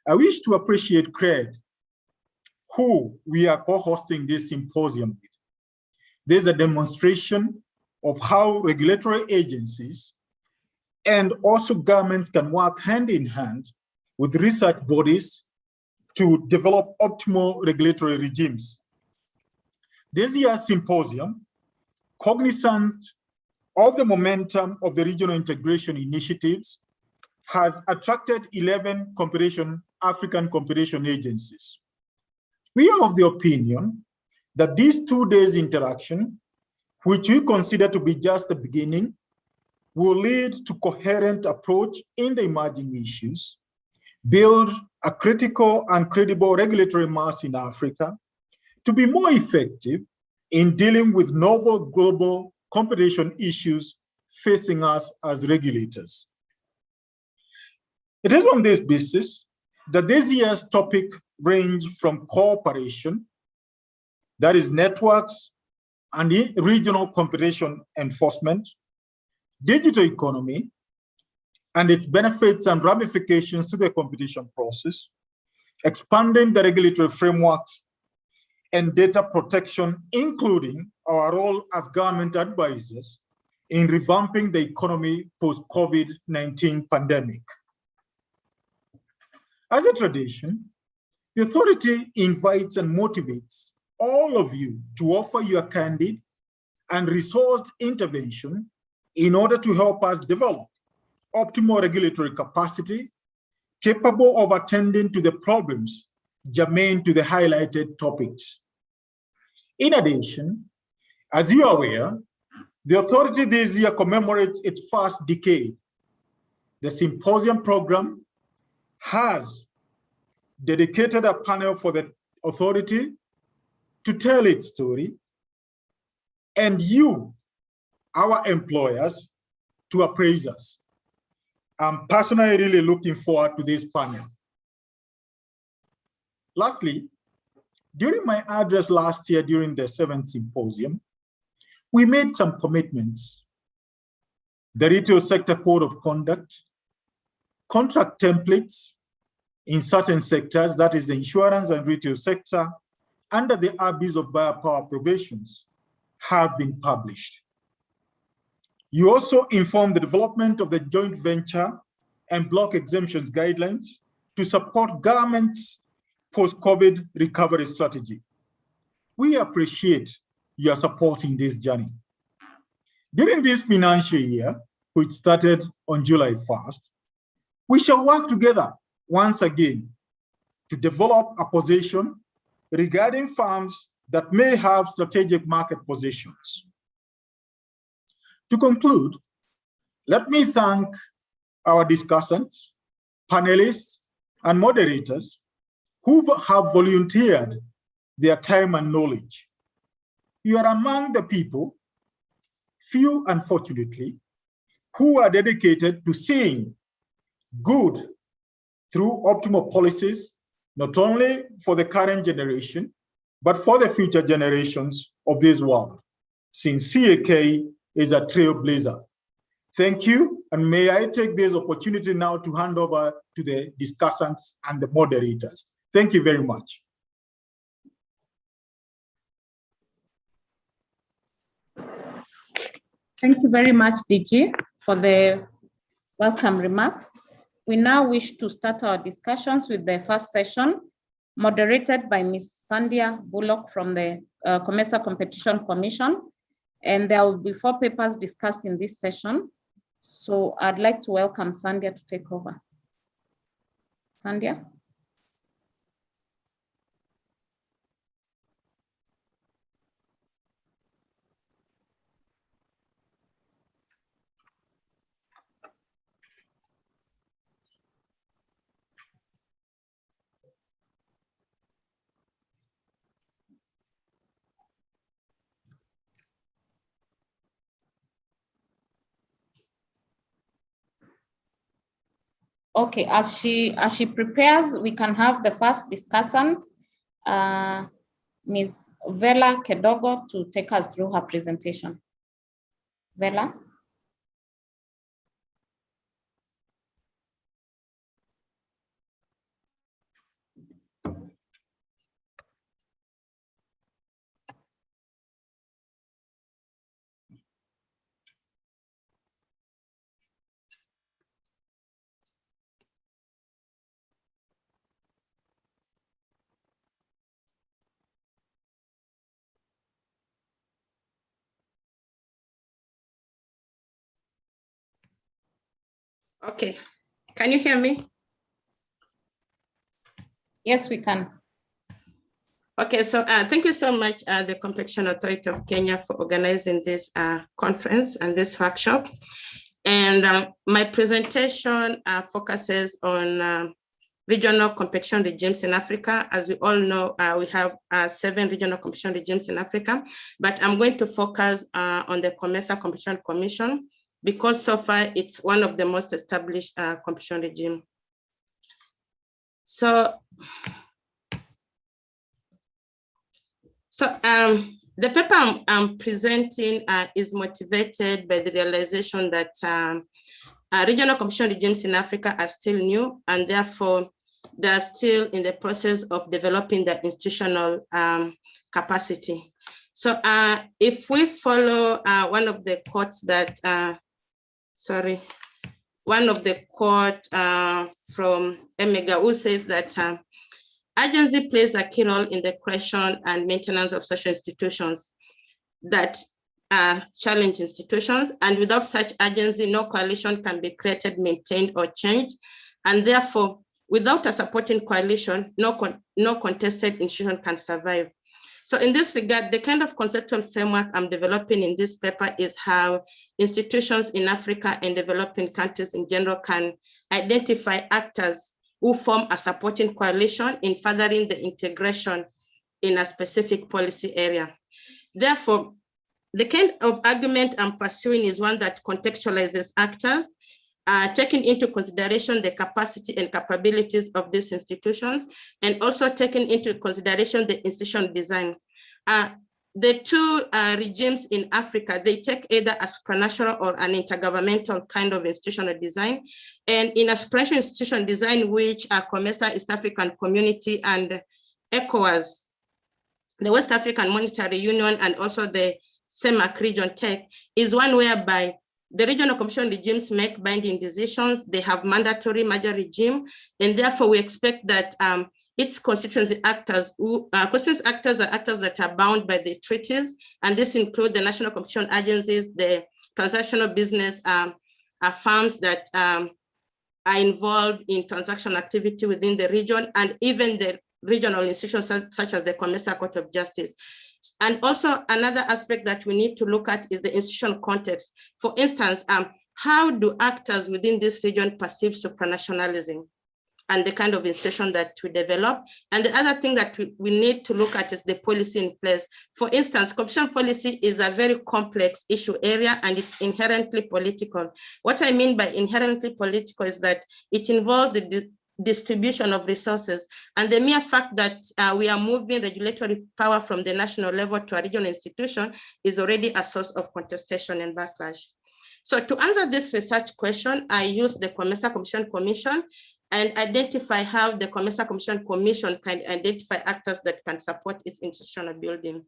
I wish to appreciate CRED, who we are co-hosting this symposium with. There's a demonstration of how regulatory agencies and also governments can work hand in hand with research bodies to develop optimal regulatory regimes. This year's symposium, cognizant of the momentum of the regional integration initiatives, has attracted 11 African competition agencies. We are of the opinion that these 2 days interaction, which we consider to be just the beginning, will lead to coherent approach in the emerging issues, build a critical and credible regulatory mass in Africa to be more effective in dealing with novel global competition issues facing us as regulators. It is on this basis that this year's topic range from cooperation, that is networks and regional competition enforcement, digital economy, and its benefits and ramifications to the competition process, expanding the regulatory frameworks and data protection, including our role as government advisors in revamping the economy post-COVID-19 pandemic. As a tradition, the authority invites and motivates all of you to offer your candid and resourced intervention in order to help us develop optimal regulatory capacity capable of attending to the problems germane to the highlighted topics. In addition, as you are aware, the authority this year commemorates its first decade. The symposium program has dedicated a panel for the authority to tell its story, and you, our employers, to appraise us. I'm personally really looking forward to this panel. Lastly, during my address last year during the 7th symposium, we made some commitments. The retail sector code of conduct, contract templates in certain sectors, that is the insurance and retail sector, under the abuse of buyer power provisions, have been published. You also informed the development of the joint venture and block exemptions guidelines to support government's post-COVID recovery strategy. We appreciate your support in this journey. During this financial year, which started on July 1st, we shall work together once again to develop a position regarding firms that may have strategic market positions. To conclude, let me thank our discussants, panelists, and moderators who have volunteered their time and knowledge. You are among the people, few unfortunately, who are dedicated to seeing good through optimal policies, not only for the current generation, but for the future generations of this world, since CAK is a trailblazer. Thank you, and may I take this opportunity now to hand over to the discussants and the moderators. Thank you very much. Thank you very much, DG, for the welcome remarks. We now wish to start our discussions with the first session, moderated by Ms. Sandhya Bullock from the COMESA Competition Commission. And there will be 4 papers discussed in this session. So I'd like to welcome Sandhya to take over. Sandhya. Okay, as she prepares, we can have the first discussant, Ms. Vela Kedogo, to take us through her presentation. Vela. Okay, can you hear me? Yes, we can. Okay, so thank you so much, the Competition Authority of Kenya, for organizing this conference and this workshop. And my presentation focuses on regional competition regimes in Africa. As we all know, we have 7 regional competition regimes in Africa, but I'm going to focus on the COMESA Competition Commission, because so far it's one of the most established competition regime. So the paper I'm presenting is motivated by the realization that regional competition regimes in Africa are still new, and therefore they are still in the process of developing their institutional capacity. So if we follow one of the quotes that, one of the quote from Emega, who says that agency plays a key role in the creation and maintenance of social institutions that challenge institutions, and without such agency, no coalition can be created, maintained, or changed, and therefore, without a supporting coalition, no contested institution can survive. So in this regard, the kind of conceptual framework I'm developing in this paper is how institutions in Africa and developing countries in general can identify actors who form a supporting coalition in furthering the integration in a specific policy area. Therefore, the kind of argument I'm pursuing is one that contextualizes actors, taking into consideration the capacity and capabilities of these institutions, and also taking into consideration the institutional design. The 2 regimes in Africa, they take either a supranational or an intergovernmental kind of institutional design. And in a supranational institutional design, which are COMESA, East African Community, and ECOWAS, the West African Monetary Union, and also the CEMAC region tech, is one whereby the regional competition regimes make binding decisions. They have mandatory major regime, and therefore we expect that its constituency actors, constituency actors are actors that are bound by the treaties, and this includes the national competition agencies, the transactional business firms that are involved in transaction activity within the region, and even the regional institutions such as the COMESA Court of Justice. And also another aspect that we need to look at is the institutional context. For instance, how do actors within this region perceive supranationalism and the kind of institution that we develop? And the other thing that we need to look at is the policy in place. For instance, competition policy is a very complex issue area, and it's inherently political. What I mean by inherently political is that it involves the distribution of resources, and the mere fact that we are moving regulatory power from the national level to a regional institution is already a source of contestation and backlash. So to answer this research question, I use the COMESA Competition Commission and identify how the COMESA Competition Commission can identify actors that can support its institutional building.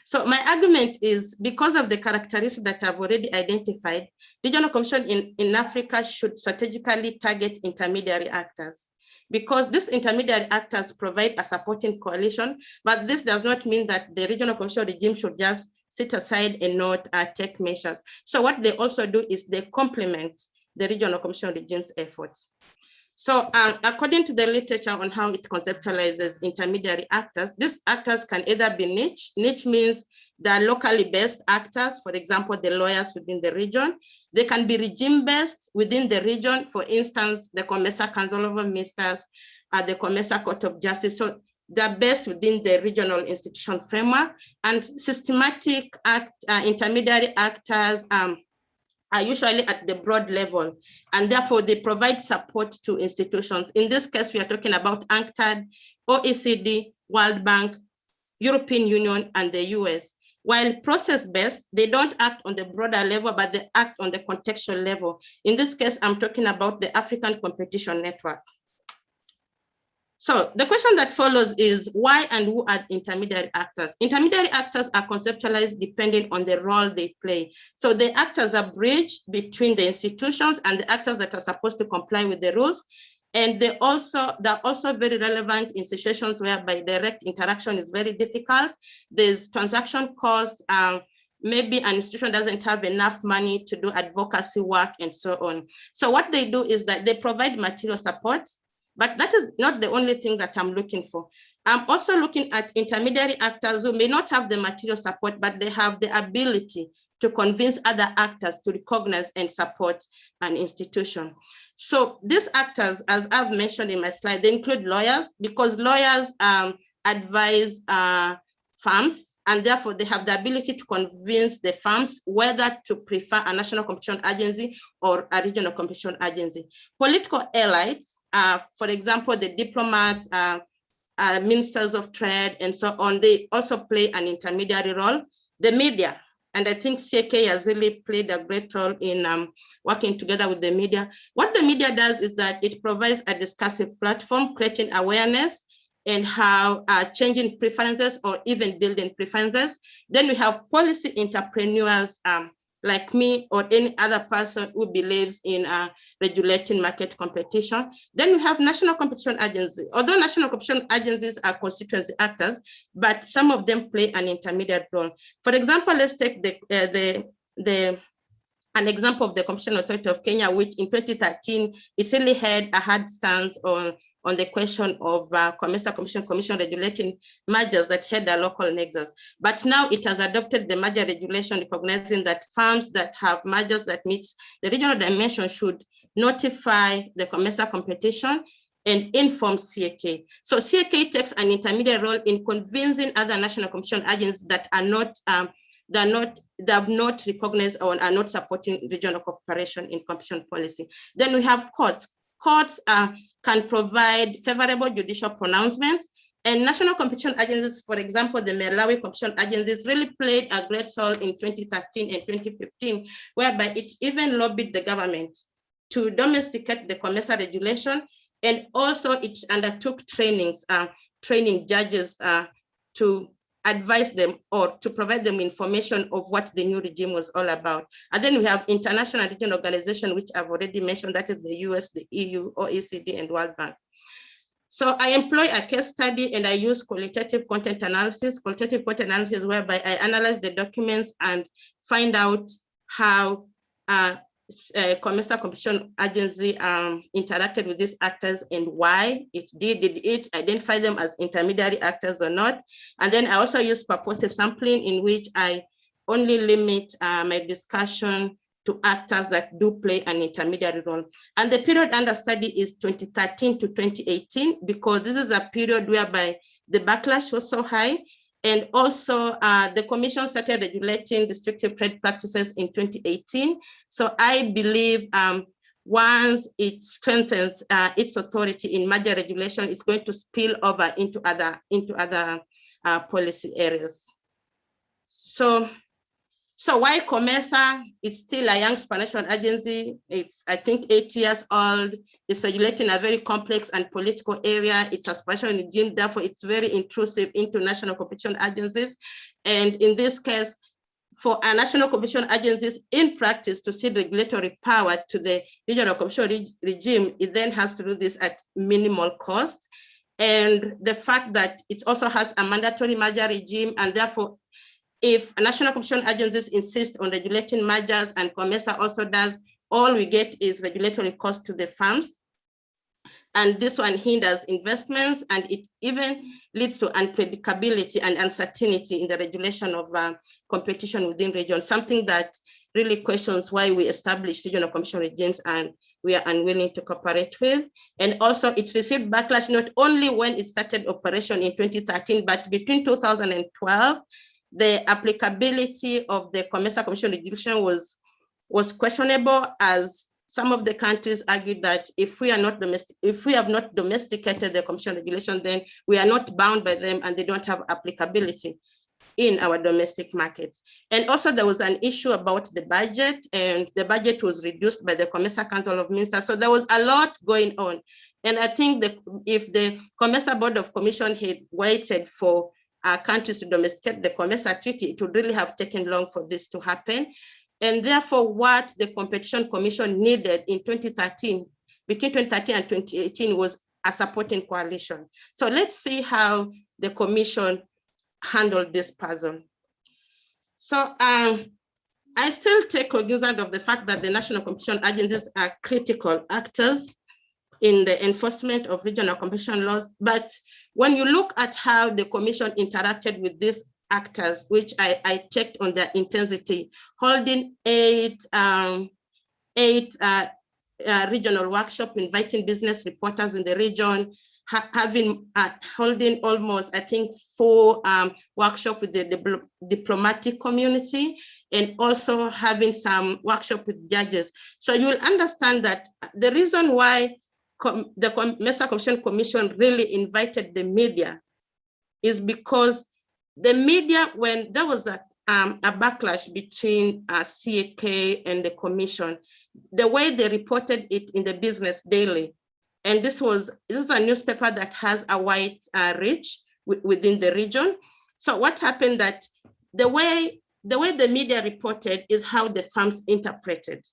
So my argument is, because of the characteristics that I've already identified, regional competition in Africa should strategically target intermediary actors, because these intermediary actors provide a supporting coalition, but this does not mean that the regional competition regime should just sit aside and not take measures. So what they also do is they complement the regional competition regime's efforts. So according to the literature on how it conceptualizes intermediary actors, these actors can either be niche. Niche means they're locally based actors, for example, the lawyers within the region. They can be regime-based within the region, for instance, the COMESA Council of Ministers, the COMESA Court of Justice. So they're based within the regional institution framework. And systematic intermediary actors are usually at the broad level, and therefore they provide support to institutions. In this case, we are talking about UNCTAD, OECD, World Bank, European Union, and the US. While process-based, they don't act on the broader level, but they act on the contextual level. In this case, I'm talking about the African Competition Network. So the question that follows is, why and who are intermediary actors? Intermediary actors are conceptualized depending on the role they play. So the act as a bridge between the institutions and the actors that are supposed to comply with the rules. And they're also very relevant in situations whereby direct interaction is very difficult. There's transaction cost, maybe an institution doesn't have enough money to do advocacy work and so on. So what they do is that they provide material support, but that is not the only thing that I'm looking for. I'm also looking at intermediary actors who may not have the material support, but they have the ability to convince other actors to recognize and support an institution. So these actors, as I've mentioned in my slide, they include lawyers, because lawyers advise firms, and therefore they have the ability to convince the firms whether to prefer a national competition agency or a regional competition agency. Political allies, for example, the diplomats, ministers of trade, and so on, they also play an intermediary role. The media, and I think CAK has really played a great role in working together with the media. What the media does is that it provides a discursive platform, creating awareness and how changing preferences or even building preferences. Then we have policy entrepreneurs like me or any other person who believes in regulating market competition. Then we have national competition agencies. Although national competition agencies are constituency actors, but some of them play an intermediate role. For example, let's take an example of the Competition Authority of Kenya, which in 2013, it really had a hard stance on the question of Commercial Commission regulating mergers that had a local nexus. But now it has adopted the merger regulation, recognizing that firms that have mergers that meet the regional dimension should notify the commercial competition and inform CAK. So CAK takes an intermediate role in convincing other national competition agencies that are not they have not recognized or are not supporting regional cooperation in competition policy. Then we have courts. Courts can provide favorable judicial pronouncements, and national competition agencies, for example, the Malawi competition agencies really played a great role in 2013 and 2015, whereby it even lobbied the government to domesticate the commercial regulation, and also it undertook trainings, training judges to advise them or to provide them information of what the new regime was all about. And then we have international regional organizations, which I've already mentioned, that is the US, the EU, OECD, and World Bank. So I employ a case study and I use qualitative content analysis. Qualitative content analysis whereby I analyze the documents and find out how Commercial Competition Agency interacted with these actors and why it did it identify them as intermediary actors or not. And then I also use purposive sampling, in which I only limit my discussion to actors that do play an intermediary role. And the period under study is 2013 to 2018, because this is a period whereby the backlash was so high. And also the commission started regulating restrictive trade practices in 2018. So I believe once it strengthens its authority in merger regulation, it's going to spill over into other policy areas. So why COMESA? It's still a young supranational agency. It's, I think, 8 years old. It's regulating a very complex and political area. It's a supranational regime, therefore it's very intrusive into national competition agencies. And in this case, for our national competition agencies in practice to cede regulatory power to the regional competition regime, it then has to do this at minimal cost. And the fact that it also has a mandatory merger regime, and therefore if national competition agencies insist on regulating mergers and COMESA also does, all we get is regulatory cost to the firms. And this one hinders investments, and it even leads to unpredictability and uncertainty in the regulation of competition within regions, something that really questions why we established regional competition regimes and we are unwilling to cooperate with. And also it received backlash not only when it started operation in 2013, but between 2012, the applicability of the Commercial Commission regulation was questionable, as some of the countries argued that if we have not domesticated the Commission regulation, then we are not bound by them and they don't have applicability in our domestic markets. And also there was an issue about the budget, and the budget was reduced by the Commercial Council of Ministers. So there was a lot going on. And I think that if the Commercial Board of Commission had waited for countries to domesticate the COMESA treaty, it would really have taken long for this to happen. And therefore, what the Competition Commission needed in 2013, between 2013 and 2018, was a supporting coalition. So let's see how the Commission handled this puzzle. So I still take cognizance of the fact that the national competition agencies are critical actors in the enforcement of regional competition laws. But when you look at how the commission interacted with these actors, which I checked on their intensity, holding eight regional workshops, inviting business reporters in the region, holding almost, I think, 4 workshops with the diplomatic community, and also having some workshop with judges. So you will understand that the reason why the Mesa Commission really invited the media is because the media, when there was a backlash between CAK and the commission, the way they reported it in the Business Daily, and this is a newspaper that has a wide reach within the region. So what happened that the way the media reported is how the firms interpreted.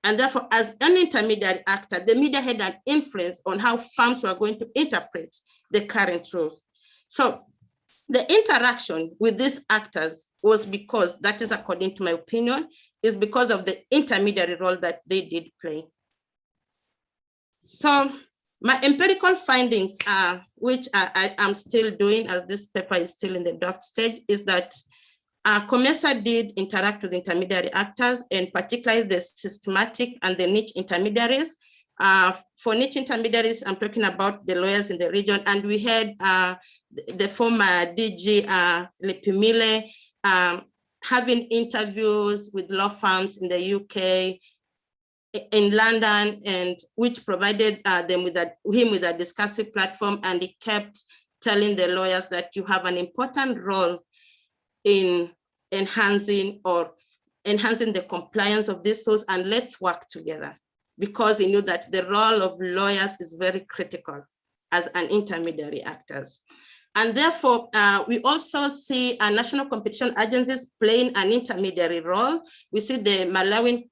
And therefore, as an intermediary actor, the media had an influence on how firms were going to interpret the current rules. So the interaction with these actors was because, that is according to my opinion, is because of the intermediary role that they did play. So my empirical findings, which I am still doing as this paper is still in the draft stage, is that COMESA did interact with intermediary actors, and particularly the systematic and the niche intermediaries. For niche intermediaries, I'm talking about the lawyers in the region, and we had the former DG Lepimile having interviews with law firms in the UK, in London, and which provided him with a discursive platform, and he kept telling the lawyers that you have an important role in enhancing the compliance of these tools, and let's work together, because he knew that the role of lawyers is very critical as an intermediary actors. And therefore, we also see national competition agencies playing an intermediary role. We see the Malawi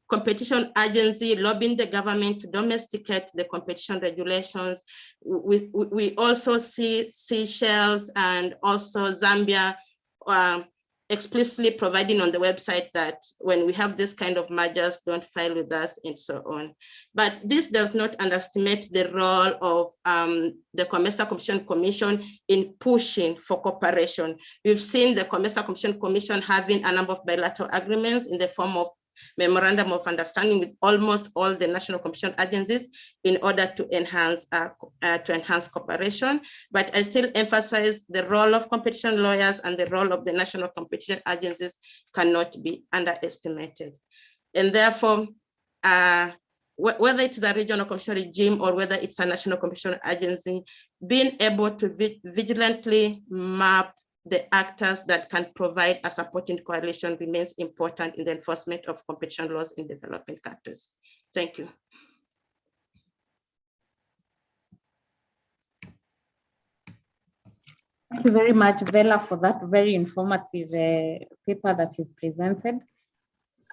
competition agency lobbying the government to domesticate the competition regulations. We also see Seychelles and also Zambia explicitly providing on the website that when we have this kind of mergers, don't file with us and so on. But this does not underestimate the role of the COMESA Competition Commission in pushing for cooperation. We've seen the COMESA Competition Commission having a number of bilateral agreements in the form of memorandum of understanding with almost all the national competition agencies in order to enhance cooperation. But I still emphasize the role of competition lawyers and the role of the national competition agencies cannot be underestimated. And therefore, whether it's the regional competition regime or whether it's a national competition agency, being able to vigilantly map the actors that can provide a supporting coalition remains important in the enforcement of competition laws in developing countries. Thank you. Thank you very much, Vela, for that very informative paper that you've presented.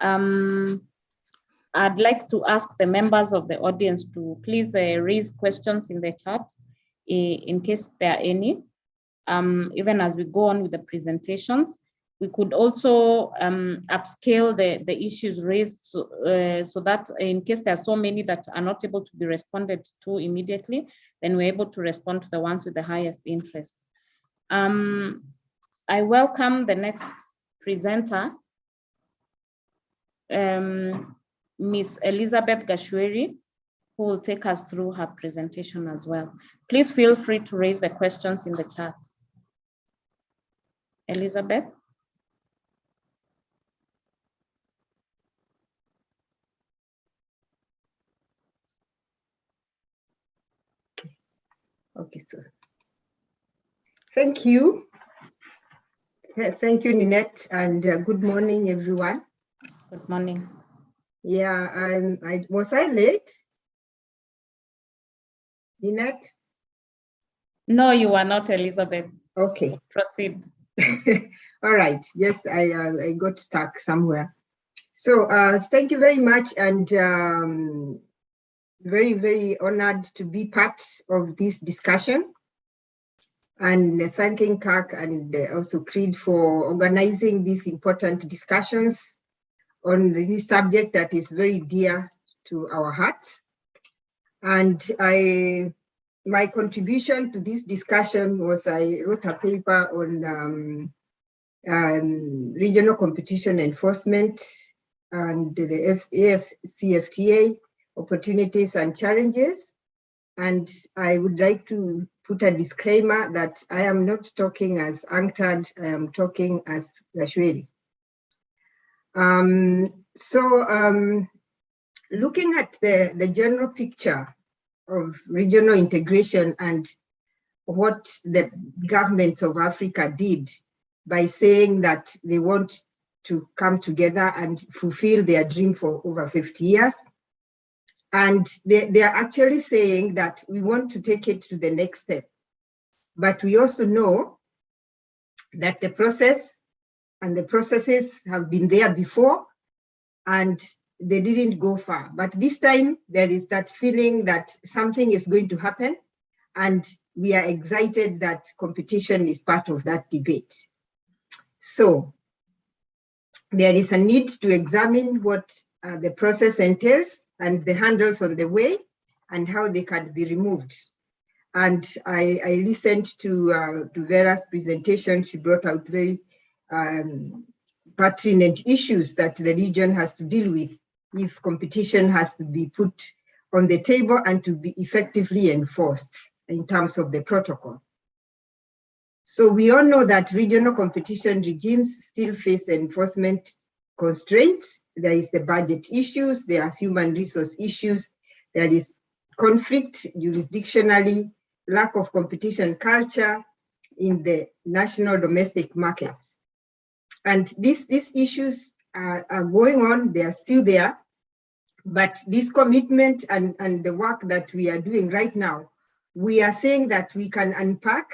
I'd like to ask the members of the audience to please raise questions in the chat in case there are any. Even as we go on with the presentations, we could also upscale the issues raised so that in case there are so many that are not able to be responded to immediately, then we're able to respond to the ones with the highest interest. I welcome the next presenter, Ms. Elizabeth Gashweri, who will take us through her presentation as well. Please feel free to raise the questions in the chat. Elizabeth? Okay, sir. Thank you. Thank you, Ninette, and good morning, everyone. Good morning. Yeah, was I late? Ninette? No, you are not, Elizabeth. Okay. Proceed. All right. Yes, I got stuck somewhere. So thank you very much, and very, very honored to be part of this discussion. and thanking CAK and also CREED for organizing these important discussions on this subject that is very dear to our hearts. And my contribution to this discussion was I wrote a paper on regional competition enforcement and the AFCFTA opportunities and challenges. And I would like to put a disclaimer that I am not talking as UNCTAD, I am talking as Gashweli. Looking at the general picture of regional integration and what the governments of Africa did by saying that they want to come together and fulfill their dream for over 50 years. And they are actually saying that we want to take it to the next step. But we also know that the process and the processes have been there before and they didn't go far. But this time there is that feeling that something is going to happen, and we are excited that competition is part of that debate. So there is a need to examine what the process entails and the hurdles on the way and how they can be removed. And I listened to Vera's presentation. She brought out very pertinent issues that the region has to deal with if competition has to be put on the table and to be effectively enforced in terms of the protocol. So we all know that regional competition regimes still face enforcement constraints. There is the budget issues, there are human resource issues, there is conflict jurisdictionally, lack of competition culture in the national domestic markets. And these issues are going on, they are still there, but this commitment and the work that we are doing right now, we are saying that we can unpack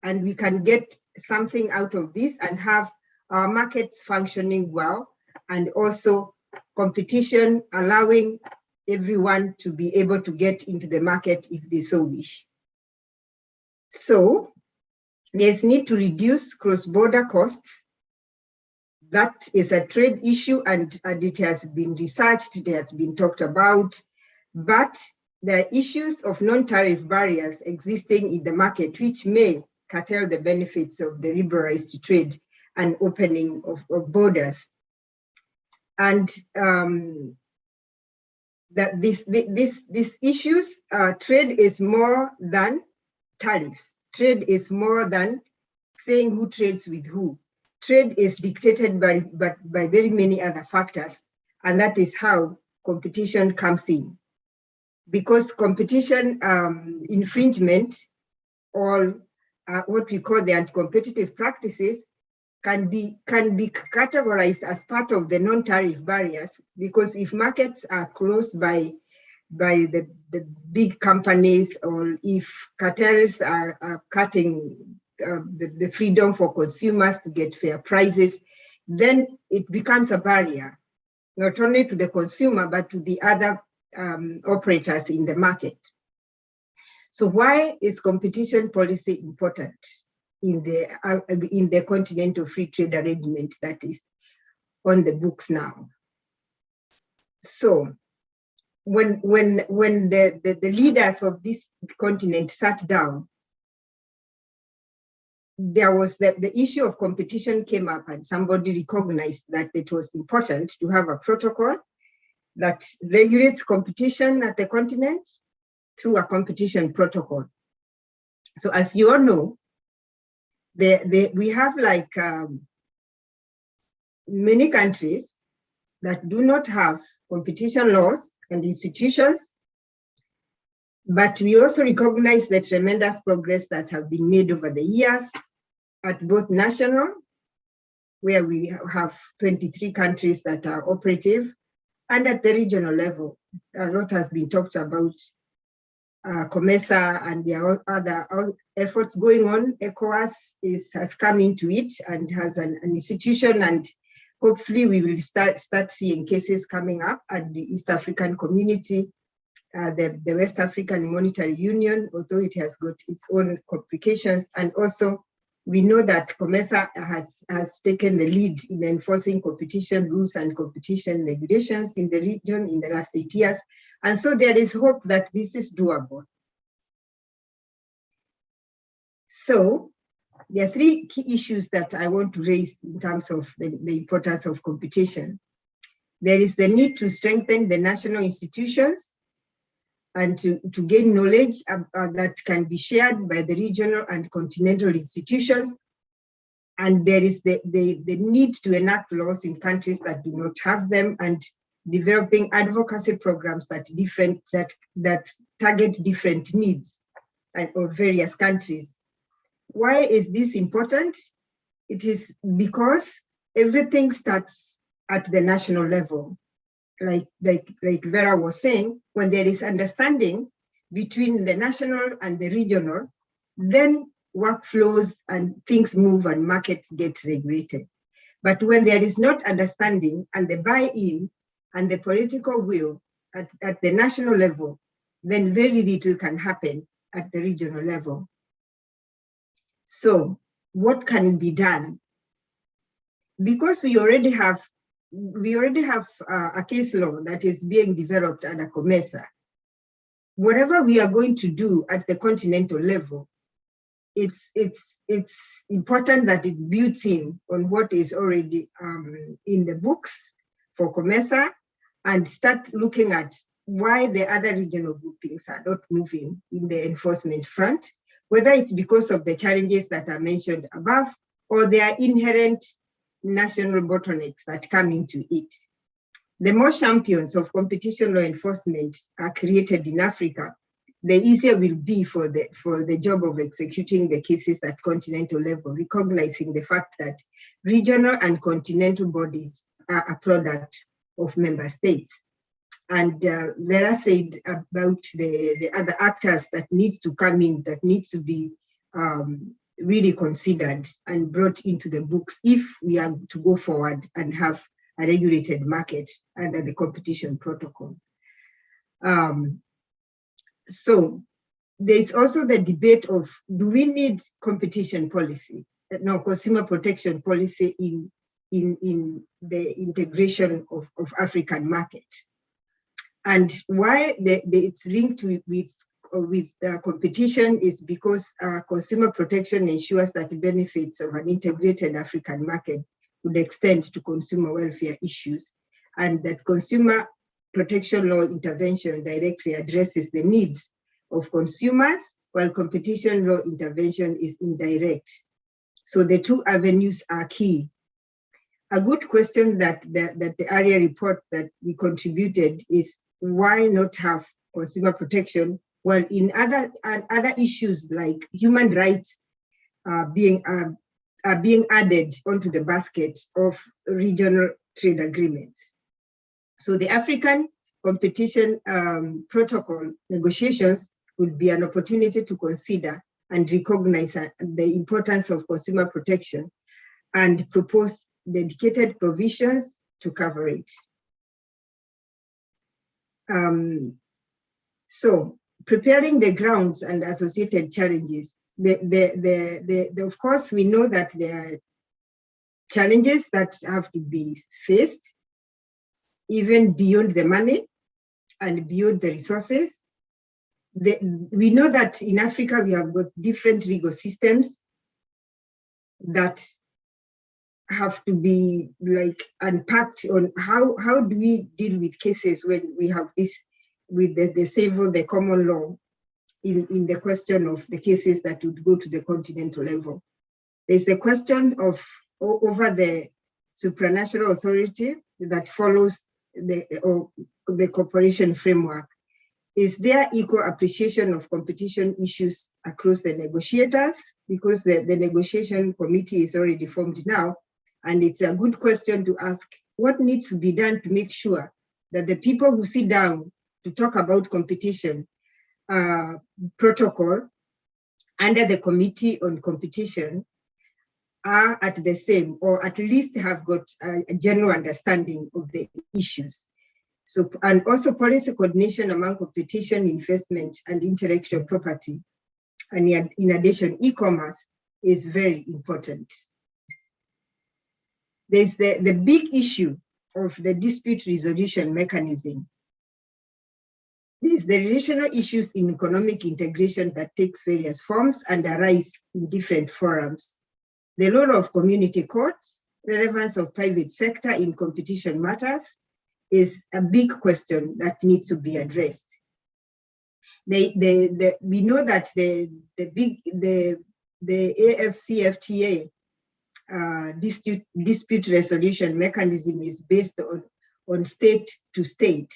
and we can get something out of this and have our markets functioning well, and also competition allowing everyone to be able to get into the market if they so wish. So there's need to reduce cross-border costs. That is a trade issue, and it has been researched, it has been talked about, but there are issues of non-tariff barriers existing in the market which may curtail the benefits of the liberalized trade and opening of borders. And that these issues, trade is more than tariffs. Trade is more than saying who trades with who. Trade is dictated by very many other factors, and that is how competition comes in. Because competition infringement, or what we call the anti-competitive practices, can be categorized as part of the non-tariff barriers, because if markets are closed by the big companies, or if cartels are cutting the freedom for consumers to get fair prices, then it becomes a barrier, not only to the consumer, but to the other operators in the market. So why is competition policy important in the continental free trade arrangement that is on the books now? So when the leaders of this continent sat down, there was the issue of competition came up, and somebody recognized that it was important to have a protocol that regulates competition at the continent through a competition protocol. So as you all know, we have like many countries that do not have competition laws and institutions, but we also recognize the tremendous progress that have been made over the years at both national, where we have 23 countries that are operative, and at the regional level. A lot has been talked about COMESA, and there are other efforts going on. ECOWAS has come into it and has an institution, and hopefully we will start seeing cases coming up, and the East African community the West African Monetary Union, although it has got its own complications. And also, we know that COMESA has taken the lead in enforcing competition rules and competition regulations in the region in the last 8 years. And so there is hope that this is doable. So there are three key issues that I want to raise in terms of the importance of competition. There is the need to strengthen the national institutions and to gain knowledge that can be shared by the regional and continental institutions. And there is the need to enact laws in countries that do not have them, and developing advocacy programs that target different needs of various countries. Why is this important? It is because everything starts at the national level. Like Vera was saying, when there is understanding between the national and the regional, then workflows and things move and markets get regulated. But when there is not understanding and the buy-in and the political will at the national level, then very little can happen at the regional level. So what can be done? Because we already have a case law that is being developed under COMESA. Whatever we are going to do at the continental level, it's important that it builds in on what is already in the books for COMESA, and start looking at why the other regional groupings are not moving in the enforcement front, whether it's because of the challenges that are mentioned above or their inherent national bottlenecks that come into it. The more champions of competition law enforcement are created in Africa, the easier will be for the job of executing the cases at continental level, recognizing the fact that regional and continental bodies are a product of member states. And Vera said about the other actors that needs to come in, that needs to be really considered and brought into the books if we are to go forward and have a regulated market under the competition protocol. So there's also the debate of, do we need competition policy, no, consumer protection policy in the integration of African market? And why it's linked with competition is because consumer protection ensures that the benefits of an integrated African market would extend to consumer welfare issues, and that consumer protection law intervention directly addresses the needs of consumers, while competition law intervention is indirect. So the two avenues are key. A good question that the area report that we contributed is, why not have consumer protection while in other issues like human rights are being added onto the basket of regional trade agreements? So the African competition protocol negotiations would be an opportunity to consider and recognize the importance of consumer protection and propose dedicated provisions to cover it. So preparing the grounds and associated challenges, of course, we know that there are challenges that have to be faced, even beyond the money and beyond the resources. We know that in Africa, we have got different legal systems that have to be like unpacked on how do we deal with cases when we have this with the civil, the common law in the question of the cases that would go to the continental level. There's the question of over the supranational authority that follows the cooperation framework. Is there equal appreciation of competition issues across the negotiators? Because the negotiation committee is already formed now, and it's a good question to ask, what needs to be done to make sure that the people who sit down to talk about competition protocol under the Committee on Competition are at the same, or at least have got a general understanding of the issues. So, and also policy coordination among competition, investment, and intellectual property. And in addition, e-commerce is very important. There's the big issue of the dispute resolution mechanism. There's the relational issues in economic integration that takes various forms and arise in different forums. The role of community courts, relevance of private sector in competition matters is a big question that needs to be addressed. We know that the AFCFTA dispute resolution mechanism is based on state to state.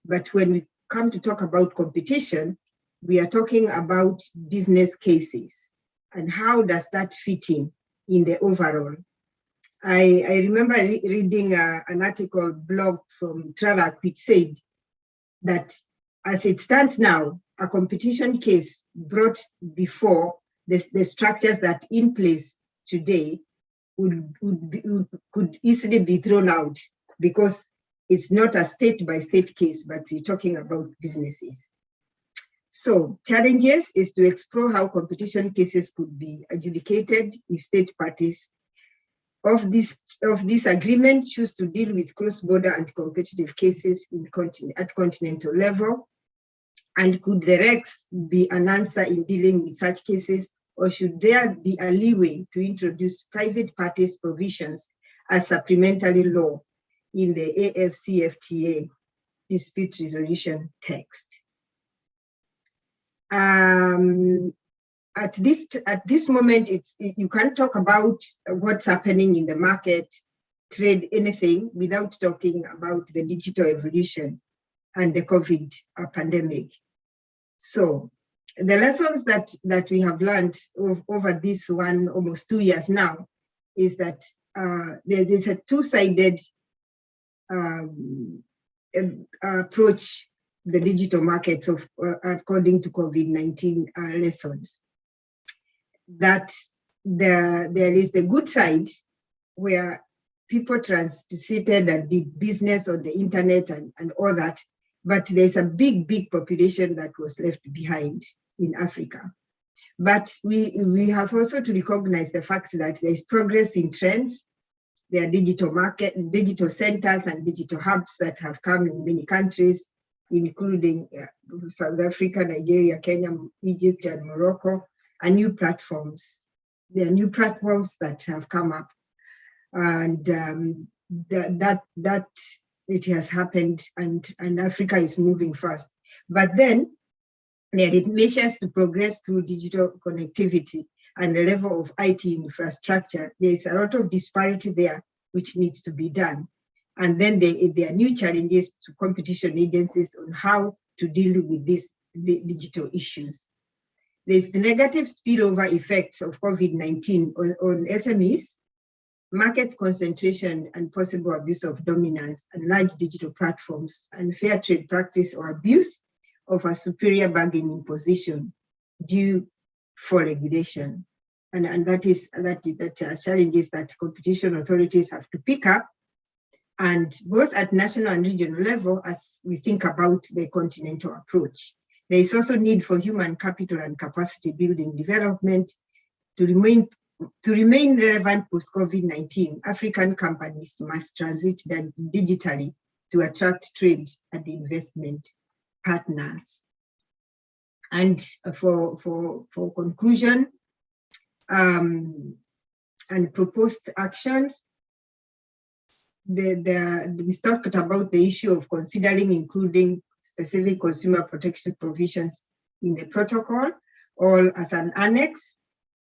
But when we come to talk about competition, we are talking about business cases. And how does that fit in the overall? I remember reading an article blog from TRARAC which said that as it stands now, a competition case brought before the structures that in place today could easily be thrown out because it's not a state-by-state case, but we're talking about businesses. So challenges is to explore how competition cases could be adjudicated if state parties of this agreement choose to deal with cross-border and competitive cases at continental level. And could the regs be an answer in dealing with such cases, or should there be a leeway to introduce private parties provisions as supplementary law in the AFCFTA dispute resolution text? At this moment, you can't talk about what's happening in the market, trade, anything without talking about the digital evolution and the COVID pandemic. So the lessons that we have learned over this almost 2 years now is that there's a two-sided approach the digital markets according to COVID-19 lessons. That there is the good side where people transited and did business on the internet and all that, but there's a big population that was left behind in Africa. But we have also to recognize the fact that there's progress in trends. There are digital centers and digital hubs that have come in many countries, including South Africa, Nigeria, Kenya, Egypt, and Morocco, and new platforms. There are new platforms that have come up, and that it has happened, and Africa is moving fast. But then there are measures to progress through digital connectivity and the level of IT infrastructure. There is a lot of disparity there, which needs to be done. And then there are new challenges to competition agencies on how to deal with these digital issues. There's the negative spillover effects of COVID-19 on SMEs, market concentration and possible abuse of dominance and large digital platforms, and fair trade practice or abuse of a superior bargaining position due for regulation. And that are challenges that competition authorities have to pick up, and both at national and regional level as we think about the continental approach. There is also need for human capital and capacity building development to remain relevant post-COVID-19. African companies must transit digitally to attract trade and investment partners. And for conclusion and proposed actions, we talked about the issue of considering including specific consumer protection provisions in the protocol or as an annex.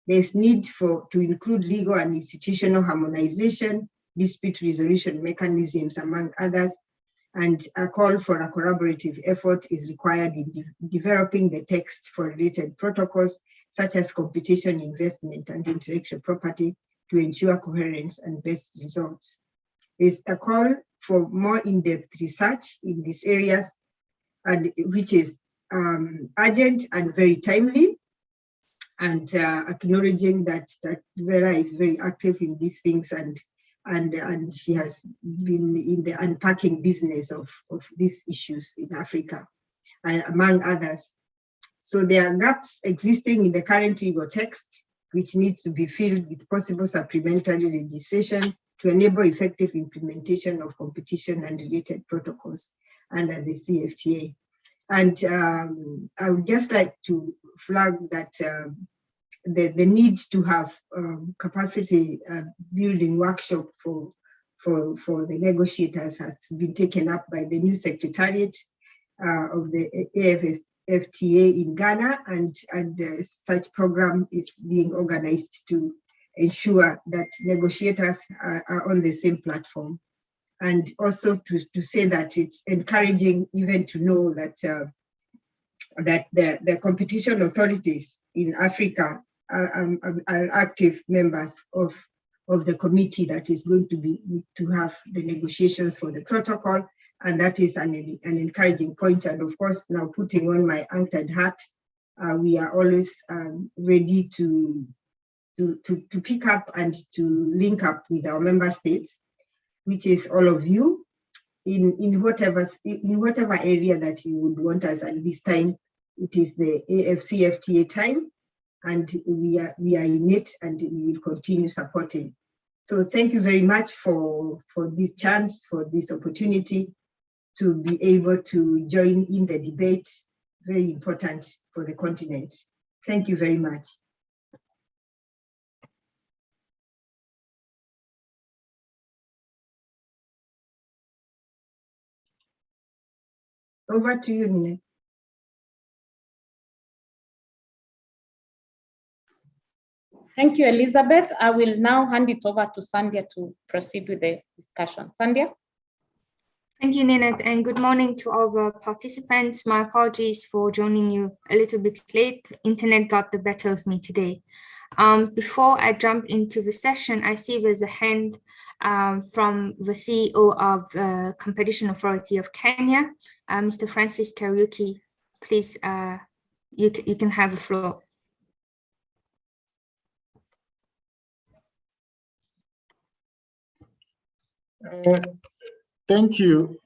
There's need to include legal and institutional harmonization, dispute resolution mechanisms, among others, and a call for a collaborative effort is required in developing the text for related protocols, such as competition, investment, and intellectual property, to ensure coherence and best results. There's a call for more in-depth research in these areas, and which is urgent and very timely, and acknowledging that Vera is very active in these things, and and she has been in the unpacking business of these issues in Africa, among others. So there are gaps existing in the current legal text, which needs to be filled with possible supplementary legislation to enable effective implementation of competition and related protocols under the CFTA. And I would just like to flag that the need to have capacity building workshop for the negotiators has been taken up by the new secretariat of the AFSFTA in Ghana, and such program is being organized to ensure that negotiators are on the same platform. And also to say that it's encouraging even to know that that the competition authorities in Africa are active members of the committee that is going to have the negotiations for the protocol, and that is an encouraging point. And of course, now putting on my UNCTAD hat, we are always ready to pick up and to link up with our member states, which is all of you, in whatever area that you would want us at this time. It is the AFCFTA time, and we are in it, and we will continue supporting. So thank you very much for this chance, for this opportunity to be able to join in the debate. Very important for the continent. Thank you very much. Over to you, Nina. Thank you, Elizabeth. I will now hand it over to Sandhya to proceed with the discussion. Sandhya? Thank you, Ninette, and good morning to all the participants. My apologies for joining you a little bit late. Internet got the better of me today. Before I jump into the session, I see there's a hand from the CEO of Competition Authority of Kenya, Mr. Francis Kariuki. Please, you can have the floor. Thank you.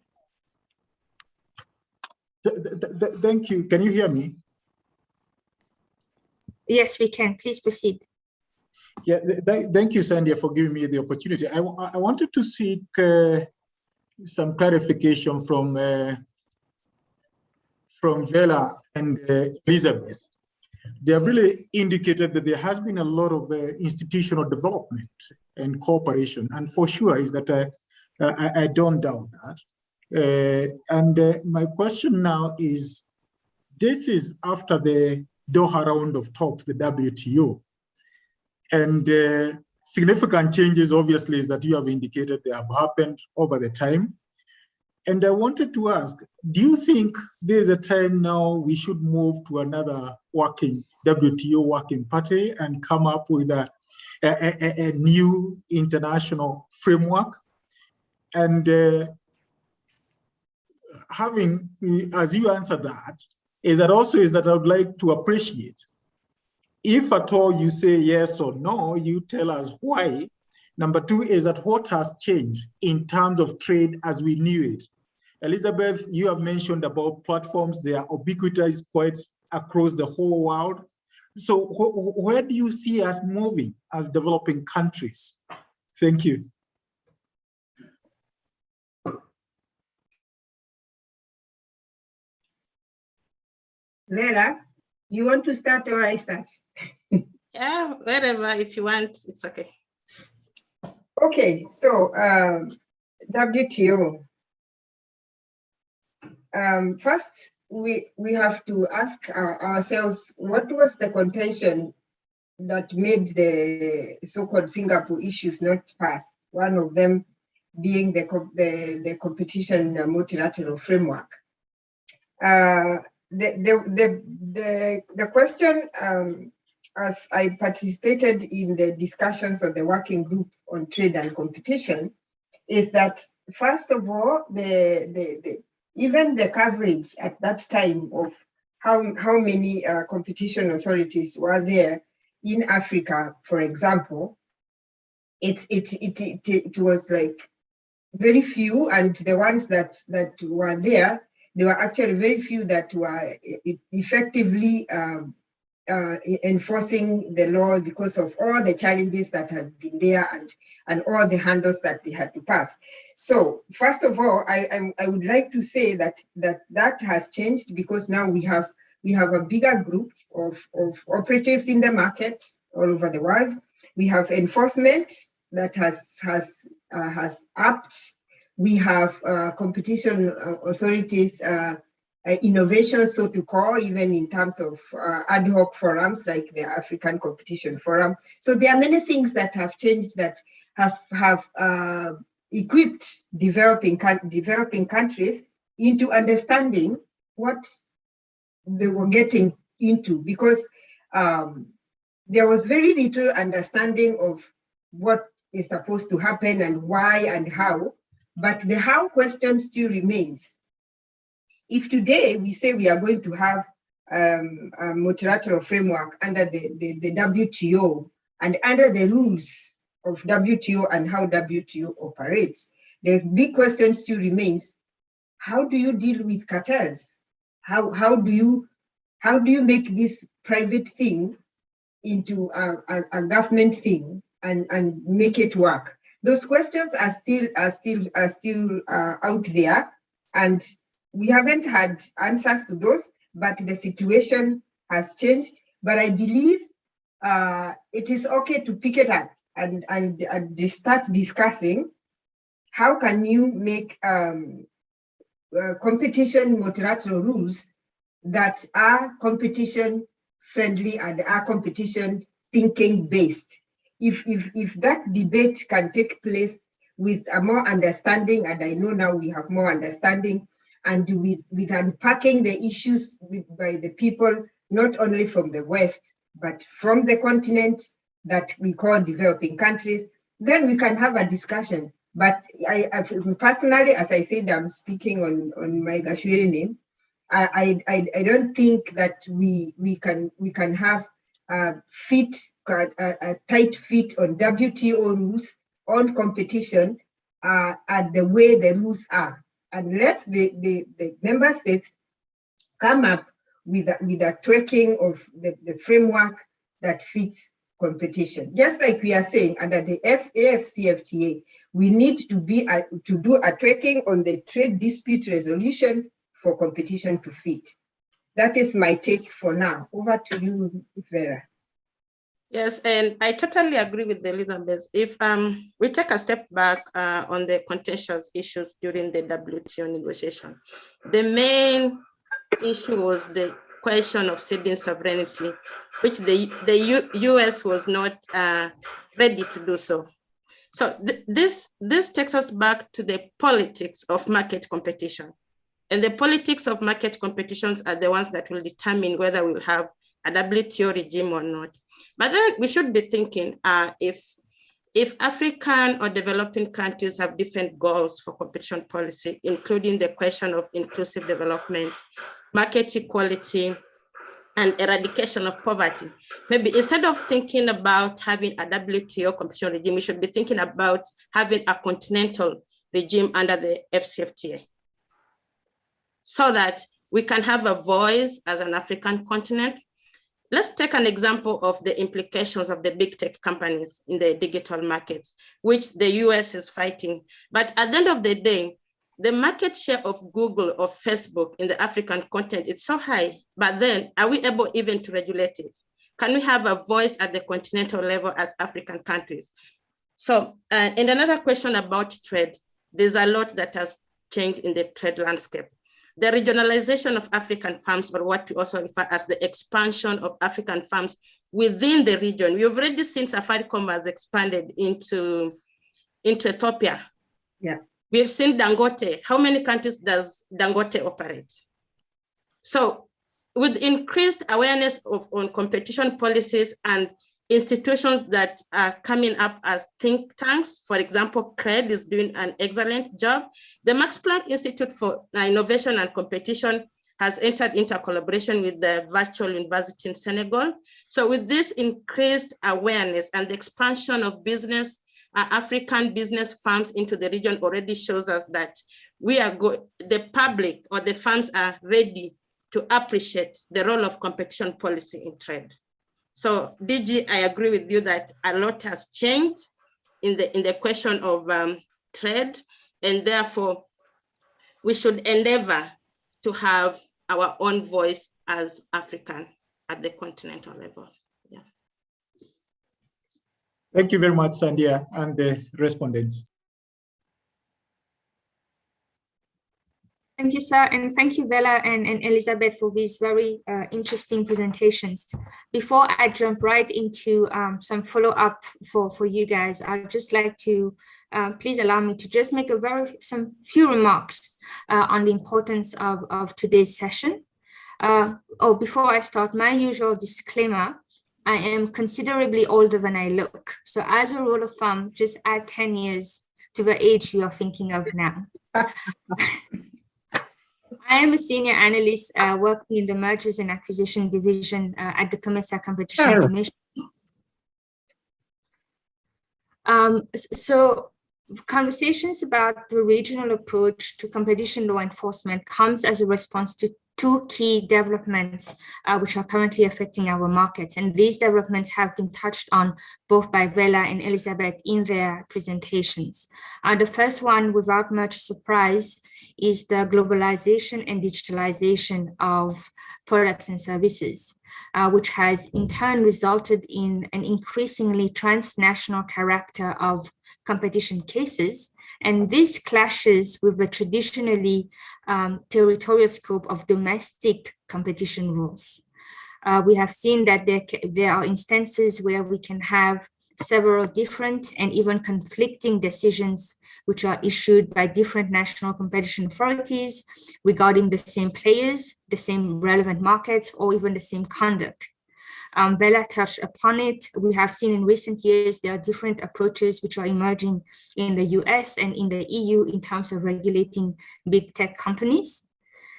Thank you. Can you hear me? Yes, we can. Please proceed. Yeah, thank you, Sandhya, for giving me the opportunity. I wanted to seek some clarification from Vela and Elizabeth. They have really indicated that there has been a lot of institutional development and cooperation, and for sure is that I don't doubt that. My question now is, this is after the Doha round of talks, the WTO, and significant changes, obviously, is that you have indicated they have happened over the time. And I wanted to ask, do you think there's a time now we should move to another WTO working party and come up with a new international framework? And having, as you answer that, is that I would like to appreciate, if at all you say yes or no, you tell us why. Number two is that what has changed in terms of trade as we knew it. Elizabeth, you have mentioned about platforms. They are ubiquitous quite across the whole world. So where do you see us moving as developing countries? Thank you. Vera, you want to start or I start? Yeah, wherever, if you want, it's okay. Okay, so WTO. First, we have to ask ourselves, what was the contention that made the so-called Singapore issues not pass? One of them being the competition multilateral framework. The question, as I participated in the discussions of the working group on trade and competition, is that first of all, even the coverage at that time of how many competition authorities were there in Africa, for example, it was like very few, and the ones that were there, there were actually very few that were effectively enforcing the law because of all the challenges that had been there and all the handles that they had to pass. So first of all, I would like to say that has changed, because now we have a bigger group of operatives in the market all over the world. We have enforcement that has upped. We have competition authorities, innovation, so to call, even in terms of ad hoc forums like the African Competition Forum. So there are many things that have changed that have equipped developing countries into understanding what they were getting into, because there was very little understanding of what is supposed to happen and why and how, but the how question still remains. If today we say we are going to have a multilateral framework under the WTO and under the rules of WTO and how WTO operates, the big question still remains: how do you deal with cartels? How do you make this private thing into a government thing and make it work? Those questions are still out there, and we haven't had answers to those, but the situation has changed. But I believe it is okay to pick it up and start discussing how can you make competition multilateral rules that are competition friendly and are competition thinking based. If that debate can take place with a more understanding, and I know now we have more understanding, and with unpacking the issues by the people, not only from the West, but from the continents that we call developing countries, then we can have a discussion. But I personally, as I said, I'm speaking on my Gashwere name. I don't think that we can have a tight fit on WTO rules on competition at the way the rules are, unless the member states come up with a tweaking of the framework that fits competition. Just like we are saying under the AFCFTA, we need to do a tweaking on the trade dispute resolution for competition to fit. That is my take for now. Over to you, Vera. Yes, and I totally agree with Elizabeth. If we take a step back on the contentious issues during the WTO negotiation, the main issue was the question of ceding sovereignty, which the US was not ready to do so. So this takes us back to the politics of market competition. And the politics of market competitions are the ones that will determine whether we'll have a WTO regime or not. But then we should be thinking if African or developing countries have different goals for competition policy, including the question of inclusive development, market equality, and eradication of poverty. Maybe instead of thinking about having a WTO competition regime, we should be thinking about having a continental regime under the FCFTA, so that we can have a voice as an African continent. Let's take an example of the implications of the big tech companies in the digital markets, which the US is fighting. But at the end of the day, the market share of Google or Facebook in the African continent is so high, but then are we able even to regulate it? Can we have a voice at the continental level as African countries? So, and another question about trade, there's a lot that has changed in the trade landscape. The regionalization of African farms, or what we also refer as the expansion of African farms within the region. We've already seen Safaricom has expanded into Ethiopia. Yeah. We've seen Dangote. How many countries does Dangote operate? So with increased awareness on competition policies and institutions that are coming up as think tanks, for example, CRED is doing an excellent job. The Max Planck Institute for Innovation and Competition has entered into a collaboration with the Virtual University in Senegal. So with this increased awareness and the expansion of business African business firms into the region already shows us that the public or the firms are ready to appreciate the role of competition policy in trade. So DG, I agree with you that a lot has changed in the question of trade, and therefore we should endeavor to have our own voice as African at the continental level. Yeah. Thank you very much, Sandia, and the respondents. Thank you, sir, and thank you, Bella and Elizabeth, for these very interesting presentations. Before I jump right into some follow-up for you guys, I'd just like to please allow me to just make some few remarks on the importance of today's session. Before I start, my usual disclaimer: I am considerably older than I look. So as a rule of thumb, just add 10 years to the age you are thinking of now. I am a senior analyst working in the Mergers and Acquisition Division at the COMESA Competition Commission. So conversations about the regional approach to competition law enforcement comes as a response to two key developments which are currently affecting our markets. And these developments have been touched on both by Bella and Elizabeth in their presentations. The first one, without much surprise, is the globalization and digitalization of products and services, which has in turn resulted in an increasingly transnational character of competition cases. And this clashes with the traditionally territorial scope of domestic competition rules. We have seen that there are instances where we can have several different and even conflicting decisions which are issued by different national competition authorities regarding the same players, the same relevant markets, or even the same conduct. Bella touched upon it. We have seen in recent years there are different approaches which are emerging in the US and in the EU in terms of regulating big tech companies.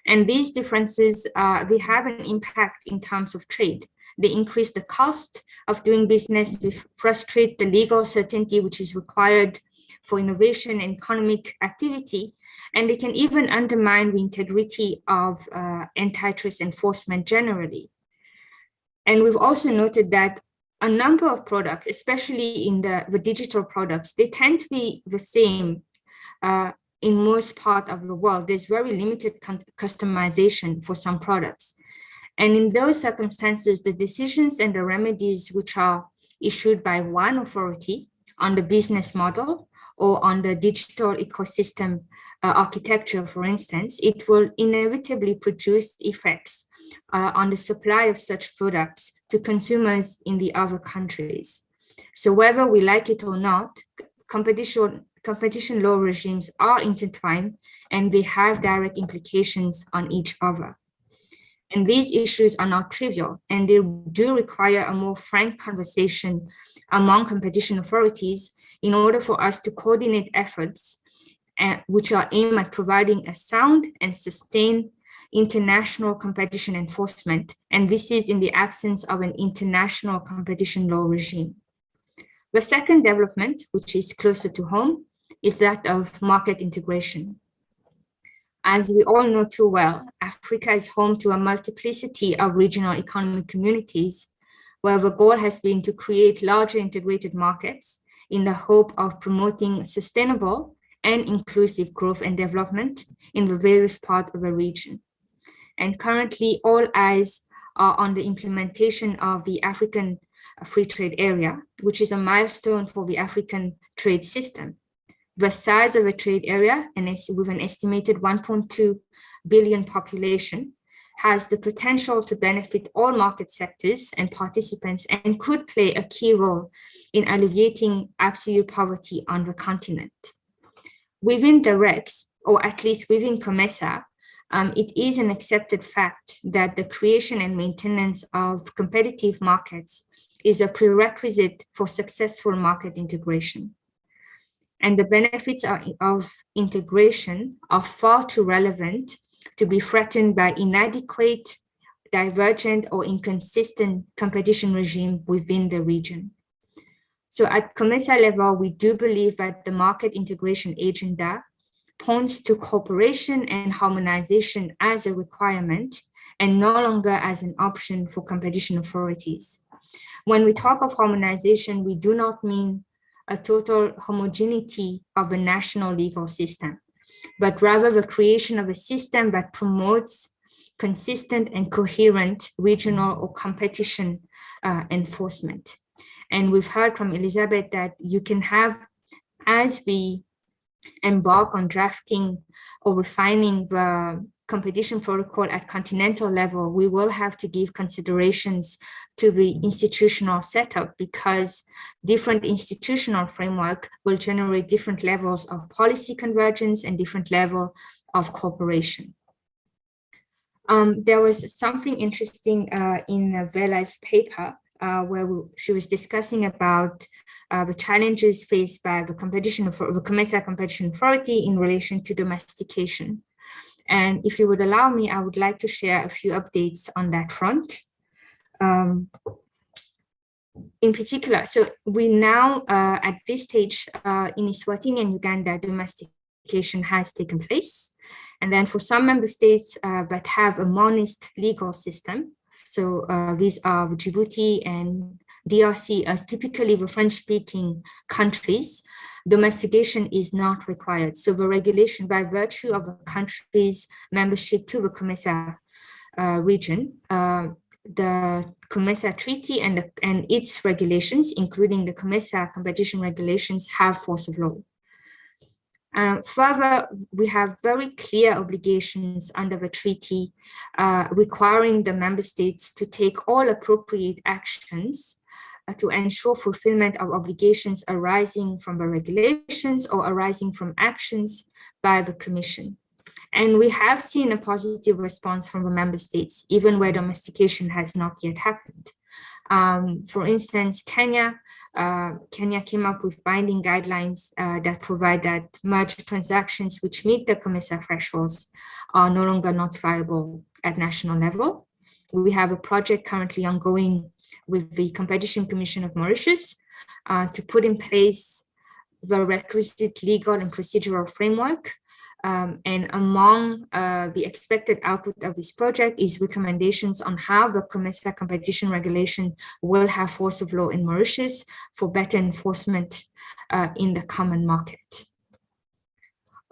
And these differences, they have an impact in terms of trade. They increase the cost of doing business, they frustrate the legal certainty which is required for innovation and economic activity, and they can even undermine the integrity of antitrust enforcement generally. And we've also noted that a number of products, especially in the digital products, they tend to be the same in most parts of the world. There's very limited customization for some products. And in those circumstances, the decisions and the remedies which are issued by one authority on the business model or on the digital ecosystem architecture, for instance, it will inevitably produce effects on the supply of such products to consumers in the other countries. So whether we like it or not, competition law regimes are intertwined and they have direct implications on each other. And these issues are not trivial, and they do require a more frank conversation among competition authorities in order for us to coordinate efforts which are aimed at providing a sound and sustained international competition enforcement. And this is in the absence of an international competition law regime. The second development, which is closer to home, is that of market integration. As we all know too well, Africa is home to a multiplicity of regional economic communities, where the goal has been to create larger integrated markets in the hope of promoting sustainable and inclusive growth and development in the various parts of the region. And currently, all eyes are on the implementation of the African Free Trade Area, which is a milestone for the African trade system. The size of a trade area, and with an estimated 1.2 billion population, has the potential to benefit all market sectors and participants and could play a key role in alleviating absolute poverty on the continent. Within the REX, or at least within COMESA, it is an accepted fact that the creation and maintenance of competitive markets is a prerequisite for successful market integration. And the benefits of integration are far too relevant to be threatened by inadequate, divergent, or inconsistent competition regime within the region. So at COMESA level, we do believe that the market integration agenda points to cooperation and harmonization as a requirement and no longer as an option for competition authorities. When we talk of harmonization, we do not mean a total homogeneity of a national legal system, but rather the creation of a system that promotes consistent and coherent regional or competition enforcement. And we've heard from Elizabeth that you can have, as we embark on drafting or refining the competition protocol at continental level, we will have to give considerations to the institutional setup, because different institutional framework will generate different levels of policy convergence and different level of cooperation. There was something interesting in Vela's paper where she was discussing about the challenges faced by the COMESA Competition Authority in relation to domestication. And if you would allow me, I would like to share a few updates on that front. In particular, so we now, at this stage, in Eswatini and Uganda, domestication has taken place. And then for some member states that have a monist legal system, so these are Djibouti and DRC, as typically the French-speaking countries, domestication is not required. So the regulation, by virtue of a country's membership to the COMESA region, the COMESA Treaty and its regulations, including the COMESA competition regulations, have force of law. Further, we have very clear obligations under the treaty requiring the member states to take all appropriate actions to ensure fulfillment of obligations arising from the regulations or arising from actions by the Commission. And we have seen a positive response from the member states, even where domestication has not yet happened. For instance, Kenya came up with binding guidelines that provide that merged transactions which meet the COMESA thresholds are no longer notifiable at national level. We have a project currently ongoing with the Competition Commission of Mauritius to put in place the requisite legal and procedural framework. And among the expected output of this project is recommendations on how the COMESA competition regulation will have force of law in Mauritius for better enforcement in the common market.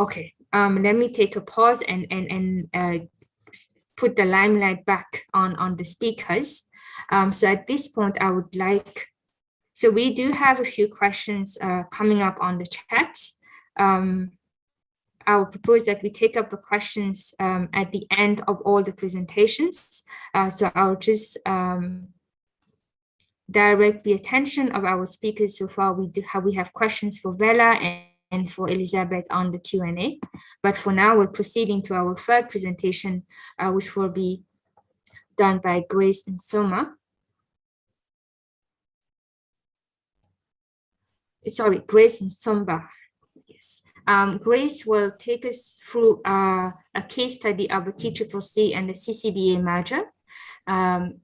Okay, let me take a pause and put the limelight back on the speakers. So at this point, I would like, so we do have a few questions coming up on the chat. I would propose that we take up the questions at the end of all the presentations. So I'll just direct the attention of our speakers so far. We have questions for Vela and for Elizabeth on the Q&A. But for now, we're proceeding to our third presentation, which will be done by Grace and Soma. Sorry, Grace and Somba. Yes. Grace will take us through a case study of the TCCC and the CCBA merger. And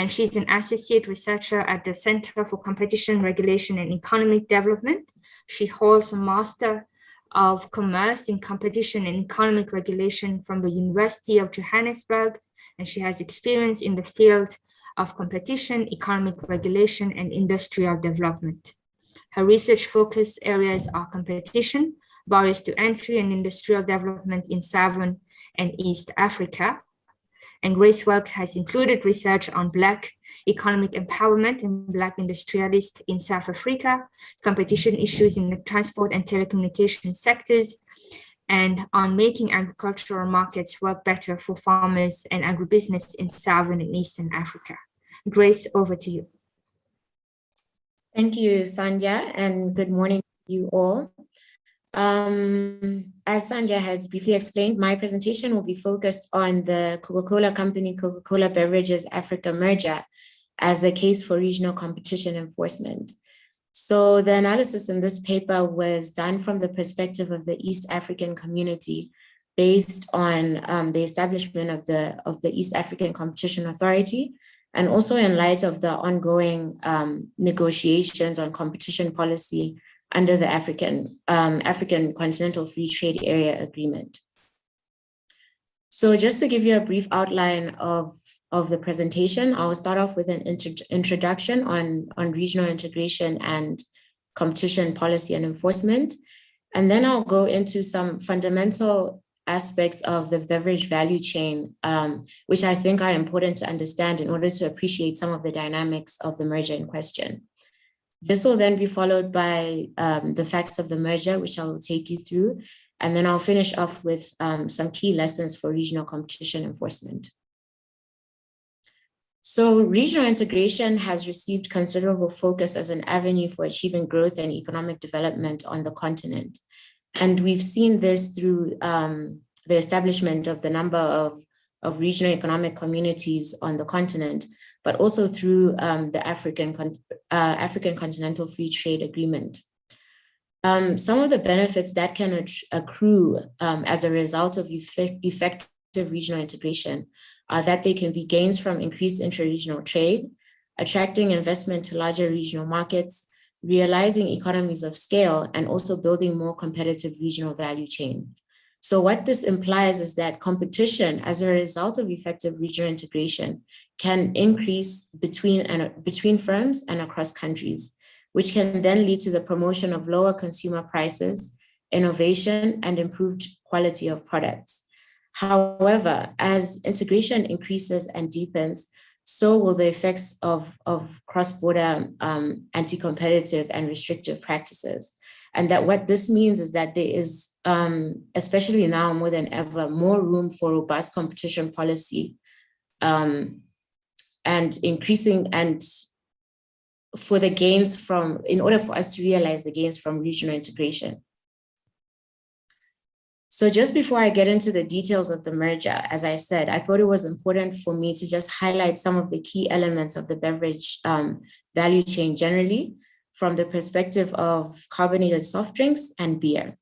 she's an associate researcher at the Center for Competition Regulation and Economic Development. She holds a Master of Commerce in Competition and Economic Regulation from the University of Johannesburg, and she has experience in the field of competition, economic regulation, and industrial development. Her research focus areas are competition, barriers to entry, and industrial development in Southern and East Africa. And Grace's work has included research on Black economic empowerment and Black industrialists in South Africa, competition issues in the transport and telecommunication sectors, and on making agricultural markets work better for farmers and agribusiness in Southern and Eastern Africa. Grace, over to you. Thank you, Sandhya, and good morning to you all. As Sandhya has briefly explained, my presentation will be focused on the Coca-Cola Company, Coca-Cola Beverages Africa merger as a case for regional competition enforcement. So the analysis in this paper was done from the perspective of the East African community based on the establishment of the East African Competition Authority and also in light of the ongoing negotiations on competition policy under the African Continental Free Trade Area Agreement. So just to give you a brief outline of the presentation, I will start off with an introduction on regional integration and competition policy and enforcement. And then I'll go into some fundamental aspects of the beverage value chain, which I think are important to understand in order to appreciate some of the dynamics of the merger in question. This will then be followed by the facts of the merger, which I will take you through. And then I'll finish off with some key lessons for regional competition enforcement. So regional integration has received considerable focus as an avenue for achieving growth and economic development on the continent. And we've seen this through the establishment of the number of regional economic communities on the continent, but also through the African Continental Free Trade Agreement. Some of the benefits that can accrue as a result of effective regional integration are that they can be gains from increased inter-regional trade, attracting investment to larger regional markets, realizing economies of scale, and also building more competitive regional value chain. So what this implies is that competition as a result of effective regional integration can increase between firms and across countries, which can then lead to the promotion of lower consumer prices, innovation, and improved quality of products. However, as integration increases and deepens, so will the effects of cross-border anti-competitive and restrictive practices. And that what this means is that there is, especially now more than ever, more room for robust competition policy and increasing and for the gains from, in order for us to realize the gains from regional integration. So just before I get into the details of the merger, as I said, I thought it was important for me to just highlight some of the key elements of the beverage value chain generally from the perspective of carbonated soft drinks and beer.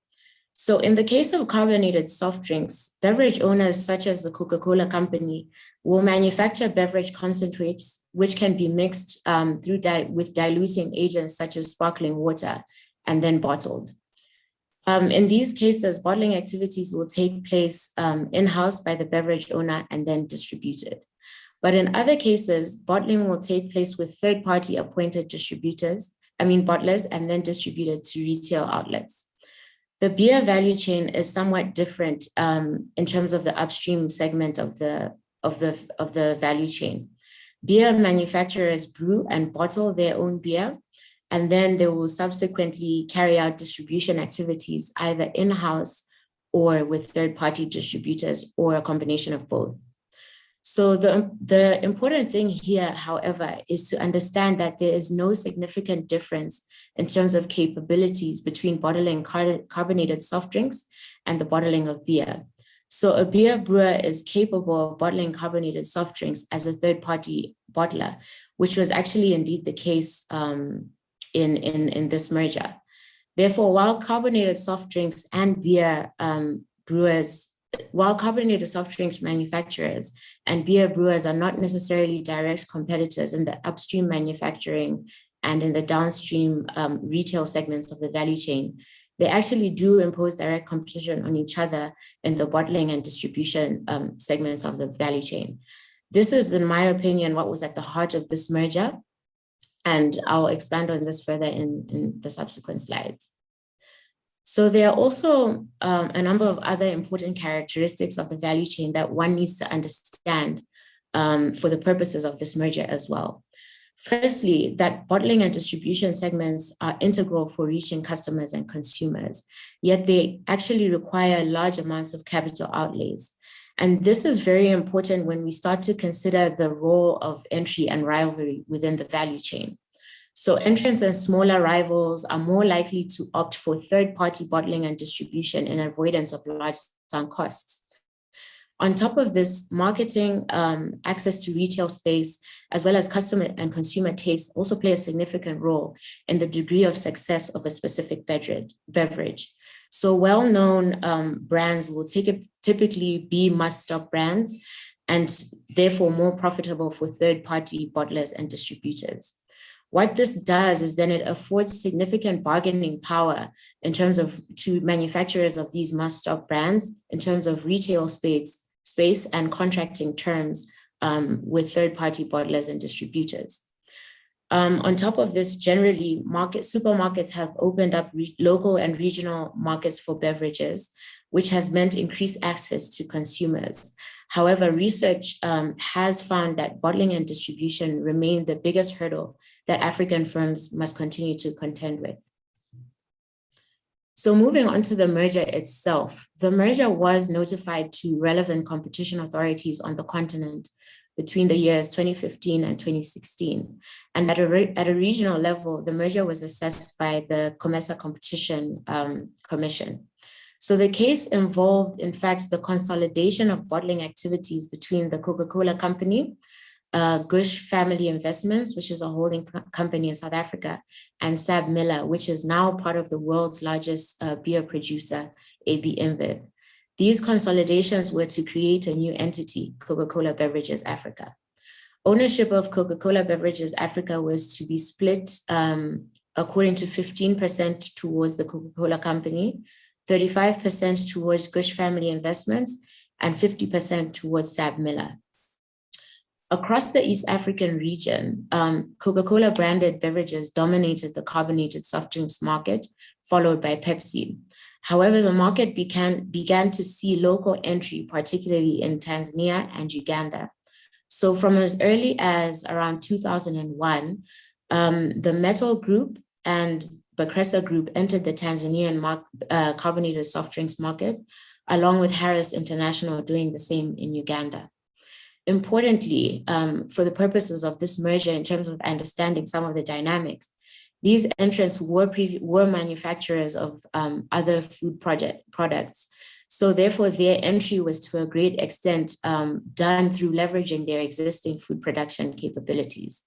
So in the case of carbonated soft drinks, beverage owners such as the Coca-Cola company will manufacture beverage concentrates, which can be mixed with diluting agents such as sparkling water and then bottled. In these cases, bottling activities will take place in-house by the beverage owner and then distributed. But in other cases, bottling will take place with third-party appointed bottlers, and then distributed to retail outlets. The beer value chain is somewhat different in terms of the upstream segment of the value chain. Beer manufacturers brew and bottle their own beer, and then they will subsequently carry out distribution activities either in-house or with third-party distributors or a combination of both. So the important thing here, however, is to understand that there is no significant difference in terms of capabilities between bottling carbonated soft drinks and the bottling of beer. So a beer brewer is capable of bottling carbonated soft drinks as a third-party bottler, which was actually indeed the case in this merger. Therefore, while carbonated soft drinks and beer carbonated soft drinks manufacturers and beer brewers are not necessarily direct competitors in the upstream manufacturing and in the downstream retail segments of the value chain, they actually do impose direct competition on each other in the bottling and distribution segments of the value chain. This is, in my opinion, what was at the heart of this merger. And I'll expand on this further in the subsequent slides. So there are also a number of other important characteristics of the value chain that one needs to understand for the purposes of this merger as well. Firstly, that bottling and distribution segments are integral for reaching customers and consumers, yet they actually require large amounts of capital outlays. And this is very important when we start to consider the role of entry and rivalry within the value chain. So entrants and smaller rivals are more likely to opt for third-party bottling and distribution in avoidance of large sunk costs. On top of this, marketing, access to retail space, as well as customer and consumer taste also play a significant role in the degree of success of a specific beverage. So well-known brands will typically be must-stop brands, and therefore more profitable for third-party bottlers and distributors. What this does is then it affords significant bargaining power in terms of to manufacturers of these must-stock brands in terms of retail space and contracting terms with third-party bottlers and distributors. On top of this, generally, supermarkets have opened up local and regional markets for beverages, which has meant increased access to consumers. However, research has found that bottling and distribution remain the biggest hurdle that African firms must continue to contend with. So moving on to the merger itself, the merger was notified to relevant competition authorities on the continent between the years 2015 and 2016. And at a regional level, the merger was assessed by the COMESA Competition Commission. So the case involved, in fact, the consolidation of bottling activities between the Coca-Cola Company, Gush Family Investments, which is a holding company in South Africa, and SABMiller, which is now part of the world's largest beer producer, AB InBev. These consolidations were to create a new entity, Coca-Cola Beverages Africa. Ownership of Coca-Cola Beverages Africa was to be split according to 15% towards the Coca-Cola Company, 35% towards Gush Family Investments, and 50% towards SABMiller. Across the East African region, Coca-Cola branded beverages dominated the carbonated soft drinks market, followed by Pepsi. However, the market began to see local entry, particularly in Tanzania and Uganda. So from as early as around 2001, the Metal Group and Bakresa Group entered the Tanzanian carbonated soft drinks market, along with Harris International doing the same in Uganda. Importantly, for the purposes of this merger, in terms of understanding some of the dynamics, these entrants were manufacturers of other food products. So therefore, their entry was to a great extent done through leveraging their existing food production capabilities.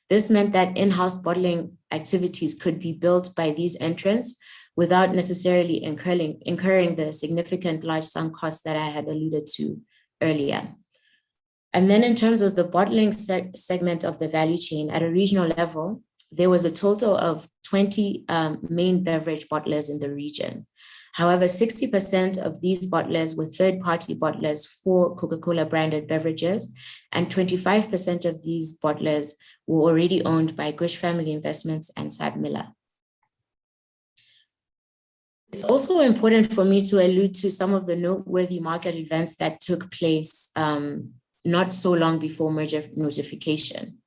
This meant that in-house bottling activities could be built by these entrants without necessarily incurring the significant large sunk costs that I had alluded to earlier. And then in terms of the bottling segment of the value chain at a regional level, there was a total of 20 main beverage bottlers in the region. However, 60% of these bottlers were third-party bottlers for Coca-Cola branded beverages, and 25% of these bottlers were already owned by Gush Family Investments and SABMiller. It's also important for me to allude to some of the noteworthy market events that took place not so long before merger notification.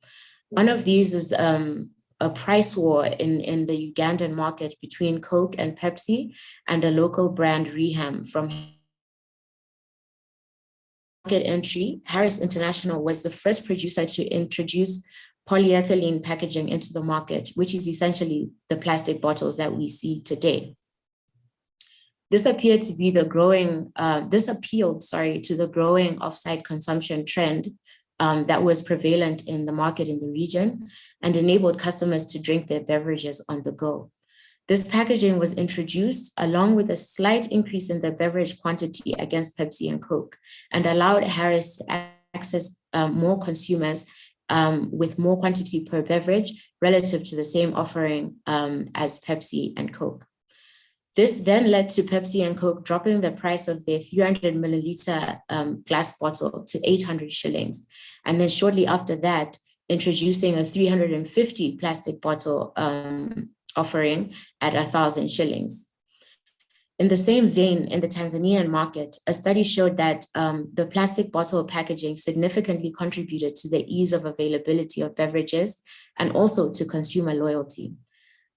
One of these is a price war in the Ugandan market between Coke and Pepsi and a local brand Reham from market entry. Harris International was the first producer to introduce polyethylene packaging into the market, which is essentially the plastic bottles that we see today. This appealed to the growing offsite consumption trend that was prevalent in the market in the region and enabled customers to drink their beverages on the go. This packaging was introduced along with a slight increase in the beverage quantity against Pepsi and Coke and allowed Harris to access more consumers with more quantity per beverage relative to the same offering as Pepsi and Coke. This then led to Pepsi and Coke dropping the price of their 300 milliliter glass bottle to 800 shillings. And then shortly after that, introducing a 350 plastic bottle offering at 1,000 shillings. In the same vein, in the Tanzanian market, a study showed that the plastic bottle packaging significantly contributed to the ease of availability of beverages and also to consumer loyalty.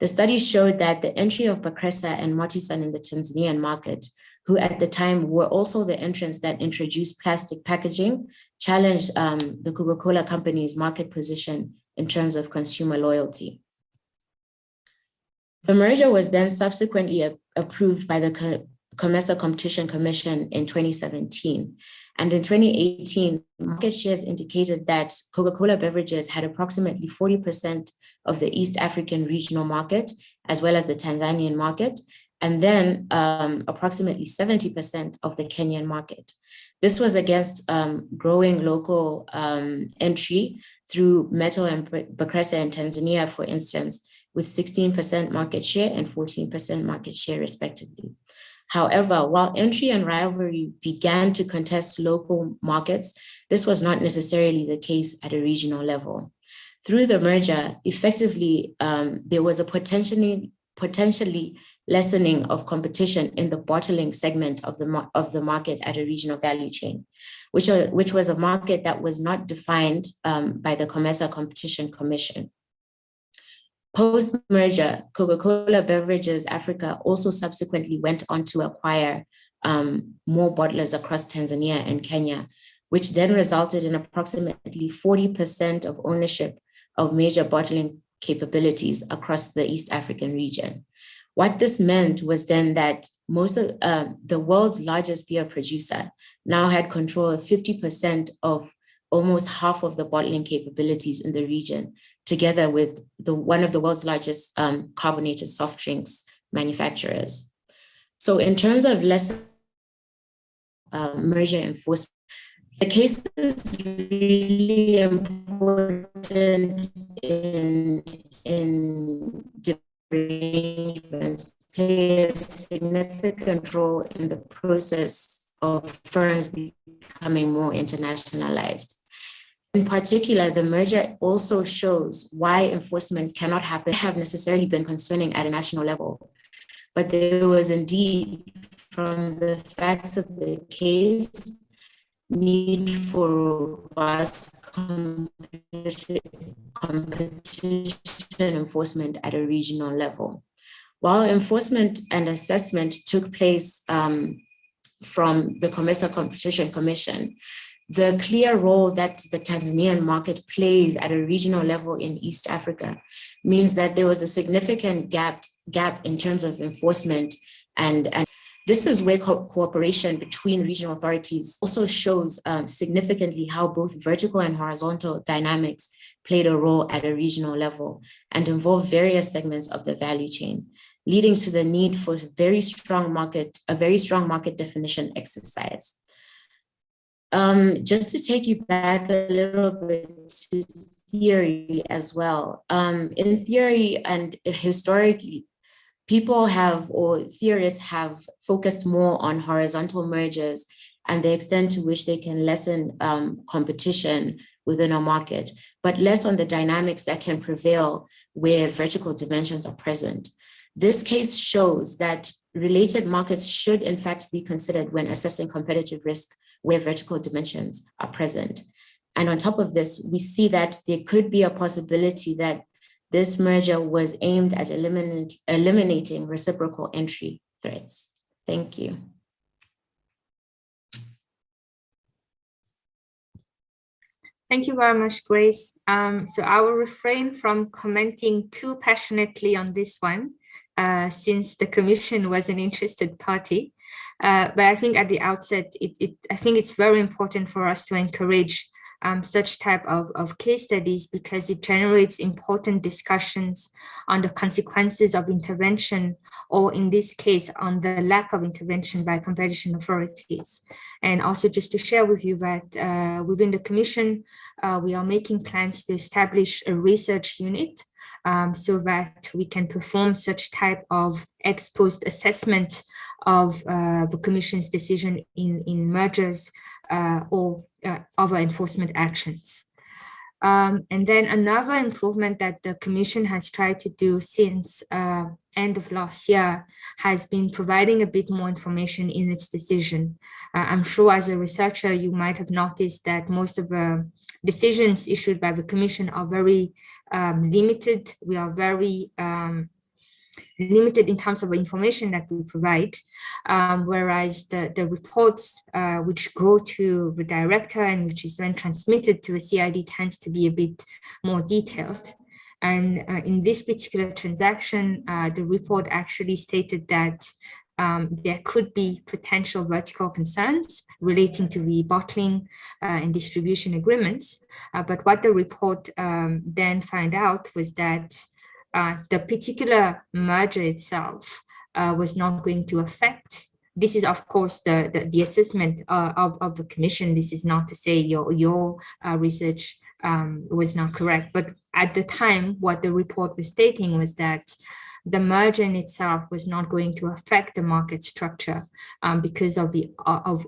The study showed that the entry of Bakresa and Motisan in the Tanzanian market, who at the time were also the entrants that introduced plastic packaging, challenged the Coca-Cola Company's market position in terms of consumer loyalty. The merger was then subsequently approved by the COMESA Competition Commission in 2017. And in 2018, market shares indicated that Coca-Cola Beverages had approximately 40% of the East African regional market, as well as the Tanzanian market, and then approximately 70% of the Kenyan market. This was against growing local entry through Metal and Bakresa in Tanzania, for instance, with 16% market share and 14% market share respectively. However, while entry and rivalry began to contest local markets, this was not necessarily the case at a regional level. Through the merger, effectively, there was a potentially lessening of competition in the bottling segment of the market at a regional value chain, which was a market that was not defined by the COMESA Competition Commission. Post-merger, Coca-Cola Beverages Africa also subsequently went on to acquire more bottlers across Tanzania and Kenya, which then resulted in approximately 40% of ownership of major bottling capabilities across the East African region. What this meant was then that most of the world's largest beer producer now had control of 50% of almost half of the bottling capabilities in the region, together with one of the world's largest carbonated soft drinks manufacturers. So in terms of merger enforcement, the case is really important in arrangements, play a significant role in the process of firms becoming more internationalized. In particular, the merger also shows why enforcement cannot have necessarily been concerning at a national level. But there was indeed, from the facts of the case, need for robust competition enforcement at a regional level. While enforcement and assessment took place from the COMESA Competition Commission, the clear role that the Tanzanian market plays at a regional level in East Africa means that there was a significant gap in terms of enforcement, and this is where cooperation between regional authorities also shows significantly how both vertical and horizontal dynamics played a role at a regional level and involved various segments of the value chain, leading to the need for a very strong market definition exercise. Just to take you back a little bit to theory as well. In theory and historically, people have, or theorists have, focused more on horizontal mergers and the extent to which they can lessen competition within a market, but less on the dynamics that can prevail where vertical dimensions are present. This case shows that related markets should in fact be considered when assessing competitive risk where vertical dimensions are present. And on top of this, we see that there could be a possibility that this merger was aimed at eliminating reciprocal entry threats. Thank you. Thank you very much, Grace. So I will refrain from commenting too passionately on this one, since the Commission was an interested party. But I think at the outset, I think it's very important for us to encourage such type of case studies, because it generates important discussions on the consequences of intervention, or in this case, on the lack of intervention by competition authorities. And also just to share with you that within the Commission, we are making plans to establish a research unit so that we can perform such type of ex-post assessment of the Commission's decision in mergers or other enforcement actions. And then another improvement that the Commission has tried to do since end of last year has been providing a bit more information in its decision. I'm sure as a researcher, you might have noticed that most of the decisions issued by the Commission are very limited. We are very limited in terms of the information that we provide, whereas the reports which go to the director and which is then transmitted to the CID tends to be a bit more detailed. And in this particular transaction, the report actually stated that there could be potential vertical concerns relating to the bottling and distribution agreements. But what the report then found out was that the particular merger itself was not going to affect This is, of course, the assessment of the commission. This is not to say your research was not correct, but at the time, what the report was stating was that the merger in itself was not going to affect the market structure because of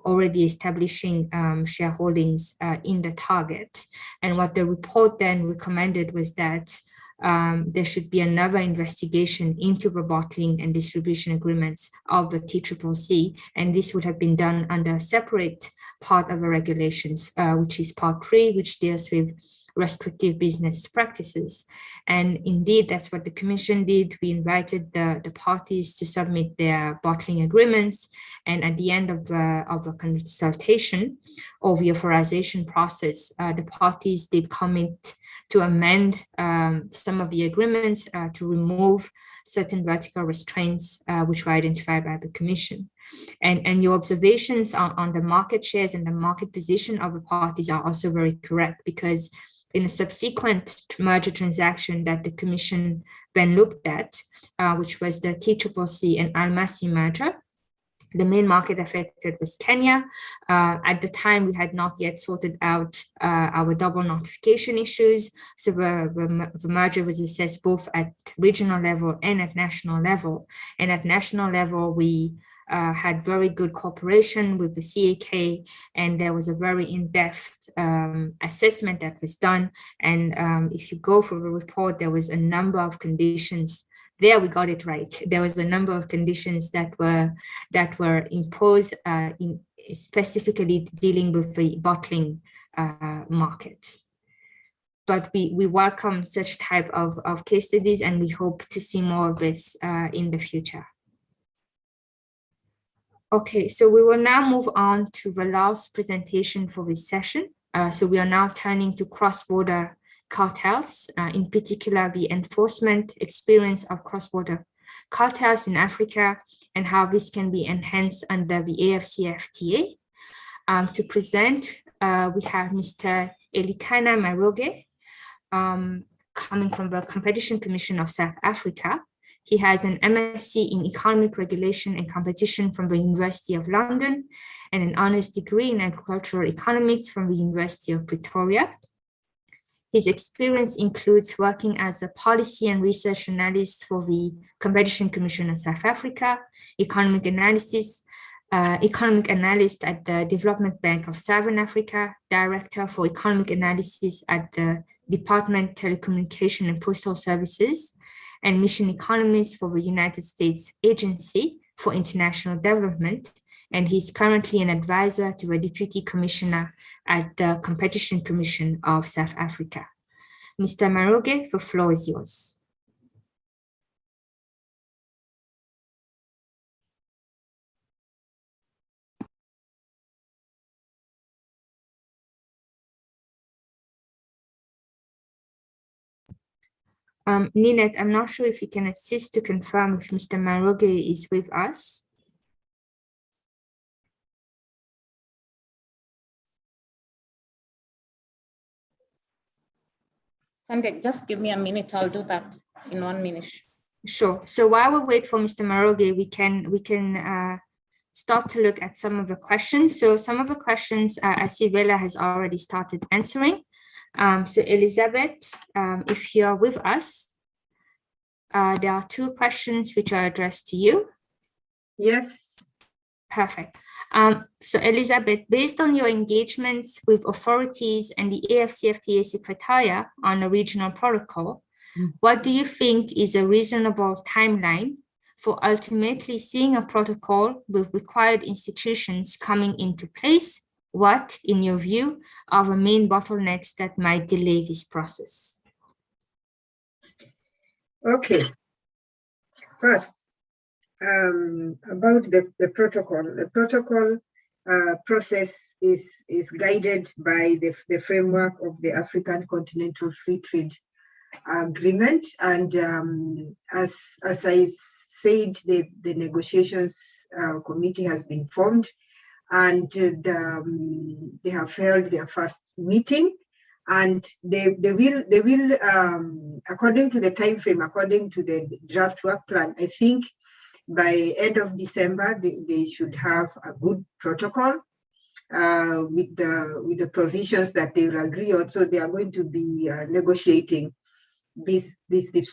already establishing shareholdings in the target. And what the report then recommended was that there should be another investigation into the bottling and distribution agreements of the TCCC, and this would have been done under a separate part of the regulations, which is part 3, which deals with restrictive business practices. And indeed, that's what the Commission did. We invited the parties to submit their bottling agreements, and at the end of the consultation or the authorization process, the parties did commit to amend some of the agreements to remove certain vertical restraints which were identified by the Commission. And your observations on the market shares and the market position of the parties are also very correct, because in a subsequent merger transaction that the Commission then looked at, which was the TCCC and Almasi merger, the main market affected was Kenya. At the time, we had not yet sorted out our double notification issues. So the merger was assessed both at regional level and at national level. And at national level, we had very good cooperation with the CAK, and there was a very in-depth assessment that was done. And if you go through the report, there was a number of conditions. There we got it right. There was a number of conditions that were imposed in specifically dealing with the bottling markets. But we welcome such type of case studies, and we hope to see more of this in the future. Okay, so we will now move on to the last presentation for this session. So we are now turning to cross-border cartels, in particular the enforcement experience of cross-border cartels in Africa and how this can be enhanced under the AFCFTA. To present, we have Mr. Elikana Maroge, coming from the Competition Commission of South Africa. He has an MSc in Economic Regulation and Competition from the University of London and an honors degree in Agricultural Economics from the University of Pretoria. His experience includes working as a policy and research analyst for the Competition Commission of South Africa, economic analyst at the Development Bank of Southern Africa, director for economic analysis at the Department Telecommunication and Postal Services, and mission economist for the United States Agency for International Development. And he's currently an advisor to a deputy commissioner at the Competition Commission of South Africa. Mr. Maroge, the floor is yours. Ninette, I'm not sure if you can assist to confirm if Mr. Maroge is with us. Sandy, just give me a minute. I'll do that in 1 minute. Sure. So while we wait for Mr. Maroge, we can start to look at some of the questions. So some of the questions I see Vela has already started answering. So Elizabeth, if you're with us, there are 2 questions which are addressed to you. Yes. Perfect. So Elizabeth, based on your engagements with authorities and the AFCFTA Secretariat on a regional protocol, what do you think is a reasonable timeline for ultimately seeing a protocol with required institutions coming into place? What, in your view, are the main bottlenecks that might delay this process? Okay. First, about the protocol. The protocol process is guided by the framework of the African Continental Free Trade Agreement. And as I said, the negotiations committee has been formed, and they have held their first meeting, and they will according to the time frame, according to the draft work plan, I think by end of December, they should have a good protocol with the provisions that they will agree on. So they are going to be negotiating this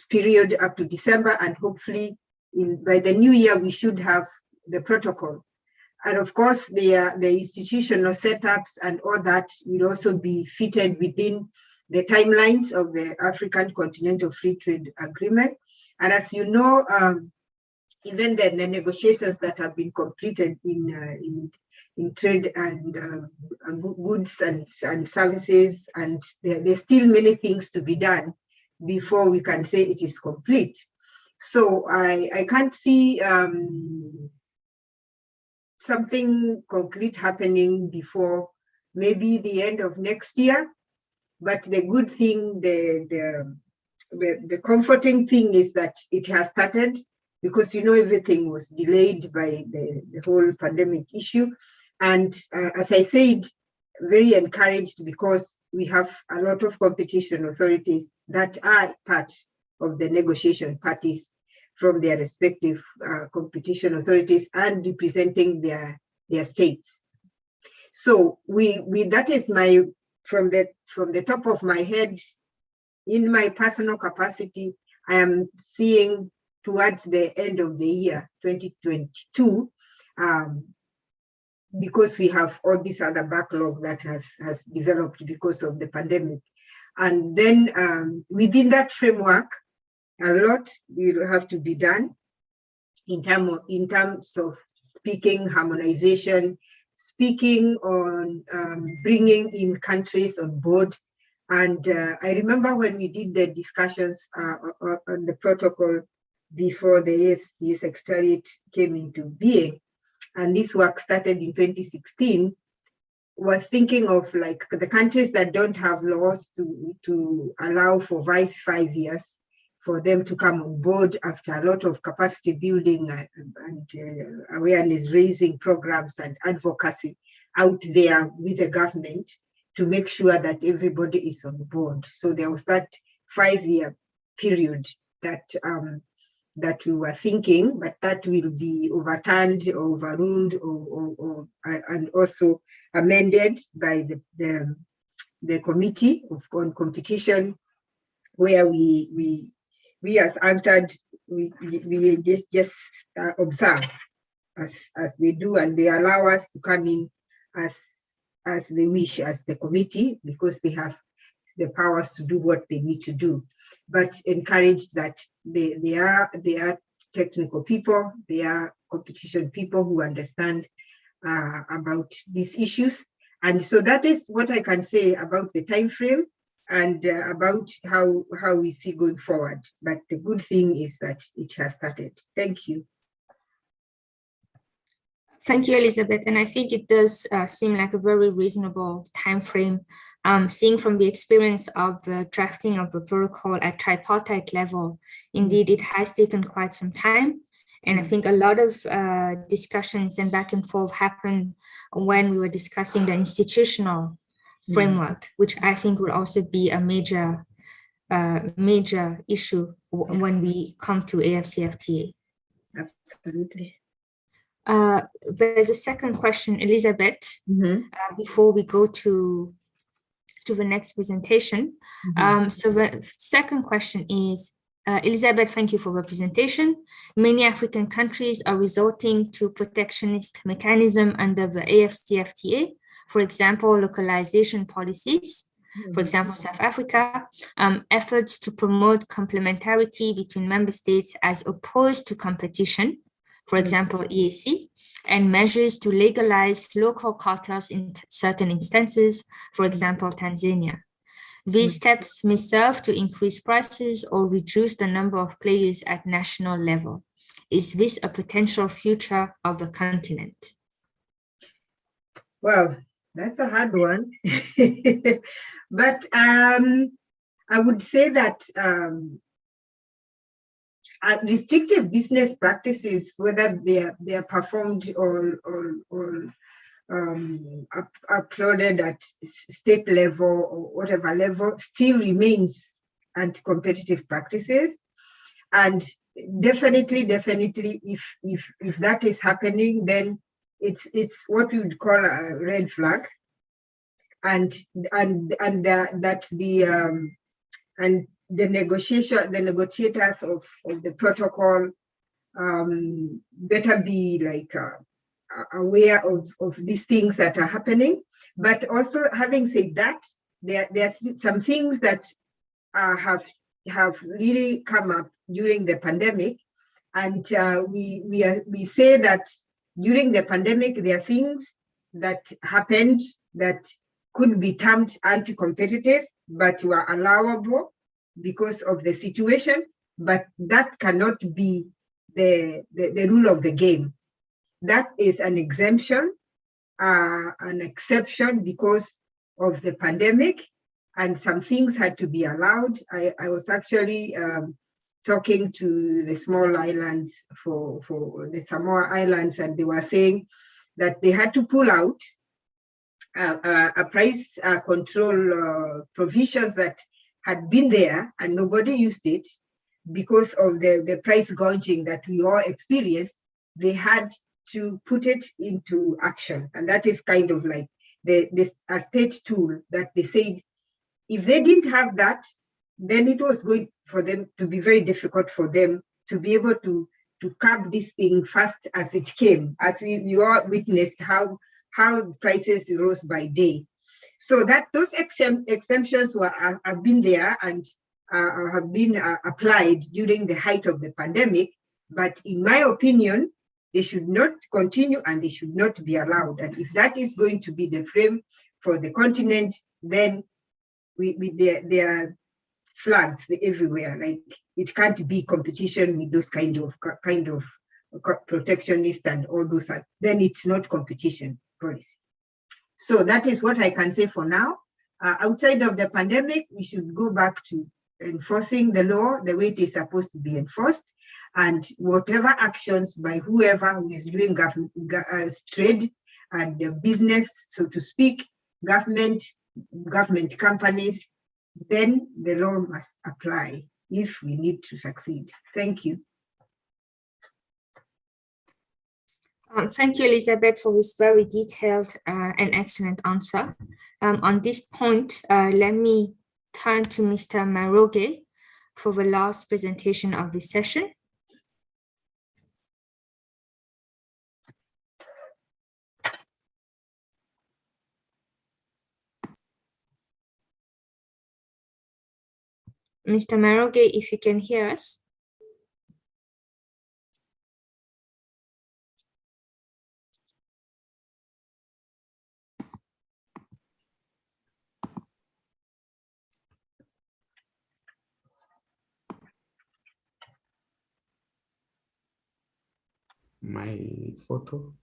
period up to December, and hopefully by the new year we should have the protocol. And of course, the institutional setups and all that will also be fitted within the timelines of the African Continental Free Trade Agreement. And as you know, even the negotiations that have been completed in trade and goods and services, and there's still many things to be done before we can say it is complete. So I can't see something concrete happening before maybe the end of next year. But the good thing, the comforting thing is that it has started, because everything was delayed by the whole pandemic issue. And as I said, very encouraged, because we have a lot of competition authorities that are part of the negotiation parties from their respective competition authorities and representing their states. So that is my, from the top of my head, in my personal capacity, I am seeing towards the end of the year 2022, because we have all this other backlog that has developed because of the pandemic. And then within that framework, a lot will have to be done in terms of speaking harmonization, speaking on bringing in countries on board. And I remember when we did the discussions on the protocol before the AFC Secretariat came into being, and this work started in 2016, we're thinking of like the countries that don't have laws to allow for 5 years for them to come on board after a lot of capacity building and awareness raising programs and advocacy out there with the government to make sure that everybody is on board. So there was that 5-year period that we were thinking, but that will be overturned or overruled and also amended by the committee on competition, where we as UNCTAD, we just observe as they do, and they allow us to come in as they wish as the committee, because they have the powers to do what they need to do. But encouraged that they are technical people, they are competition people who understand about these issues. And so that is what I can say about the time frame and about how we see going forward. But the good thing is that it has started. Thank you. Thank you, Elizabeth. And I think it does seem like a very reasonable time frame. Seeing from the experience of the drafting of the protocol at tripartite level, indeed, it has taken quite some time. And I think a lot of discussions and back and forth happened when we were discussing the institutional framework, which I think will also be a major issue when we come to AFCFTA. Absolutely. There's a second question, Elizabeth, before we go to the next presentation. So the second question is, Elizabeth, thank you for the presentation. Many African countries are resorting to protectionist mechanism under the AFCFTA, for example, localization policies, for example, South Africa, efforts to promote complementarity between member states as opposed to competition, for example, EAC, and measures to legalize local cartels in certain instances, for example, Tanzania. These steps may serve to increase prices or reduce the number of players at national level. Is this a potential future of the continent? Well, that's a hard one. But I would say that restrictive business practices, whether they are performed or applauded at state level or whatever level, still remains anti-competitive practices. And definitely, if that is happening, then it's what we would call a red flag, and the negotiators of the protocol better be like aware of these things that are happening. But also, having said that, there are some things that have really come up during the pandemic, and we say that during the pandemic there are things that happened that could be termed anti-competitive, but were allowable because of the situation. But that cannot be the rule of the game. That is an exemption, an exception because of the pandemic, and some things had to be allowed. I was actually talking to the small islands for the Samoa Islands, and they were saying that they had to pull out a price control provisions that had been there and nobody used it because of the price gouging that we all experienced. They had to put it into action, and that is kind of like a state tool that they said if they didn't have that, then it was going for them to be very difficult for them to be able to curb this thing fast as it came, as we all witnessed how prices rose by day. So that those exemptions have been there and have been applied during the height of the pandemic. But in my opinion, they should not continue and they should not be allowed. And if that is going to be the frame for the continent, then there are flags everywhere. Like it can't be competition with those kind of protectionist and all those. Then it's not competition policy. So that is what I can say for now. Outside of the pandemic, we should go back to enforcing the law the way it is supposed to be enforced, and whatever actions by whoever who is doing trade and business, so to speak, government companies, then the law must apply if we need to succeed. Thank you. Thank you, Elizabeth, for this very detailed and excellent answer. On this point, let me turn to Mr. Maroge for the last presentation of this session. Mr. Maroge, if you can hear us. My photo.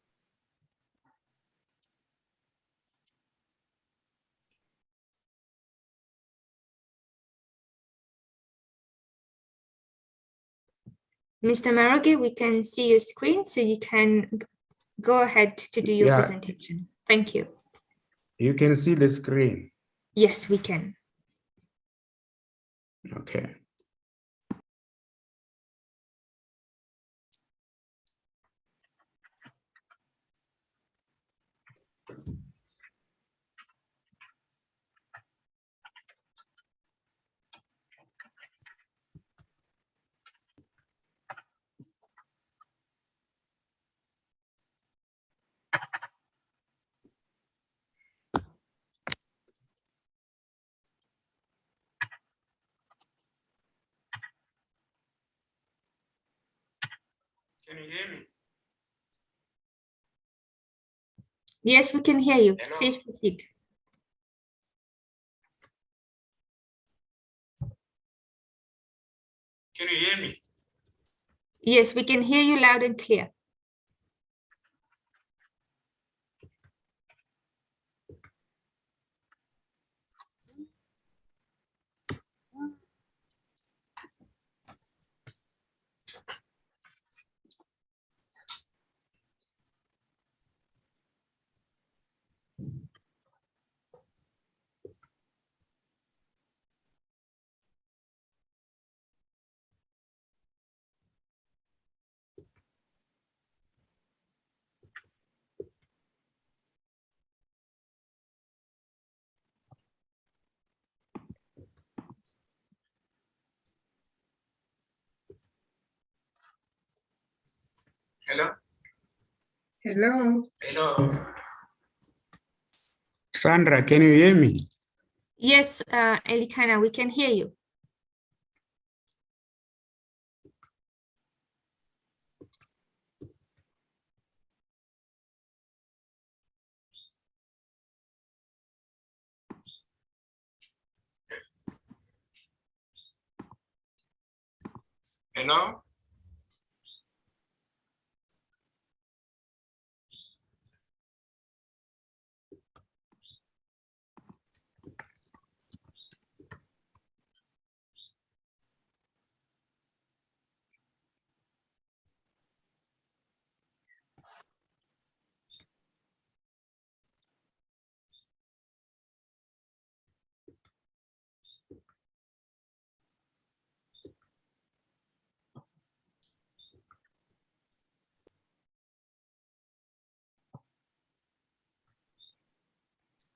Mr. Maroge, we can see your screen, so you can go ahead to do your presentation. Thank you. You can see the screen. Yes, we can. Okay. Can you hear me? Yes, we can hear you. Hello? Please proceed. Can you hear me? Yes, we can hear you loud and clear. Hello. Hello. Sandra, can you hear me? Yes, Elikana, we can hear you. Hello?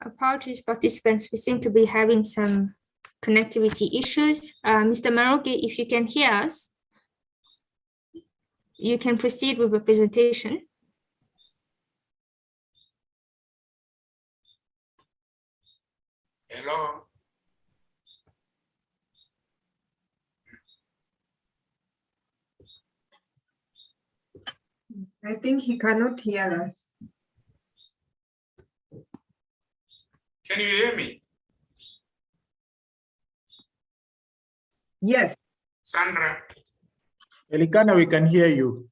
Apologies, participants. We seem to be having some connectivity issues. Mr. Maroge, if you can hear us, you can proceed with the presentation. Hello? I think he cannot hear us. Can you hear me? Yes. Sandra? Elikana, we can hear you.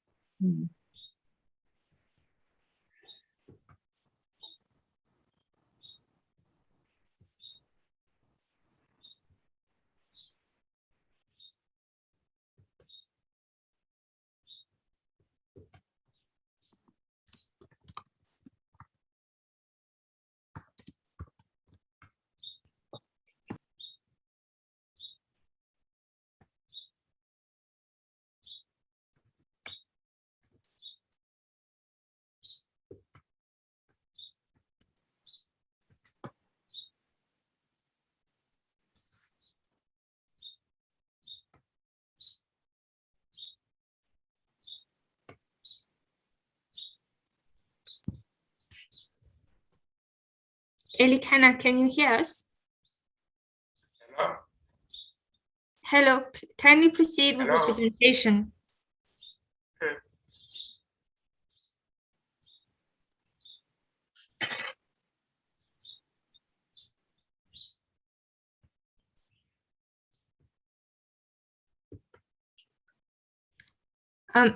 Elikana, can you hear us? Hello? Hello, can you proceed with the Hello? presentation?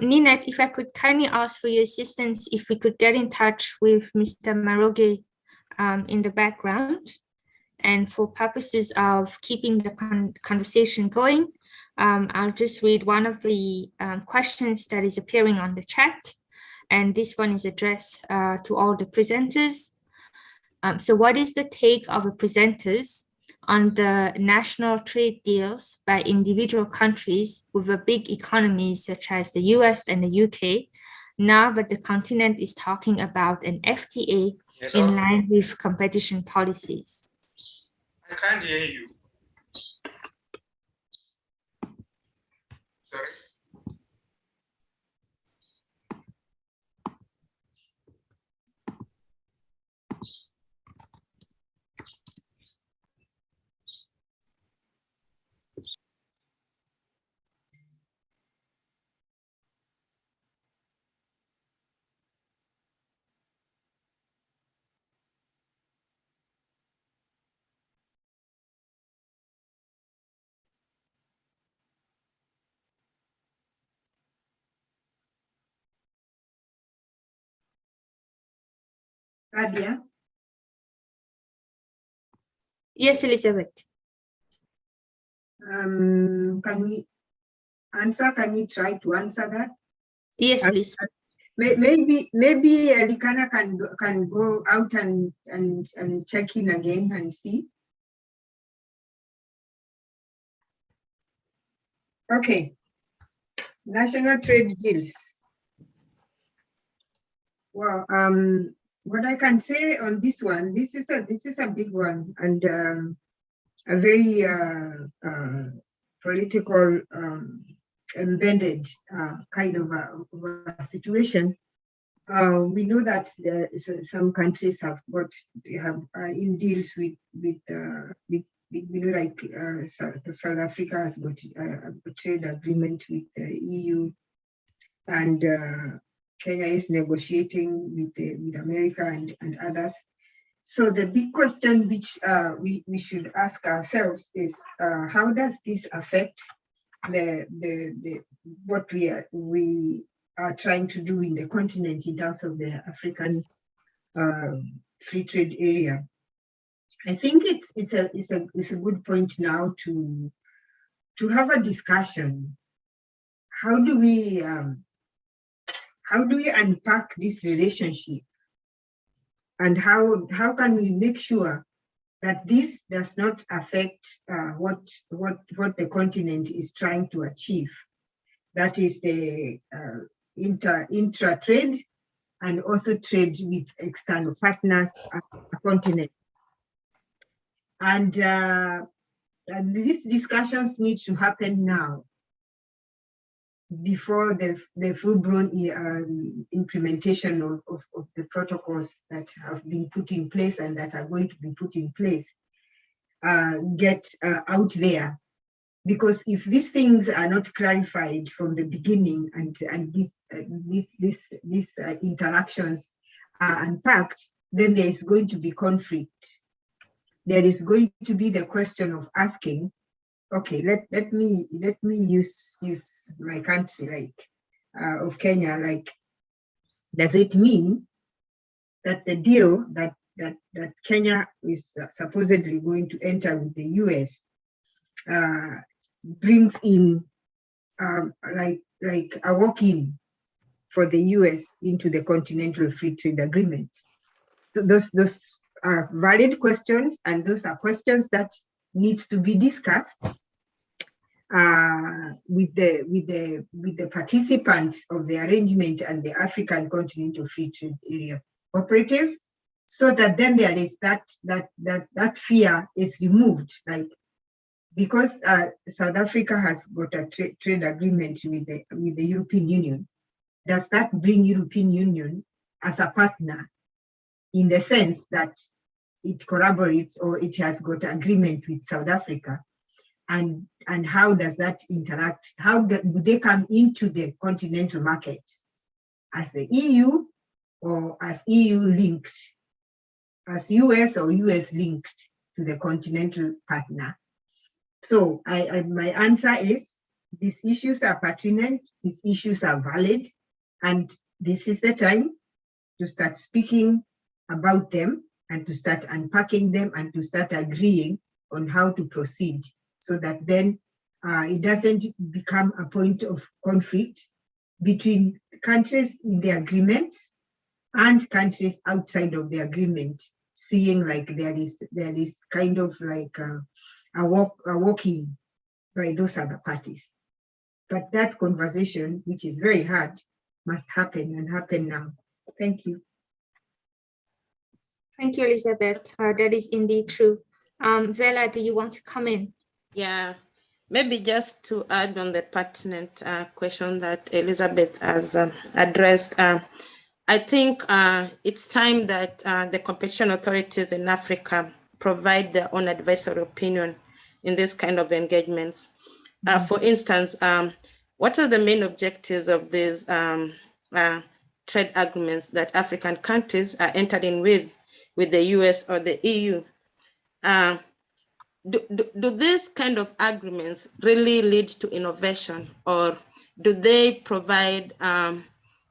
Ninette, if I could kindly ask for your assistance, if we could get in touch with Mr. Maroge in the background. And for purposes of keeping the conversation going, I'll just read one of the questions that is appearing on the chat. And this one is addressed to all the presenters. So what is the take of the presenters on the national trade deals by individual countries with the big economies such as the US and the UK, now that the continent is talking about an FTA in line with competition policies? I can't hear you. Sorry. Nadia? Yes, Elizabeth. Can we answer? Can we try to answer that? Yes, please. Maybe Elikana can go out and check in again and see. Okay. National trade deals. Well, what I can say on this one, this is a big one and a very political embedded kind of a situation. We know that some countries have in deals with you know, like South Africa has got a trade agreement with the EU, and Kenya is negotiating with America and others. So the big question which we should ask ourselves is how does this affect what we are trying to do in the continent in terms of the African free trade area? I think it's a good point now to have a discussion. How do we unpack this relationship, and how can we make sure that this does not affect what the continent is trying to achieve? That is the intra trade and also trade with external partners at the continent. And these discussions need to happen now, before the full-blown implementation of the protocols that have been put in place and that are going to be put in place get out there. Because if these things are not clarified from the beginning and these interactions are unpacked, then there is going to be conflict. There is going to be the question of asking, okay, let me use my country, like of Kenya. Like, does it mean that the deal that Kenya is supposedly going to enter with the US brings in like a walk-in for the US into the Continental Free Trade Agreement? So those are valid questions, and those are questions that needs to be discussed with the participants of the arrangement and the African Continental Free Trade Area cooperatives, so that then there is that fear is removed. Like, because South Africa has got a trade agreement with the European Union, does that bring European Union as a partner, in the sense that it corroborates or it has got agreement with South Africa? And how does that interact? How do they come into the continental market as the EU, or as EU linked, as US or US linked to the continental partner? So my answer is, these issues are pertinent, these issues are valid, and this is the time to start speaking about them and to start unpacking them and to start agreeing on how to proceed, so that then it doesn't become a point of conflict between countries in the agreements and countries outside of the agreement, seeing like there is kind of like a walking by those other parties. But that conversation, which is very hard, must happen, and happen now. Thank you. Thank you, Elizabeth. That is indeed true. Vela, do you want to come in? Yeah, maybe just to add on the pertinent question that Elizabeth has addressed. I think it's time that the competition authorities in Africa provide their own advisory opinion in this kind of engagements. For instance, what are the main objectives of these trade agreements that African countries are entering with the US or the EU? Do these kind of agreements really lead to innovation, or do they provide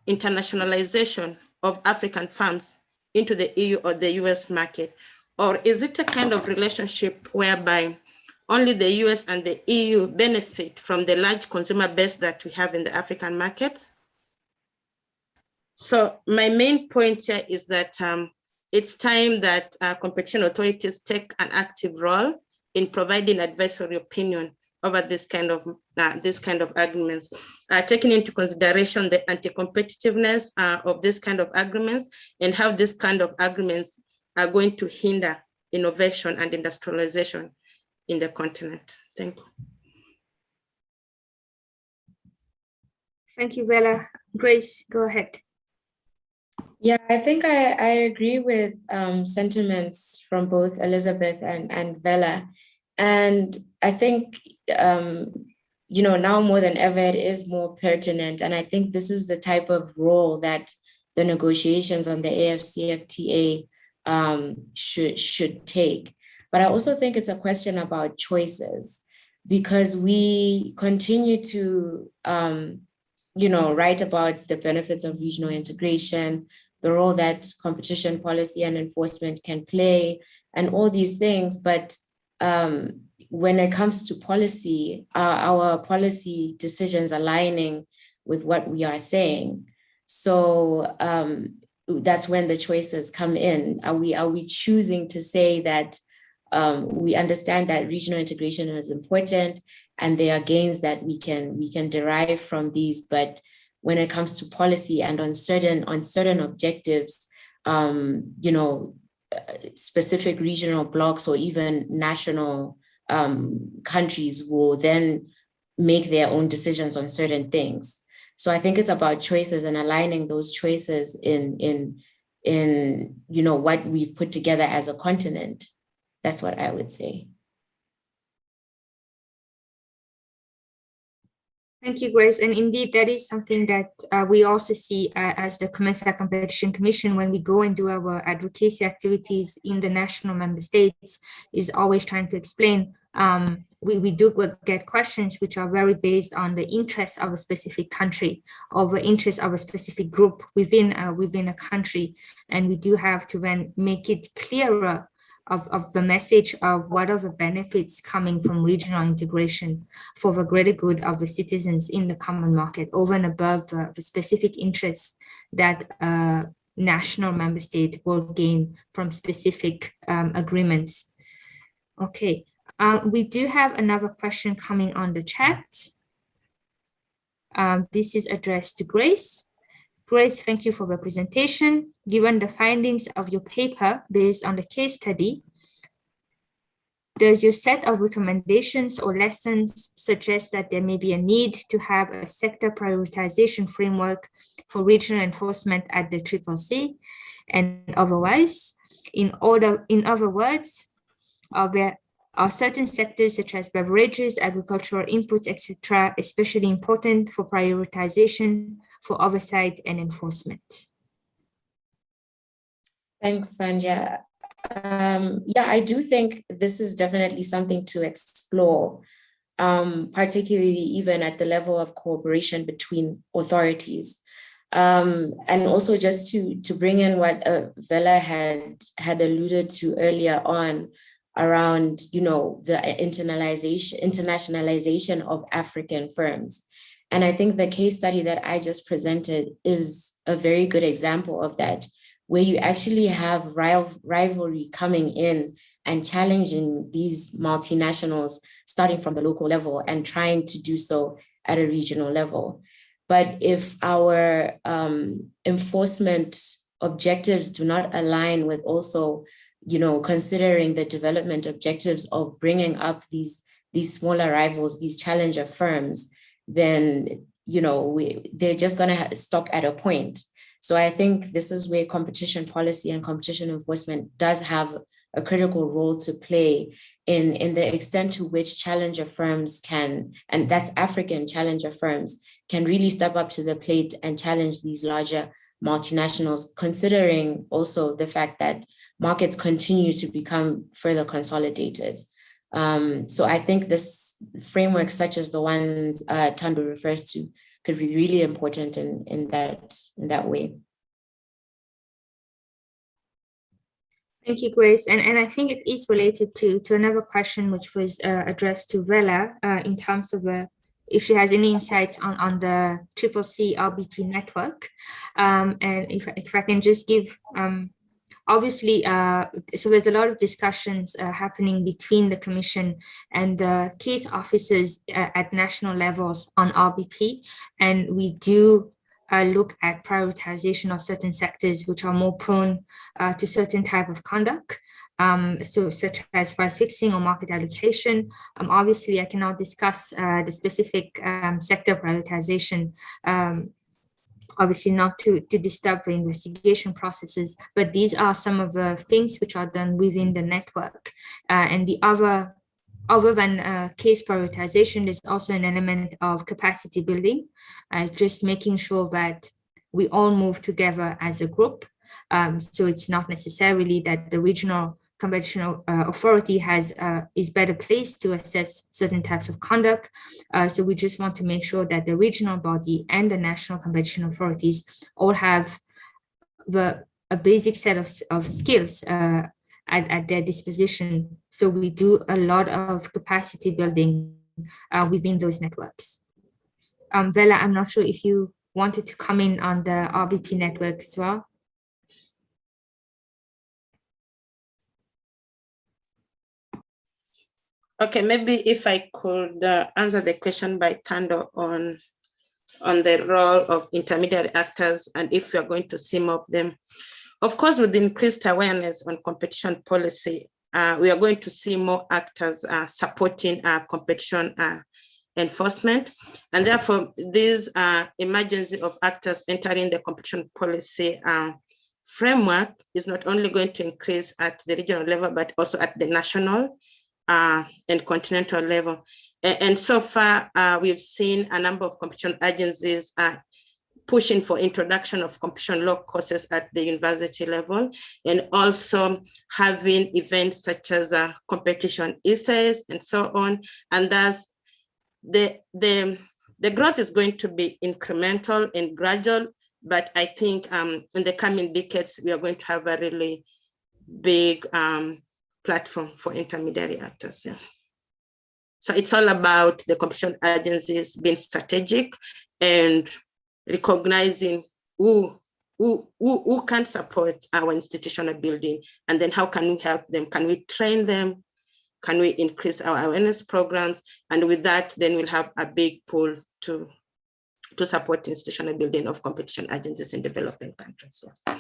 internationalization of African firms into the EU or the US market? Or is it a kind of relationship whereby only the US and the EU benefit from the large consumer base that we have in the African markets? So my main point here is that it's time that competition authorities take an active role in providing advisory opinion over this kind of agreements, taking into consideration the anti-competitiveness of this kind of agreements, and how this kind of agreements are going to hinder innovation and industrialization in the continent. Thank you. Thank you, Vela. Grace, go ahead. Yeah, I think I agree with sentiments from both Elizabeth and Vela. And I think, now more than ever, it is more pertinent. And I think this is the type of role that the negotiations on the AFCFTA should take. But I also think it's a question about choices, because we continue to, write about the benefits of regional integration, the role that competition policy and enforcement can play, and all these things. But when it comes to policy, our policy decisions aligning with what we are saying. So that's when the choices come in. Are we choosing to say that we understand that regional integration is important and there are gains that we can derive from these, but when it comes to policy and on certain objectives, specific regional blocks or even national countries will then make their own decisions on certain things. So I think it's about choices and aligning those choices in what we've put together as a continent. That's what I would say. Thank you, Grace. And indeed, that is something that we also see as the COMESA Competition Commission when we go and do our advocacy activities in the national member states, is always trying to explain. We do get questions which are very based on the interests of a specific country or the interests of a specific group within a country. And we do have to then make it clearer of the message of what are the benefits coming from regional integration for the greater good of the citizens in the common market over and above the specific interests that national member state will gain from specific agreements. Okay, we do have another question coming on the chat. This is addressed to Grace. Grace, thank you for the presentation. Given the findings of your paper based on the case study, does your set of recommendations or lessons suggest that there may be a need to have a sector prioritization framework for regional enforcement at the CCC? And otherwise, in other words, are certain sectors such as beverages, agricultural inputs, etc., especially important for prioritization for oversight and enforcement? Thanks, Sandhya. Yeah, I do think this is definitely something to explore, particularly even at the level of cooperation between authorities. And also just to bring in what Vela had alluded to earlier on around, the internationalization of African firms. And I think the case study that I just presented is a very good example of that, where you actually have rivalry coming in and challenging these multinationals starting from the local level and trying to do so at a regional level. But if our enforcement objectives do not align with also, considering the development objectives of bringing up these smaller rivals, these challenger firms, then, they're just going to stop at a point. So I think this is where competition policy and competition enforcement does have a critical role to play in the extent to which challenger firms can, and that's African challenger firms, can really step up to the plate and challenge these larger multinationals, considering also the fact that markets continue to become further consolidated. So I think this framework, such as the one Thando refers to, could be really important in that way. Thank you, Grace. And I think it is related to another question which was addressed to Vela in terms of if she has any insights on the CCC RBP network. And if I can just give, obviously, so there's a lot of discussions happening between the Commission and the case officers at national levels on RBP. And we do look at prioritization of certain sectors which are more prone to certain type of conduct, so such as price fixing or market allocation. Obviously, I cannot discuss the specific sector prioritization obviously not to disturb the investigation processes, but these are some of the things which are done within the network. And the other than case prioritization, there's also an element of capacity building, just making sure that we all move together as a group. So it's not necessarily that the regional competition authority is better placed to assess certain types of conduct. So we just want to make sure that the regional body and the national competition authorities all have a basic set of skills at their disposition. So we do a lot of capacity building within those networks. Vela, I'm not sure if you wanted to come in on the RBP network as well. Okay, maybe if I could answer the question by Tando on the role of intermediary actors and if we are going to see more of them. Of course, with increased awareness on competition policy, we are going to see more actors supporting competition enforcement. And therefore, this emergency of actors entering the competition policy framework is not only going to increase at the regional level, but also at the national and continental level. And so far, we've seen a number of competition agencies pushing for introduction of competition law courses at the university level, and also having events such as competition essays and so on. And thus, the growth is going to be incremental and gradual, but I think in the coming decades, we are going to have a really big platform for intermediary actors. Yeah. So it's all about the competition agencies being strategic and recognizing who can support our institutional building, and then how can we help them? Can we train them? Can we increase our awareness programs? And with that, then we'll have a big pool to support institutional building of competition agencies in developing countries. Yeah.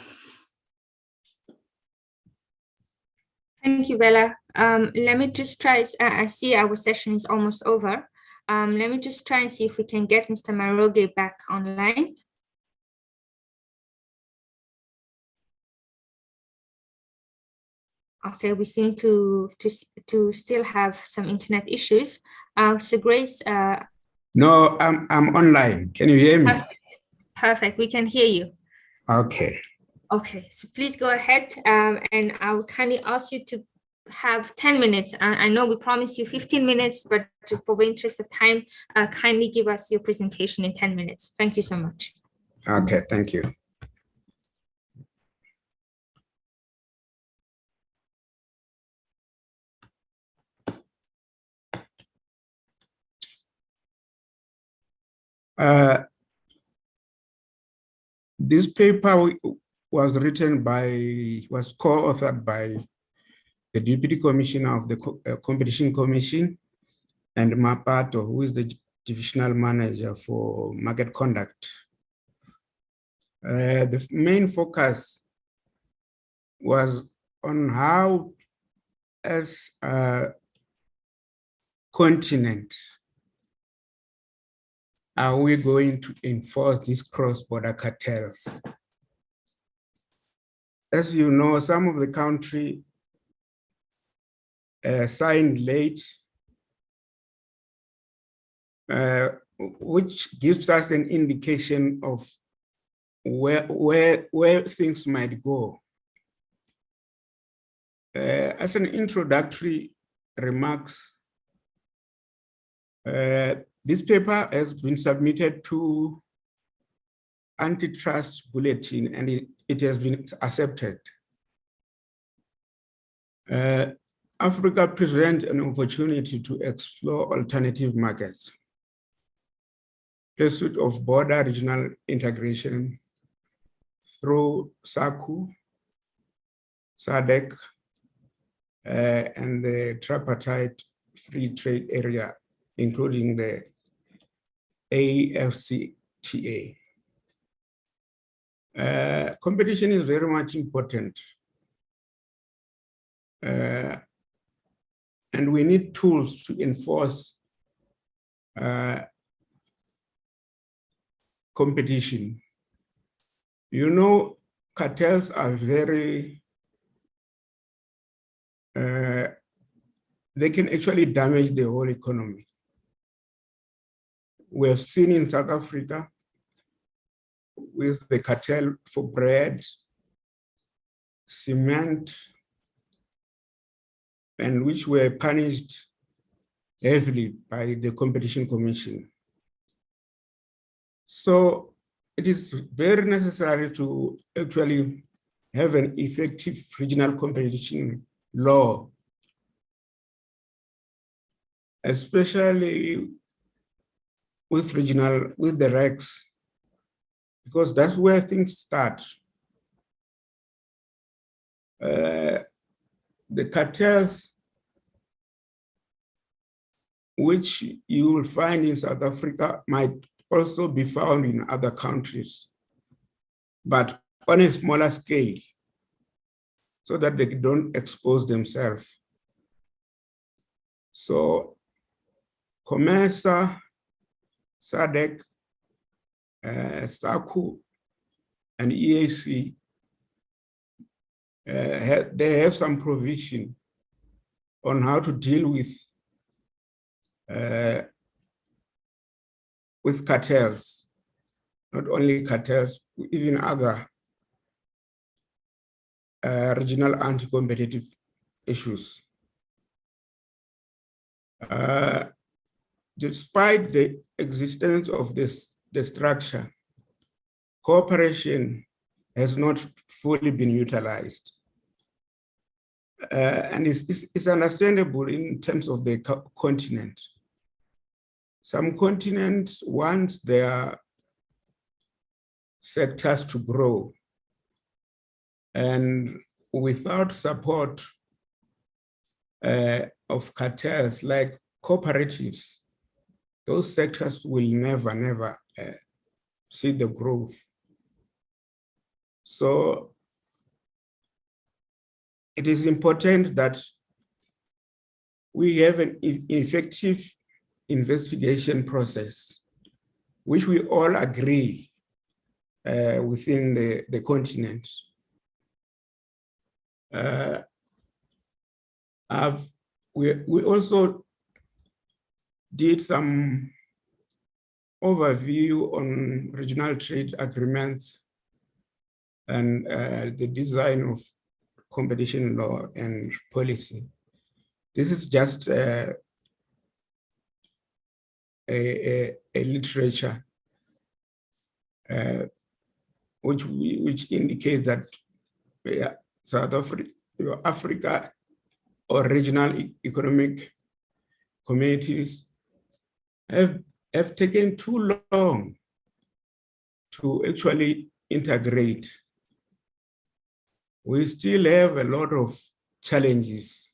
Thank you, Bella. Let me just try, I see our session is almost over. Let me just try and see if we can get Mr. Maroge back online. Okay, we seem to still have some internet issues. So Grace. No, I'm online. Can you hear me? Perfect, we can hear you. Okay. Okay, so please go ahead, and I'll kindly ask you to have 10 minutes. I know we promised you 15 minutes, but for the interest of time, kindly give us your presentation in 10 minutes. Thank you so much. Okay, thank you. This paper was co-authored by the Deputy Commissioner of the Competition Commission and Mapato, who is the Divisional Manager for Market Conduct. The main focus was on how, as a continent, are we going to enforce these cross-border cartels? As you know, some of the country signed late, which gives us an indication of where things might go. As an introductory remarks, this paper has been submitted to Antitrust Bulletin and it has been accepted. Africa presents an opportunity to explore alternative markets, pursuit of border regional integration through SACU, SADC, and the tripartite free trade area, including the AFCTA. Competition is very much important. And we need tools to enforce competition. You know, cartels are very, they can actually damage the whole economy. We have seen in South Africa with the cartel for bread, cement, and which were punished heavily by the Competition Commission. So it is very necessary to actually have an effective regional competition law, especially with the RECs, because that's where things start. The cartels, which you will find in South Africa, might also be found in other countries, but on a smaller scale, so that they don't expose themselves. So COMESA, SADC, SACU, and EAC, they have some provision on how to deal with cartels, not only cartels, even other regional anti-competitive issues. Despite the existence of the structure, cooperation has not fully been utilized. And it's understandable in terms of the continent. Some continents want their sectors to grow, and without support of cartels like cooperatives, those sectors will never see the growth. So it is important that we have an effective investigation process, which we all agree within the continent. We also did some overview on regional trade agreements and the design of competition law and policy. This is just a literature which indicate that South Africa or regional economic communities have taken too long to actually integrate. We still have a lot of challenges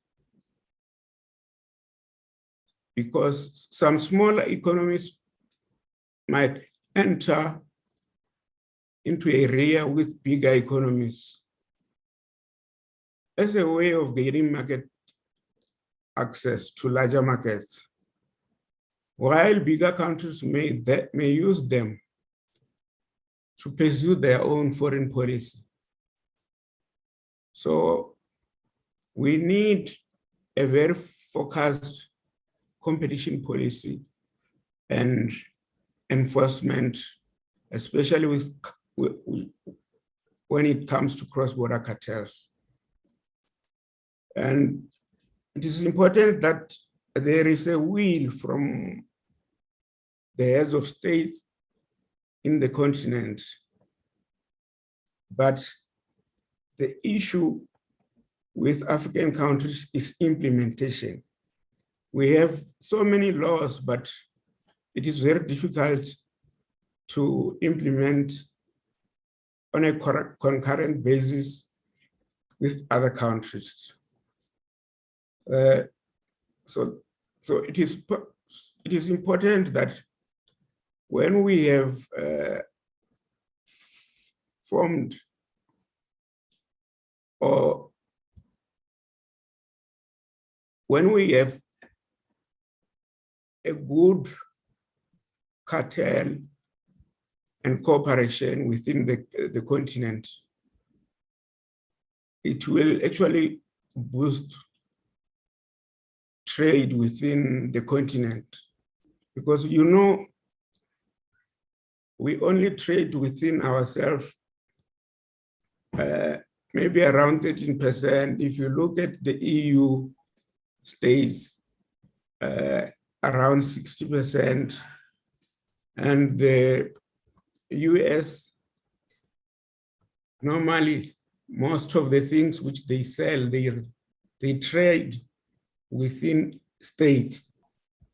because some smaller economies might enter into an area with bigger economies as a way of gaining market access to larger markets, while bigger countries may use them to pursue their own foreign policy. So we need a very focused competition policy and enforcement, especially when it comes to cross-border cartels. And it is important that there is a will from the heads of states in the continent. But the issue with African countries is implementation. We have so many laws, but it is very difficult to implement on a concurrent basis with other countries. So it is important that when we have formed or when we have a good cartel and cooperation within the continent, it will actually boost trade within the continent. Because you know, we only trade within ourselves maybe around 13%. If you look at the EU states, around 60%, and the US, normally, most of the things which they sell, they trade within states.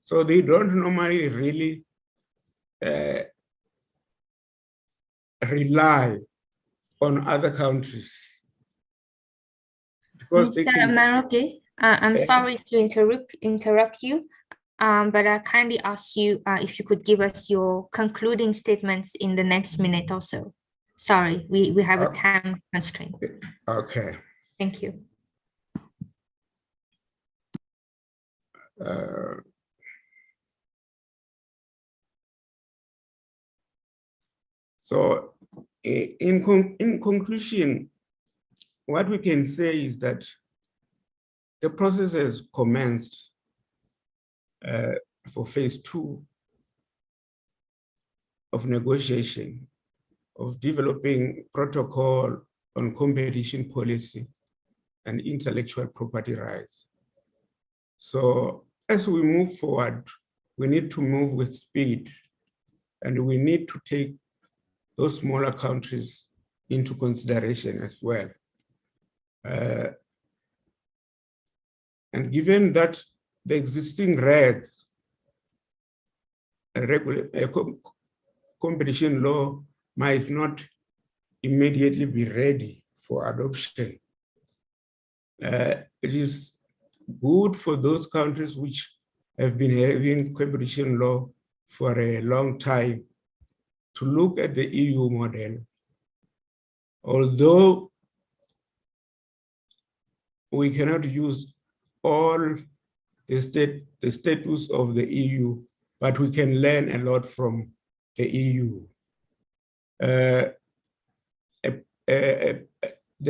So they don't normally really rely on other countries. Because Mr. Maroke, I'm sorry to interrupt you, but I kindly ask you if you could give us your concluding statements in the next minute or so. Sorry, we have a time constraint. Okay. Thank you. So in conclusion, what we can say is that the process has commenced for phase 2 of negotiation, of developing protocol on competition policy and intellectual property rights. So as we move forward, we need to move with speed, and we need to take those smaller countries into consideration as well. And given that the existing competition law might not immediately be ready for adoption, it is good for those countries which have been having competition law for a long time to look at the EU model. Although we cannot use all the status of the EU, but we can learn a lot from the EU. The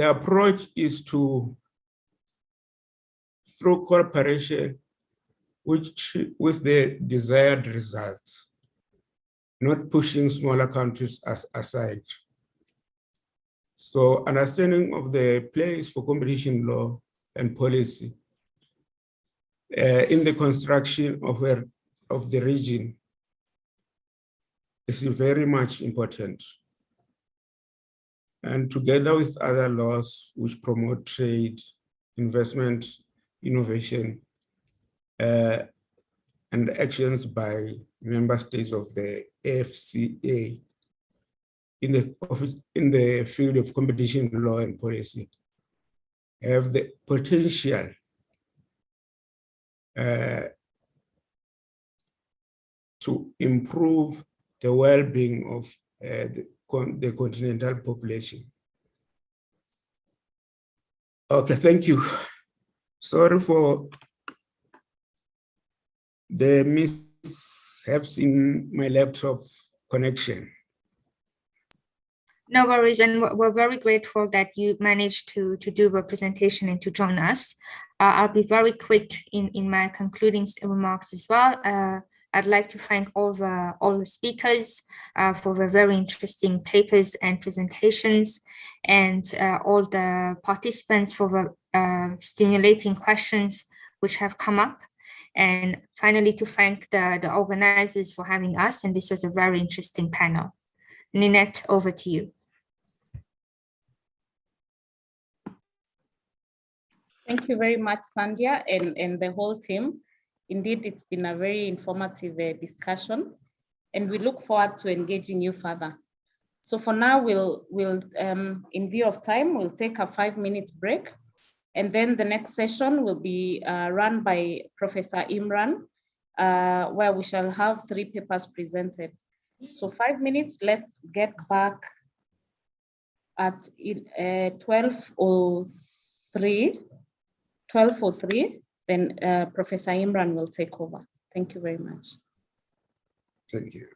approach is to, through cooperation, with the desired results, not pushing smaller countries aside. So understanding of the place for competition law and policy in the construction of the region is very much important. And together with other laws which promote trade, investment, innovation, and actions by member states of the AFCA in the field of competition law and policy, have the potential to improve the well-being of the continental population. Okay, thank you. Sorry for the mishaps in my laptop connection. No worries, and we're very grateful that you managed to do a presentation and to join us. I'll be very quick in my concluding remarks as well. I'd like to thank all the speakers for the very interesting papers and presentations, and all the participants for the stimulating questions which have come up. And finally, to thank the organizers for having us, and this was a very interesting panel. Ninette, over to you. Thank you very much, Sandhya, and the whole team. Indeed, it's been a very informative discussion, and we look forward to engaging you further. So for now, we'll in view of time, we'll take a 5-minute break, and then the next session will be run by Professor Imran, where we shall have 3 papers presented. So 5 minutes, let's get back at 12:03, then Professor Imran will take over. Thank you very much. Thank you.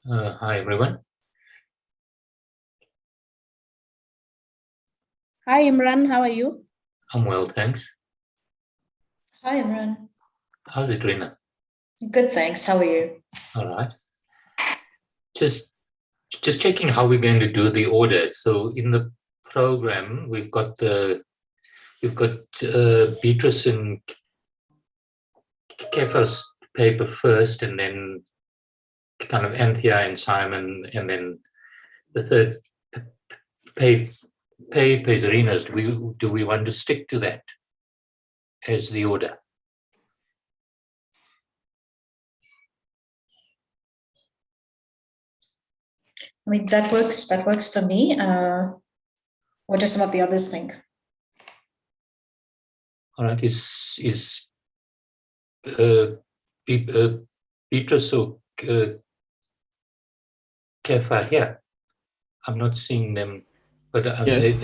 Hi, everyone. Hi, Imran, how are you? I'm well, thanks. Hi, Imran. How's it, Rina? Good, thanks. How are you? All right. Just checking how we're going to do the order. So in the program, we've got Beatrice and Kefa's paper first, and then kind of Anthea and Simon, and then the third paper is Rina's. Do we want to stick to that as the order? I mean, that works for me. What do some of the others think? All right. Is Beatrice or Kefa here? I'm not seeing them, but Yes.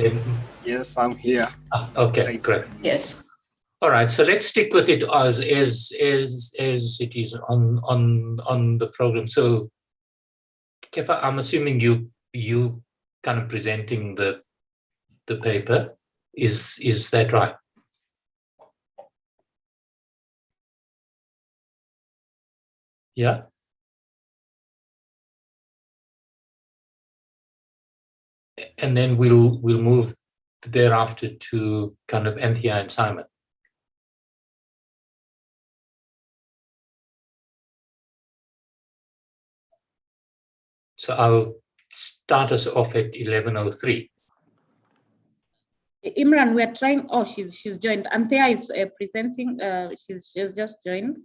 Yes, I'm here. Okay, great. Yes. All right, so let's stick with it as it is on the program. So, Kefa, I'm assuming you kind of presenting the paper. Is that right? Yeah. And then we'll move thereafter to kind of Anthea and Simon. So I'll start us off at 11:03. Imran, we are trying. Oh, she's joined. Anthea is presenting. She's just joined.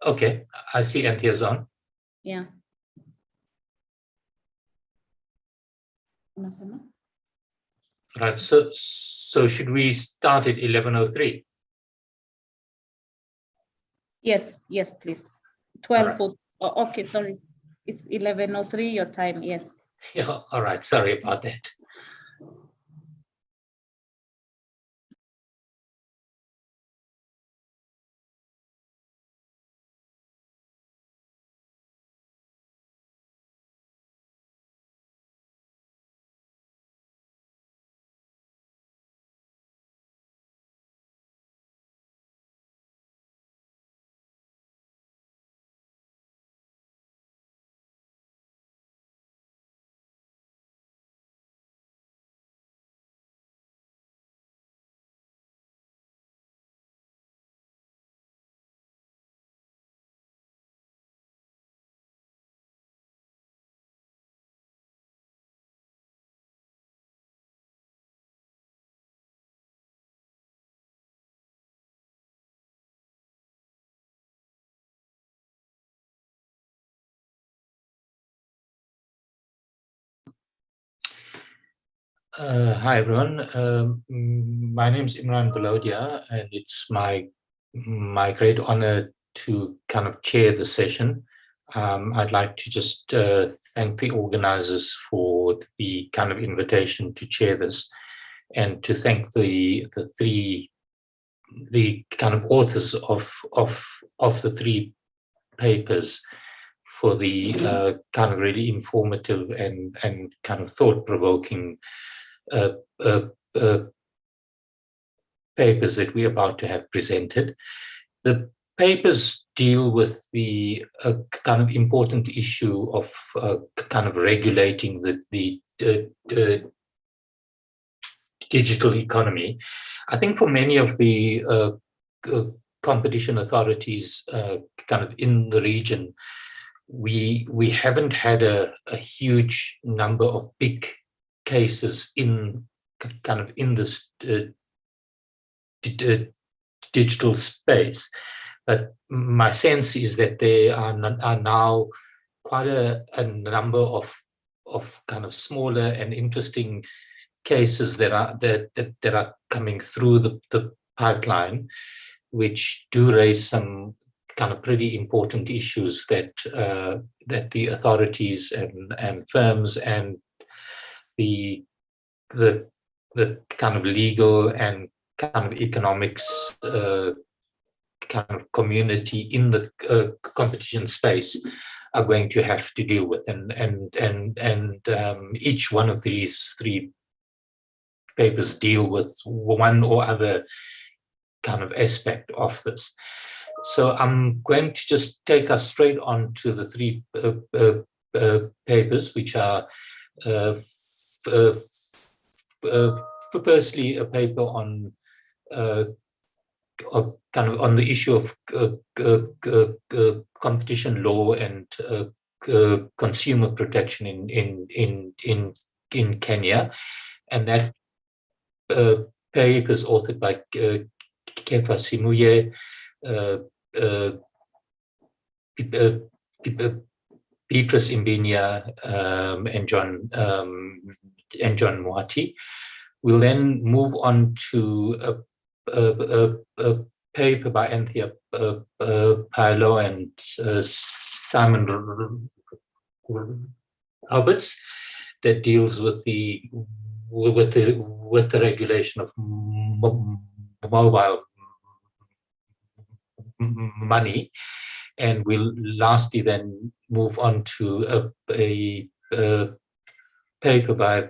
Okay, I see Anthea's on. Yeah. Right. So should we start at 11:03? Yes, please. 12. Right. Oh, okay, sorry. It's 11:03 your time. Yes. Yeah. All right. Sorry about that. Hi, everyone. My name is Imran Balodia, and it's my great honor to kind of chair the session. I'd like to just thank the organizers for the kind of invitation to chair this, and to thank the kind of authors of the three papers for the kind of really informative and kind of thought-provoking papers that we're about to have presented. The papers deal with the kind of important issue of kind of regulating the digital economy. I think for many of the competition authorities kind of in the region, we haven't had a huge number of big cases in kind of in this digital space, but my sense is that there are now quite a number of kind of smaller and interesting cases that are coming through the pipeline, which do raise some kind of pretty important issues that the authorities and firms and the kind of legal and kind of economics kind of community in the competition space are going to have to deal with, and each one of these three papers deal with one or other kind of aspect of this. So I'm going to just take us straight on to the three papers, which are firstly a paper on kind of on the issue of competition law and consumer protection in Kenya, and that paper is authored by Kefa Simuye, Beatrice Imbinia, and John Moati. We'll then move on to a paper by Anthea Paolo and Simon Roberts that deals with the regulation of mobile money, and we'll lastly then move on to a paper by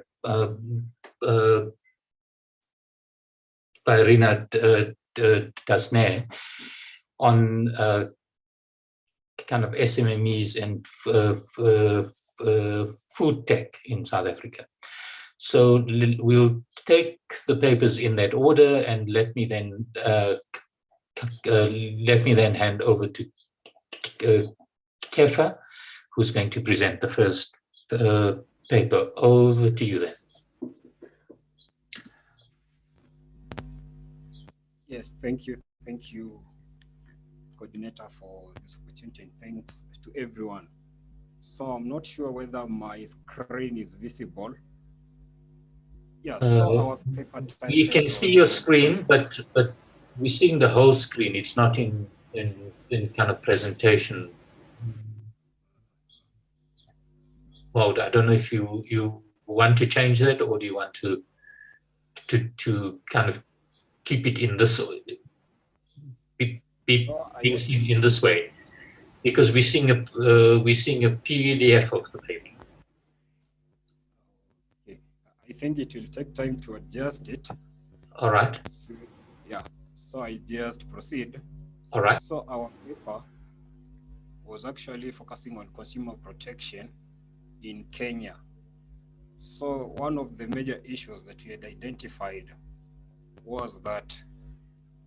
Rina Dasne on kind of SMMEs and food tech in South Africa. So we'll take the papers in that order, and let me then hand over to Kefa, who's going to present the first paper. Over to you then. Yes, thank you, coordinator, for this opportunity, and thanks to everyone. So I'm not sure whether my screen is visible. Yeah, so our paper title. You can see your screen, but we're seeing the whole screen. It's not in kind of presentation mode. I don't know if you want to change that, or do you want to kind of keep it in this in this way, because we're seeing a PDF of the paper. Okay. I think it will take time to adjust it. All right. So, yeah. So I just proceed. All right. So our paper was actually focusing on consumer protection in Kenya. So one of the major issues that we had identified was that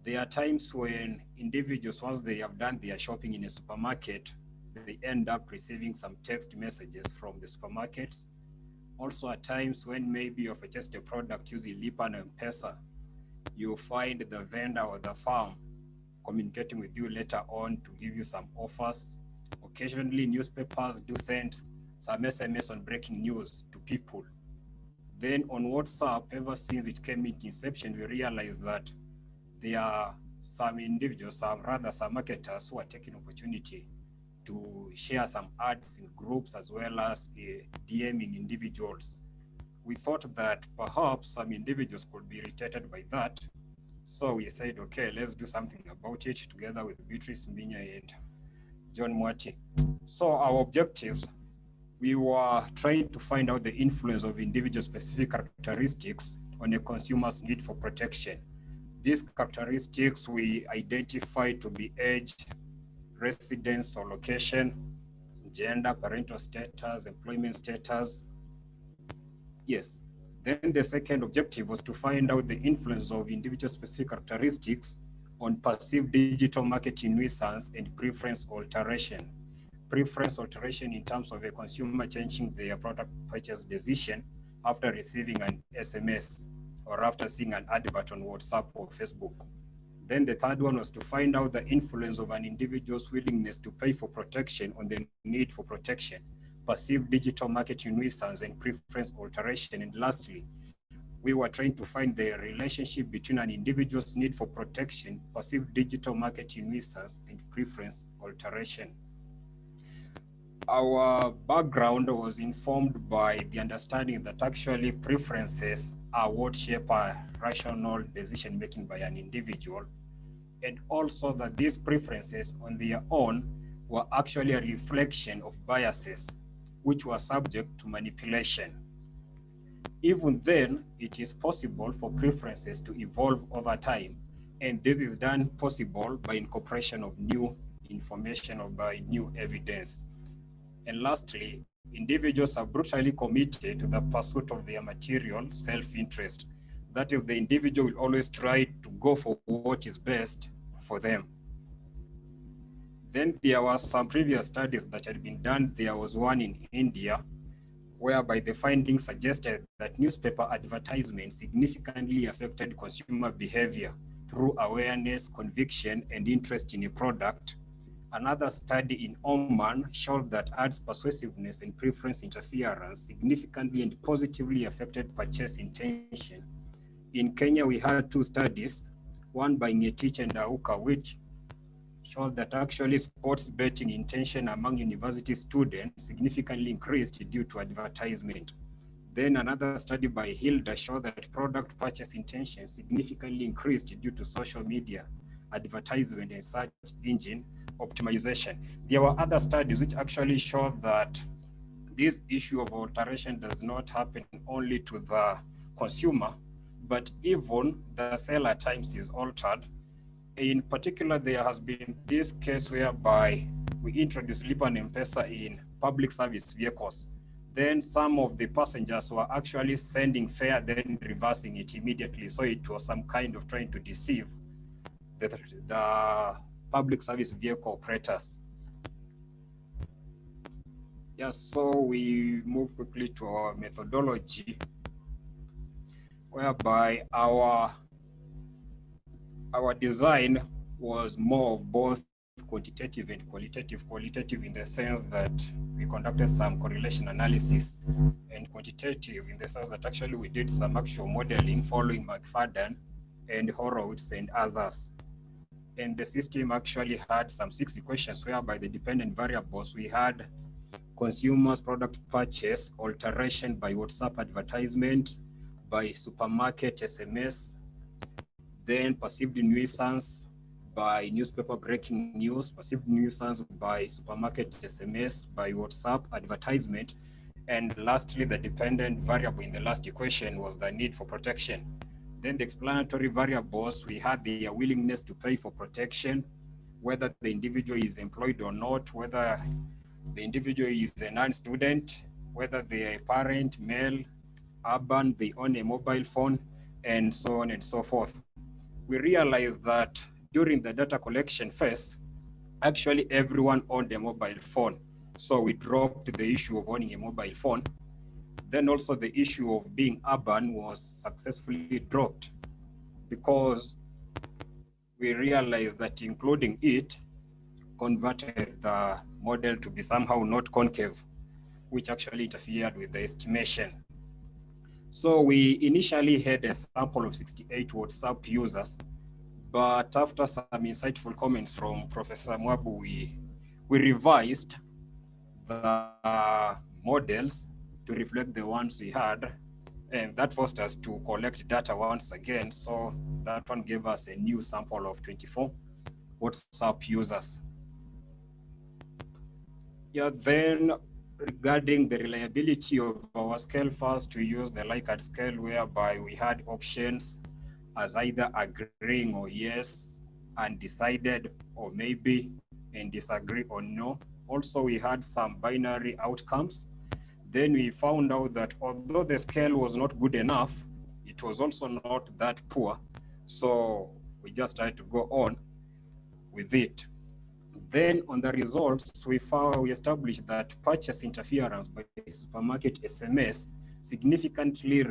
there are times when individuals, once they have done their shopping in a supermarket, they end up receiving some text messages from the supermarkets. Also at times when maybe you have purchased a product using Lipa and M-Pesa, you find the vendor or the farm communicating with you later on to give you some offers. Occasionally newspapers do send some SMS on breaking news to people. Then on WhatsApp, ever since it came into inception, we realized that there are some individuals, some marketers who are taking opportunity to share some ads in groups as well as DMing individuals. We thought that perhaps some individuals could be irritated by that. So we said, okay, let's do something about it together with Beatrice Mbinya and John Moati. So our objectives, we were trying to find out the influence of individual specific characteristics on a consumer's need for protection. These characteristics we identified to be age, residence or location, gender, parental status, employment status. Yes. Then the second objective was to find out the influence of individual specific characteristics on perceived digital marketing nuisance and preference alteration. Preference alteration in terms of a consumer changing their product purchase decision after receiving an SMS or after seeing an advert on WhatsApp or Facebook. Then the third one was to find out the influence of an individual's willingness to pay for protection on the need for protection, perceived digital marketing nuisance and preference alteration. And lastly, we were trying to find the relationship between an individual's need for protection, perceived digital marketing nuisance and preference alteration. Our background was informed by the understanding that actually preferences are what shape a rational decision making by an individual, and also that these preferences on their own were actually a reflection of biases, which were subject to manipulation. Even then, it is possible for preferences to evolve over time, and this is done possible by incorporation of new information or by new evidence. And lastly, individuals are brutally committed to the pursuit of their material self-interest. That is, the individual will always try to go for what is best for them. Then there were some previous studies that had been done. There was one in India, whereby the findings suggested that newspaper advertisements significantly affected consumer behavior through awareness, conviction, and interest in a product. Another study in Oman showed that ads persuasiveness and preference interference significantly and positively affected purchase intention. In Kenya, we had two studies, one by Ngetich and Auka, which showed that actually sports betting intention among university students significantly increased due to advertisement. Then another study by Hilda showed that product purchase intention significantly increased due to social media, advertisement, and search engine optimization. There were other studies which actually showed that this issue of alteration does not happen only to the consumer, but even the seller at times is altered. In particular, there has been this case whereby we introduced Lipa and M-Pesa in public service vehicles. Then some of the passengers were actually sending fare, then reversing it immediately. So it was some kind of trying to deceive the public service vehicle operators. Yes, so we move quickly to our methodology, whereby our design was more of both quantitative and qualitative. Qualitative in the sense that we conducted some correlation analysis, and quantitative in the sense that actually we did some actual modeling following McFadden and Horowitz and others. And the system actually had some 6 equations whereby the dependent variables, we had consumers product purchase, alteration by WhatsApp advertisement, by supermarket SMS, then perceived nuisance by newspaper breaking news, perceived nuisance by supermarket SMS, by WhatsApp advertisement, and lastly, the dependent variable in the last equation was the need for protection. Then the explanatory variables, we had their willingness to pay for protection, whether the individual is employed or not, whether the individual is a non-student, whether they are a parent, male, urban, they own a mobile phone, and so on and so forth. We realized that during the data collection phase, actually everyone owned a mobile phone. So we dropped the issue of owning a mobile phone. Then also the issue of being urban was successfully dropped because we realized that including it converted the model to be somehow not concave, which actually interfered with the estimation. So we initially had a sample of 68 WhatsApp users, but after some insightful comments from Professor Mwabu, we revised the models to reflect the ones we had, and that forced us to collect data once again. So that one gave us a new sample of 24 WhatsApp users. Yeah, then regarding the reliability of our scale, first we used the Likert scale, whereby we had options as either agreeing or yes, undecided or maybe, and disagree or no. Also, we had some binary outcomes. Then we found out that although the scale was not good enough, it was also not that poor. So we just tried to go on with it. Then on the results, we established that purchase interference by supermarket SMS was significantly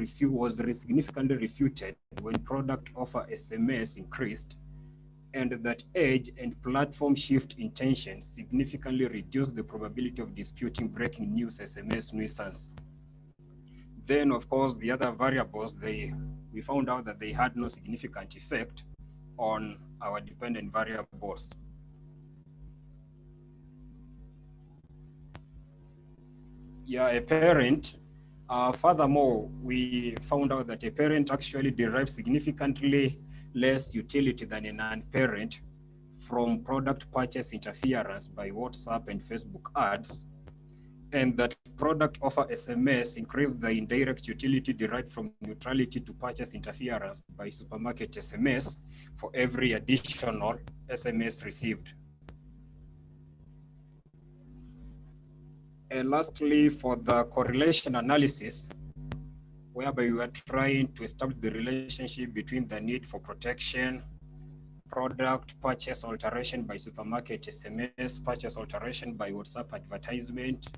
refuted when product offer SMS increased, and that age and platform shift intention significantly reduced the probability of disputing breaking news SMS nuisance. Then, of course, the other variables, we found out that they had no significant effect on our dependent variables. Yeah, a parent. Furthermore, we found out that a parent actually derives significantly less utility than a non-parent from product purchase interference by WhatsApp and Facebook ads, and that product offer SMS increased the indirect utility derived from neutrality to purchase interference by supermarket SMS for every additional SMS received. And lastly, for the correlation analysis, whereby we are trying to establish the relationship between the need for protection, product purchase alteration by supermarket SMS, purchase alteration by WhatsApp advertisement,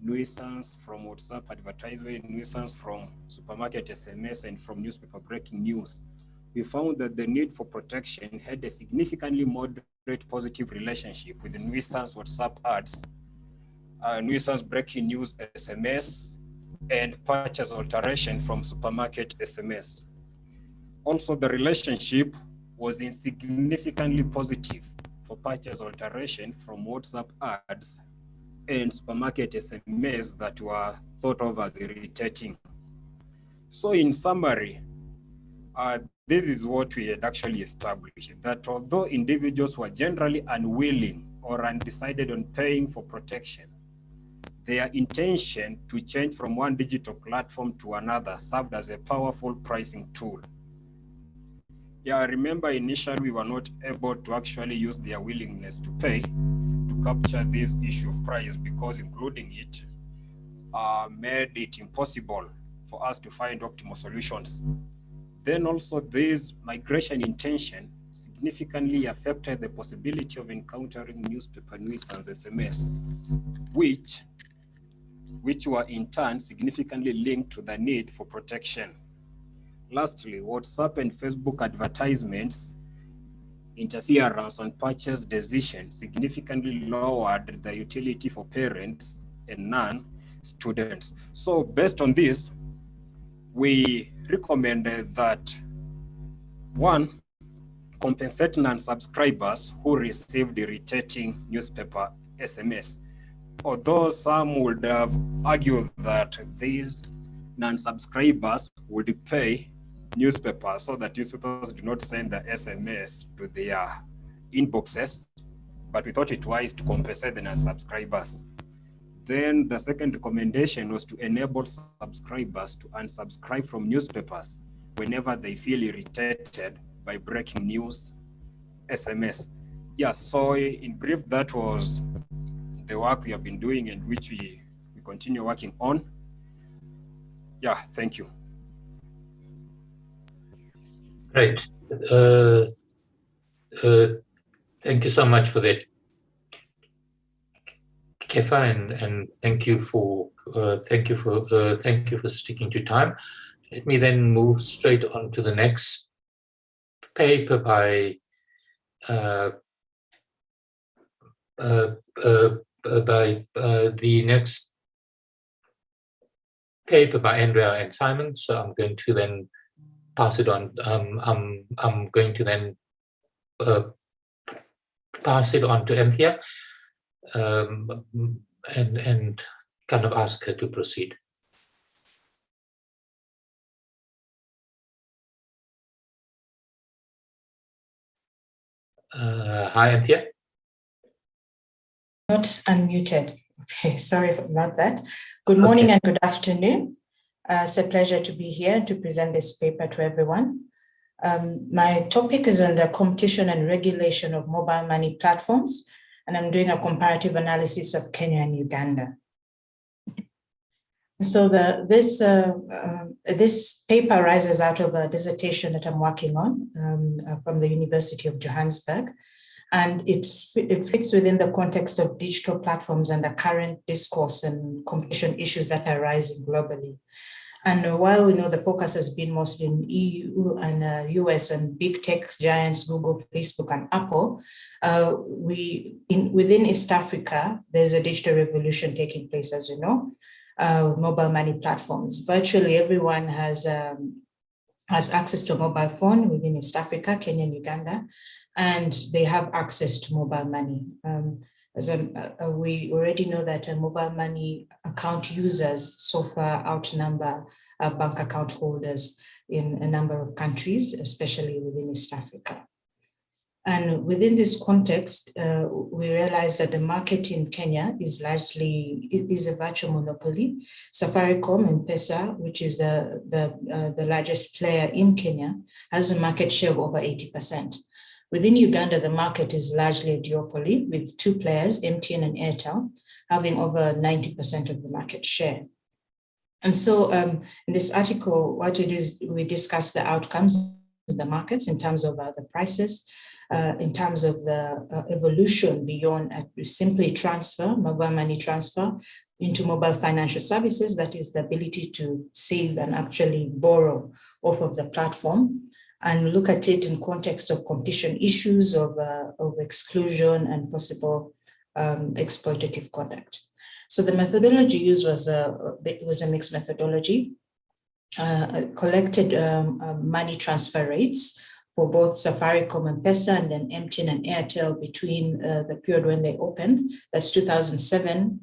nuisance from WhatsApp advertisement, nuisance from supermarket SMS, and from newspaper breaking news. We found that the need for protection had a significantly moderate positive relationship with the nuisance WhatsApp ads, nuisance breaking news SMS, and purchase alteration from supermarket SMS. Also, the relationship was insignificantly positive for purchase alteration from WhatsApp ads and supermarket SMS that were thought of as irritating. So in summary, this is what we had actually established, that although individuals were generally unwilling or undecided on paying for protection, their intention to change from one digital platform to another served as a powerful pricing tool. Yeah, I remember initially we were not able to actually use their willingness to pay to capture this issue of price, because including it made it impossible for us to find optimal solutions. Then also this migration intention significantly affected the possibility of encountering newspaper nuisance SMS, which were in turn significantly linked to the need for protection. Lastly, WhatsApp and Facebook advertisements interference on purchase decisions significantly lowered the utility for parents and non-students. So based on this, we recommended that, one, compensate non-subscribers who received irritating newspaper SMS. Although some would have argued that these non-subscribers would pay newspapers so that newspapers do not send the SMS to their inboxes, but we thought it wise to compensate the non-subscribers. Then the second recommendation was to enable subscribers to unsubscribe from newspapers whenever they feel irritated by breaking news SMS. Yeah, so in brief, that was the work we have been doing and which we continue working on. Yeah, thank you. Great. Thank you so much for that, Kefa, and thank you for sticking to time. Let me then move straight on to the next paper by the next paper by Andrea and Simon. So I'm going to then pass it on. I'm going to then pass it on to Anthea and kind of ask her to proceed. Hi, Anthea. Not unmuted. Okay, sorry about that. Good morning and good afternoon. It's a pleasure to be here to present this paper to everyone. My topic is on the competition and regulation of mobile money platforms, and I'm doing a comparative analysis of Kenya and Uganda. So this paper arises out of a dissertation that I'm working on from the University of Johannesburg, and it fits within the context of digital platforms and the current discourse and competition issues that are rising globally. And while we know the focus has been mostly in EU and US and big tech giants, Google, Facebook, and Apple, within East Africa, there's a digital revolution taking place, as you know, mobile money platforms. Virtually everyone has access to a mobile phone within East Africa, Kenya and Uganda, and they have access to mobile money. We already know that mobile money account users so far outnumber bank account holders in a number of countries, especially within East Africa. And within this context, we realized that the market in Kenya is a virtual monopoly. Safaricom and M-Pesa, which is the largest player in Kenya, has a market share of over 80%. Within Uganda, the market is largely a duopoly with two players, MTN and Airtel, having over 90% of the market share. And so in this article, what we do is we discuss the outcomes of the markets in terms of the prices, in terms of the evolution beyond simply mobile money transfer into mobile financial services, that is the ability to save and actually borrow off of the platform, and look at it in context of competition issues of exclusion and possible exploitative conduct. So the methodology used was a mixed methodology, collected money transfer rates for both Safaricom and M-Pesa, and then MTN and Airtel between the period when they opened, that's 2007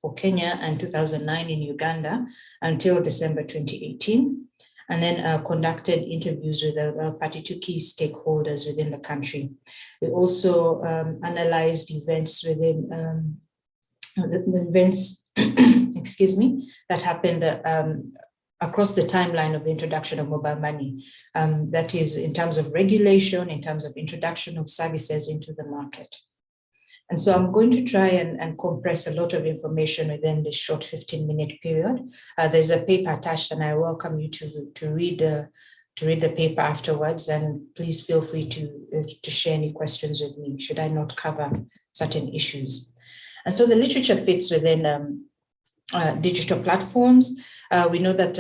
for Kenya and 2009 in Uganda, until December 2018. And then conducted interviews with 32 key stakeholders within the country. We also analyzed events within excuse me, that happened across the timeline of the introduction of mobile money. That is in terms of regulation, in terms of introduction of services into the market. And so I'm going to try and compress a lot of information within this short 15-minute period. There's a paper attached, and I welcome you to read the paper afterwards. And please feel free to share any questions with me should I not cover certain issues. And so the literature fits within digital platforms. We know that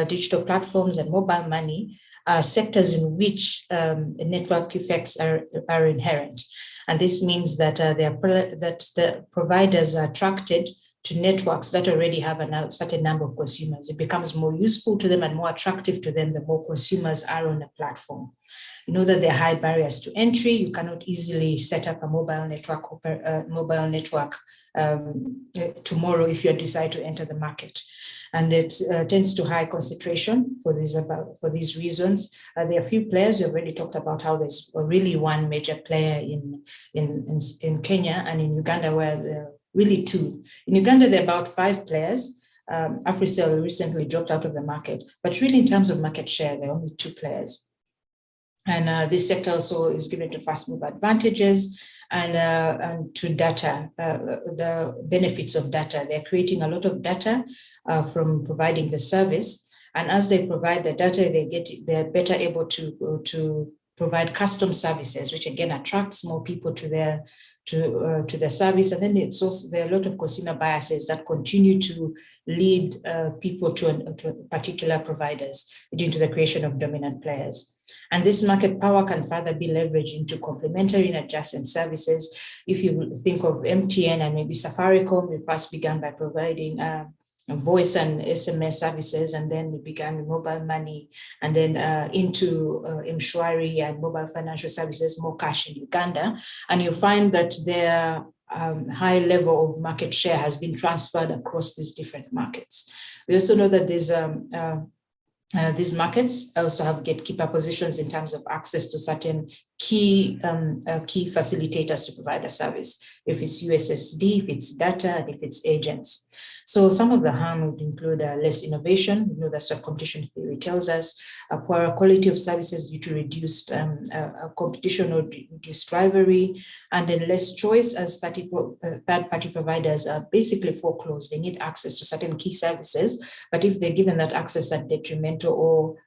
digital platforms and mobile money are sectors in which network effects are inherent. And this means that the providers are attracted to networks that already have a certain number of consumers. It becomes more useful to them and more attractive to them the more consumers are on the platform. You know that there are high barriers to entry. You cannot easily set up a mobile network tomorrow if you decide to enter the market. And it tends to high concentration for these reasons. There are a few players. We already talked about how there's really one major player in Kenya, and in Uganda where there are really two. In Uganda, there are about 5 players. Africell recently dropped out of the market, but really in terms of market share, there are only 2 players. And this sector also is given to fast move advantages and to data, the benefits of data. They're creating a lot of data from providing the service. And as they provide the data, they're better able to provide custom services, which again attracts more people to their service. And then it's also, there are a lot of consumer biases that continue to lead people to particular providers, leading to the creation of dominant players. And this market power can further be leveraged into complementary and adjacent services. If you think of MTN and maybe Safaricom, we first began by providing voice and SMS services, and then we began with mobile money, and then into M-Shwari and mobile financial services, more cash in Uganda. And you find that their high level of market share has been transferred across these different markets. We also know that there's these markets also have gatekeeper positions in terms of access to certain key facilitators to provide a service, if it's USSD, if it's data, and if it's agents. So some of the harm would include less innovation. You know, that's what competition theory tells us. A poorer quality of services due to reduced competition or reduced rivalry, and then less choice as third-party providers are basically foreclosed. They need access to certain key services, but if they're given that access at detrimental or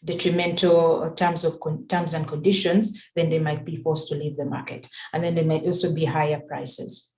detrimental terms and conditions, then they might be forced to leave the market. And then there might also be higher prices.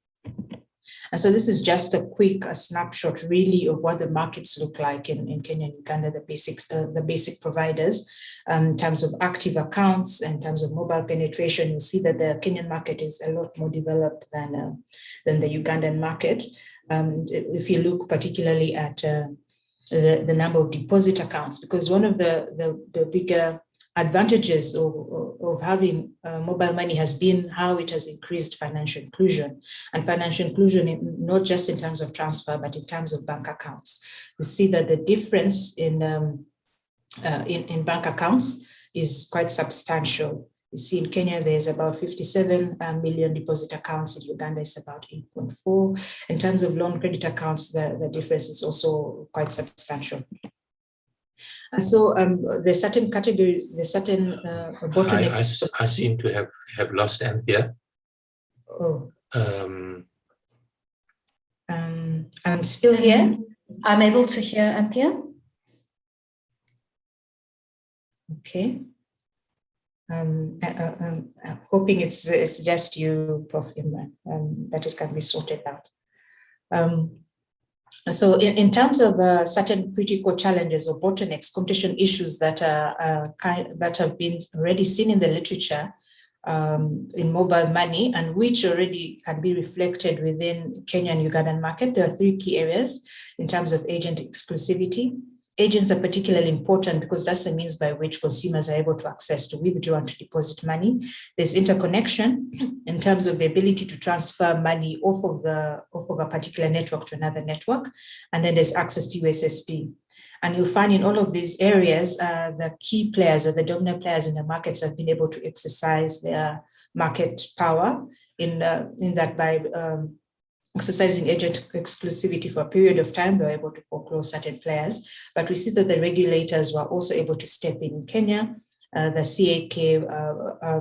And so this is just a quick snapshot really of what the markets look like in Kenya and Uganda, the basic providers. In terms of active accounts, in terms of mobile penetration, you see that the Kenyan market is a lot more developed than the Ugandan market. If you look particularly at the number of deposit accounts, because one of the bigger advantages of having mobile money has been how it has increased financial inclusion, and financial inclusion not just in terms of transfer, but in terms of bank accounts. We see that the difference in in bank accounts is quite substantial. You see, in Kenya, there's about 57 million deposit accounts. In Uganda, it's about 8.4. In terms of loan credit accounts, the difference is also quite substantial. And so there's certain categories, there's certain bottlenecks. I seem to have lost Anthea. Oh. I'm still here. I'm able to hear Anthea. Okay. I'm hoping it's just you, Prof. Imran, that it can be sorted out. So in terms of certain critical challenges or bottlenecks, competition issues that have been already seen in the literature in mobile money, and which already can be reflected within Kenya and Ugandan market, there are three key areas in terms of agent exclusivity. Agents are particularly important because that's the means by which consumers are able to access to withdraw and to deposit money. There's interconnection in terms of the ability to transfer money off of a particular network to another network. And then there's access to USSD. And you'll find in all of these areas, the key players or the dominant players in the markets have been able to exercise their market power in that by exercising agent exclusivity for a period of time, they were able to foreclose certain players. But we see that the regulators were also able to step in Kenya. The CAK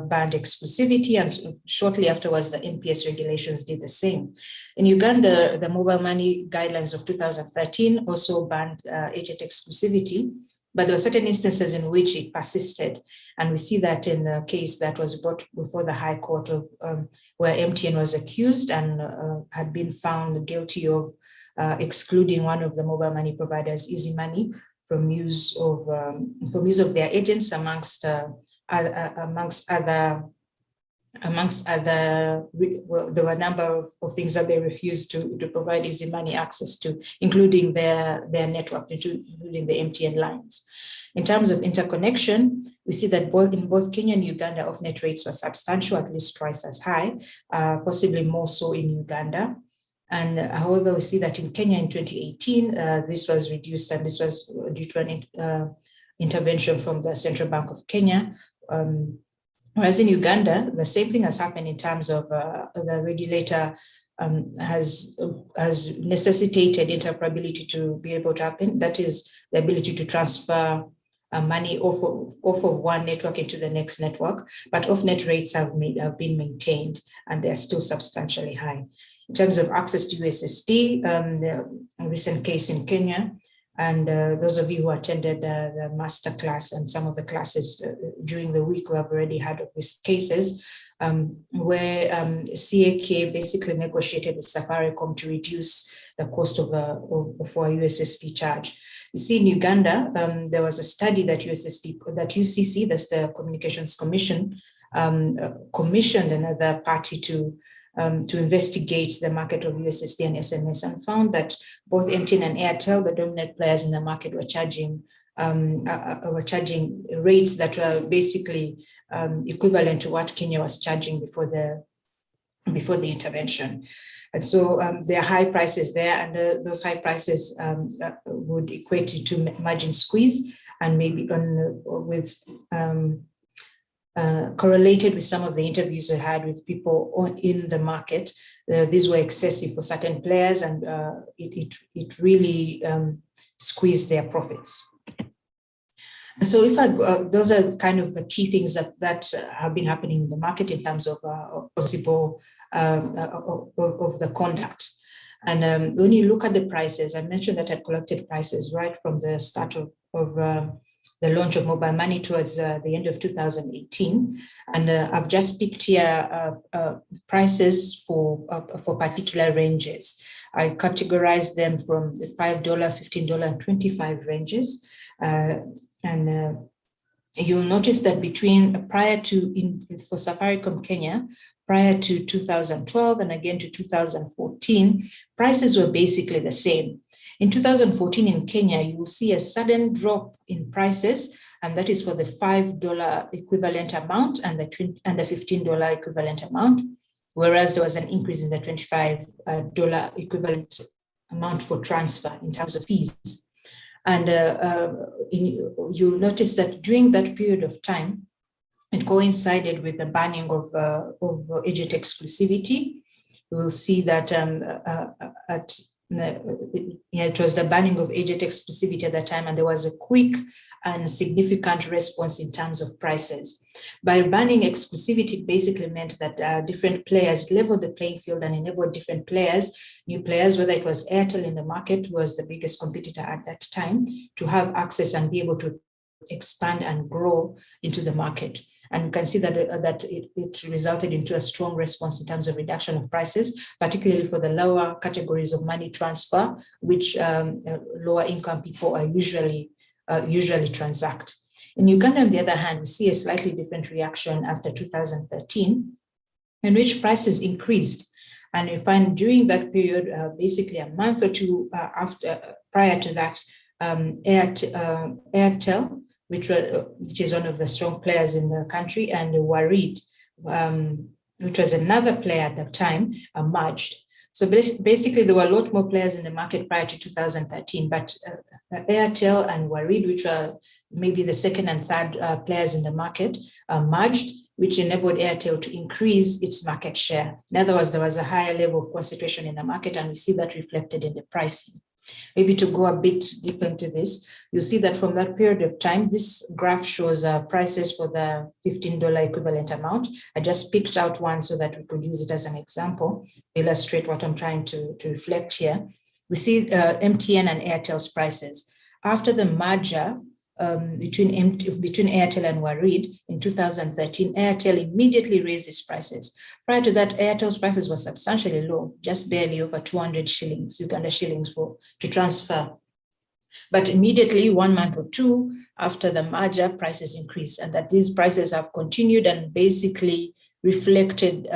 banned exclusivity, and shortly afterwards, the NPS regulations did the same. In Uganda, the mobile money guidelines of 2013 also banned agent exclusivity, but there were certain instances in which it persisted. And we see that in the case that was brought before the High Court of where MTN was accused and had been found guilty of excluding one of the mobile money providers, Easy Money, from use of their agents amongst other. Well, there were a number of things that they refused to provide Easy Money access to, including their network, including the MTN lines. In terms of interconnection, we see that in both Kenya and Uganda, off-net rates were substantial, at least twice as high, possibly more so in Uganda. And however, we see that in Kenya in 2018, this was reduced, and this was due to an intervention from the Central Bank of Kenya. Whereas in Uganda, the same thing has happened in terms of the regulator has necessitated interoperability to be able to happen. That is the ability to transfer money off of one network into the next network, but off-net rates have been maintained, and they're still substantially high. In terms of access to USSD, a recent case in Kenya, and those of you who attended the master class and some of the classes during the week, we have already heard of these cases where CAK basically negotiated with Safaricom to reduce the cost for a USSD charge. You see, in Uganda, there was a study that UCC, that's the Communications Commission, commissioned another party to investigate the market of USSD and SMS, and found that both MTN and Airtel, the dominant players in the market, were charging rates that were basically equivalent to what Kenya was charging before the intervention. And so there are high prices there, and those high prices would equate to margin squeeze, and maybe correlated with some of the interviews we had with people in the market. These were excessive for certain players, and it really squeezed their profits. So those are kind of the key things that have been happening in the market in terms of possible of the conduct. And when you look at the prices, I mentioned that I collected prices right from the start of the launch of mobile money towards the end of 2018. And I've just picked here prices for particular ranges. I categorized them from the $5, $15, and $25 ranges. And you'll notice that for Safaricom Kenya, prior to 2012 and again to 2014, prices were basically the same. In 2014 in Kenya, you will see a sudden drop in prices, and that is for the $5 equivalent amount and the $15 equivalent amount, whereas there was an increase in the $25 equivalent amount for transfer in terms of fees. And you'll notice that during that period of time, it coincided with the banning of agent exclusivity. We'll see that it was the banning of agent exclusivity at that time, and there was a quick and significant response in terms of prices. By banning exclusivity, it basically meant that different players leveled the playing field and enabled different players, new players, whether it was Airtel in the market, who was the biggest competitor at that time, to have access and be able to expand and grow into the market. And you can see that, it resulted into a strong response in terms of reduction of prices, particularly for the lower categories of money transfer, which lower income people are usually transact. In Uganda, on the other hand, we see a slightly different reaction after 2013, in which prices increased. And we find during that period, basically a month or two prior to that, Airtel, which is one of the strong players in the country, and Warid, which was another player at the time, merged. So basically, there were a lot more players in the market prior to 2013, but Airtel and Warid, which were maybe the second and third players in the market, merged, which enabled Airtel to increase its market share. In other words, there was a higher level of concentration in the market, and we see that reflected in the pricing. Maybe to go a bit deeper into this, you see that from that period of time, this graph shows prices for the $15 equivalent amount. I just picked out one so that we could use it as an example, illustrate what I'm trying to reflect here. We see MTN and Airtel's prices. After the merger between Airtel and Warid in 2013, Airtel immediately raised its prices. Prior to that, Airtel's prices were substantially low, just barely over 200 shillings, Uganda shillings to transfer. But immediately, 1 month or two after the merger, prices increased, and that these prices have continued and basically reflected,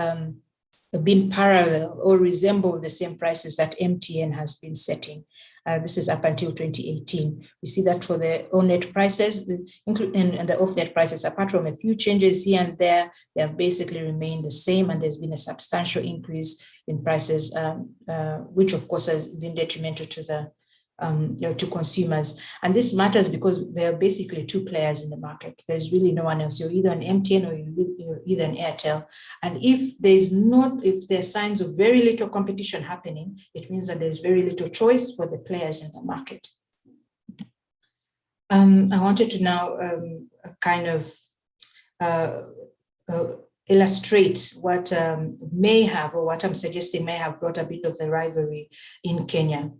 been parallel or resemble the same prices that MTN has been setting. This is up until 2018. We see that for the on-net prices, including and the off-net prices, apart from a few changes here and there, they have basically remained the same, and there's been a substantial increase in prices, which of course has been detrimental to the to consumers. And this matters because there are basically two players in the market. There's really no one else. You're either an MTN or you're either an Airtel. And if there's signs of very little competition happening, it means that there's very little choice for the players in the market. I wanted to now kind of illustrate what may have, or what I'm suggesting may have brought a bit of the rivalry in Kenya.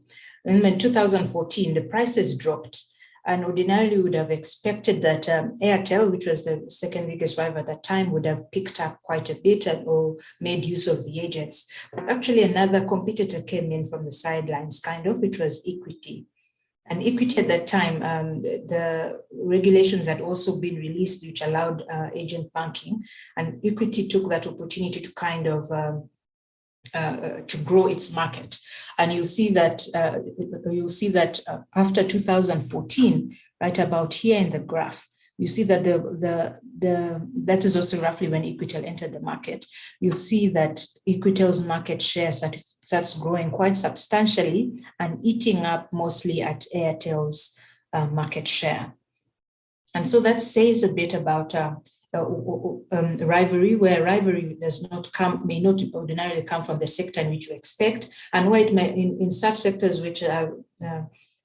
In 2014, the prices dropped, and ordinarily would have expected that Airtel, which was the second biggest rival at that time, would have picked up quite a bit or made use of the agents. But actually, another competitor came in from the sidelines, kind of, which was Equity. And Equity at that time, the regulations had also been released, which allowed agent banking, and Equity took that opportunity to kind of to grow its market. And you'll see that after 2014, right about here in the graph, you see that that is also roughly when Equitel entered the market. You see that Equitel's market share starts growing quite substantially and eating up mostly at Airtel's market share. And so that says a bit about rivalry, where rivalry may not ordinarily come from the sector in which you expect, and where it may, in such sectors which have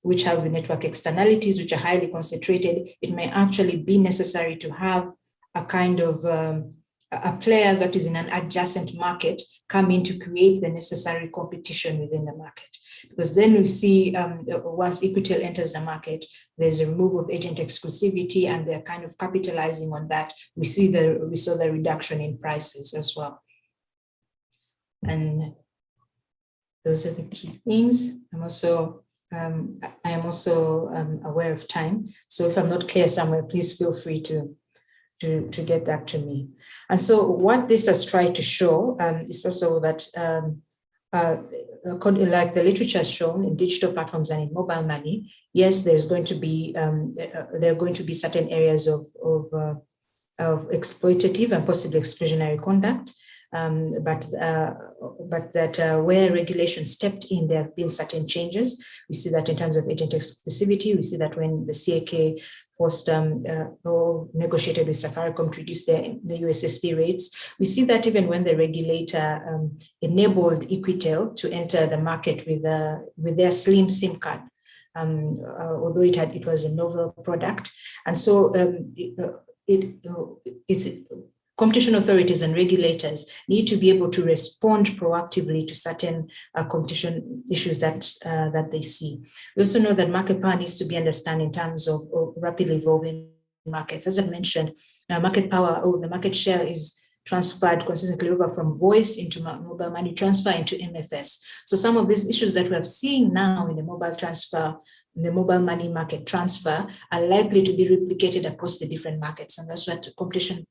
network externalities, which are highly concentrated, it may actually be necessary to have a kind of a player that is in an adjacent market come in to create the necessary competition within the market. Because then we see once Equitel enters the market, there's a removal of agent exclusivity, and they're kind of capitalizing on that. We saw the reduction in prices as well. And those are the key things. I am also aware of time. So if I'm not clear somewhere, please feel free to get back to me. And so what this has tried to show is also that like the literature has shown, in digital platforms and in mobile money, yes, there are going to be certain areas of exploitative and possibly exclusionary conduct. but that where regulation stepped in, there have been certain changes. We see that in terms of agent exclusivity. We see that when the CAK forced or negotiated with Safaricom to reduce the USSD rates. We see that even when the regulator enabled Equitel to enter the market with their slim SIM card, although it was a novel product. And so it's competition authorities and regulators need to be able to respond proactively to certain competition issues that they see. We also know that market power needs to be understood in terms of rapidly evolving markets. As I mentioned, market power, the market share is transferred consistently over from voice into mobile money transfer into MFS. So some of these issues that we have seen now in the mobile transfer, the mobile money market transfer, are likely to be replicated across the different markets. And that's what competition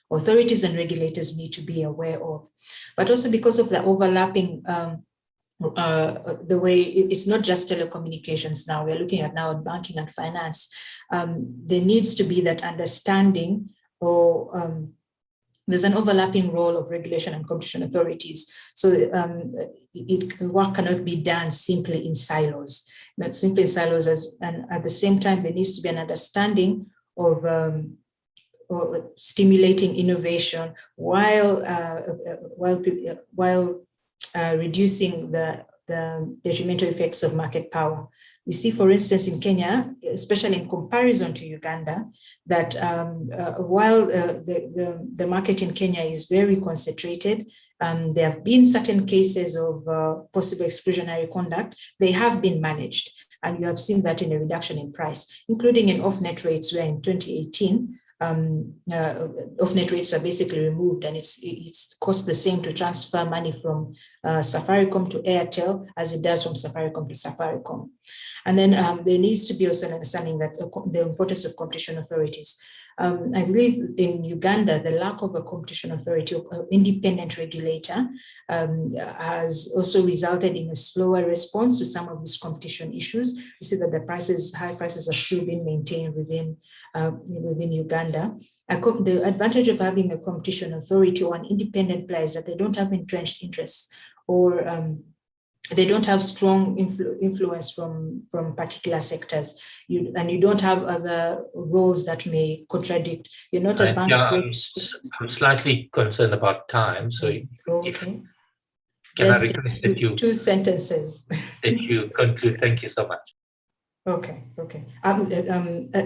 authorities and regulators need to be aware of. But also because of the overlapping, the way it's not just telecommunications now, we're looking at now banking and finance, there needs to be that understanding or there's an overlapping role of regulation and competition authorities. So work cannot be done simply in silos, not simply in silos, and at the same time, there needs to be an understanding of stimulating innovation while reducing the detrimental effects of market power. We see, for instance, in Kenya, especially in comparison to Uganda, that while the market in Kenya is very concentrated, there have been certain cases of possible exclusionary conduct. They have been managed, and you have seen that in a reduction in price, including in off-net rates, where in 2018, off-net rates are basically removed, and it's cost the same to transfer money from Safaricom to Airtel as it does from Safaricom to Safaricom. And then there needs to be also an understanding that the importance of competition authorities. I believe in Uganda, the lack of a competition authority or independent regulator has also resulted in a slower response to some of these competition issues. We see that the high prices are still being maintained within Uganda. The advantage of having a competition authority or an independent player is that they don't have entrenched interests, or they don't have strong influence from particular sectors. You don't have other roles that may contradict. You're not a bank. Yeah, I'm slightly concerned about time. So okay. Can I request that you... 2 sentences. That you conclude. Thank you so much. Okay.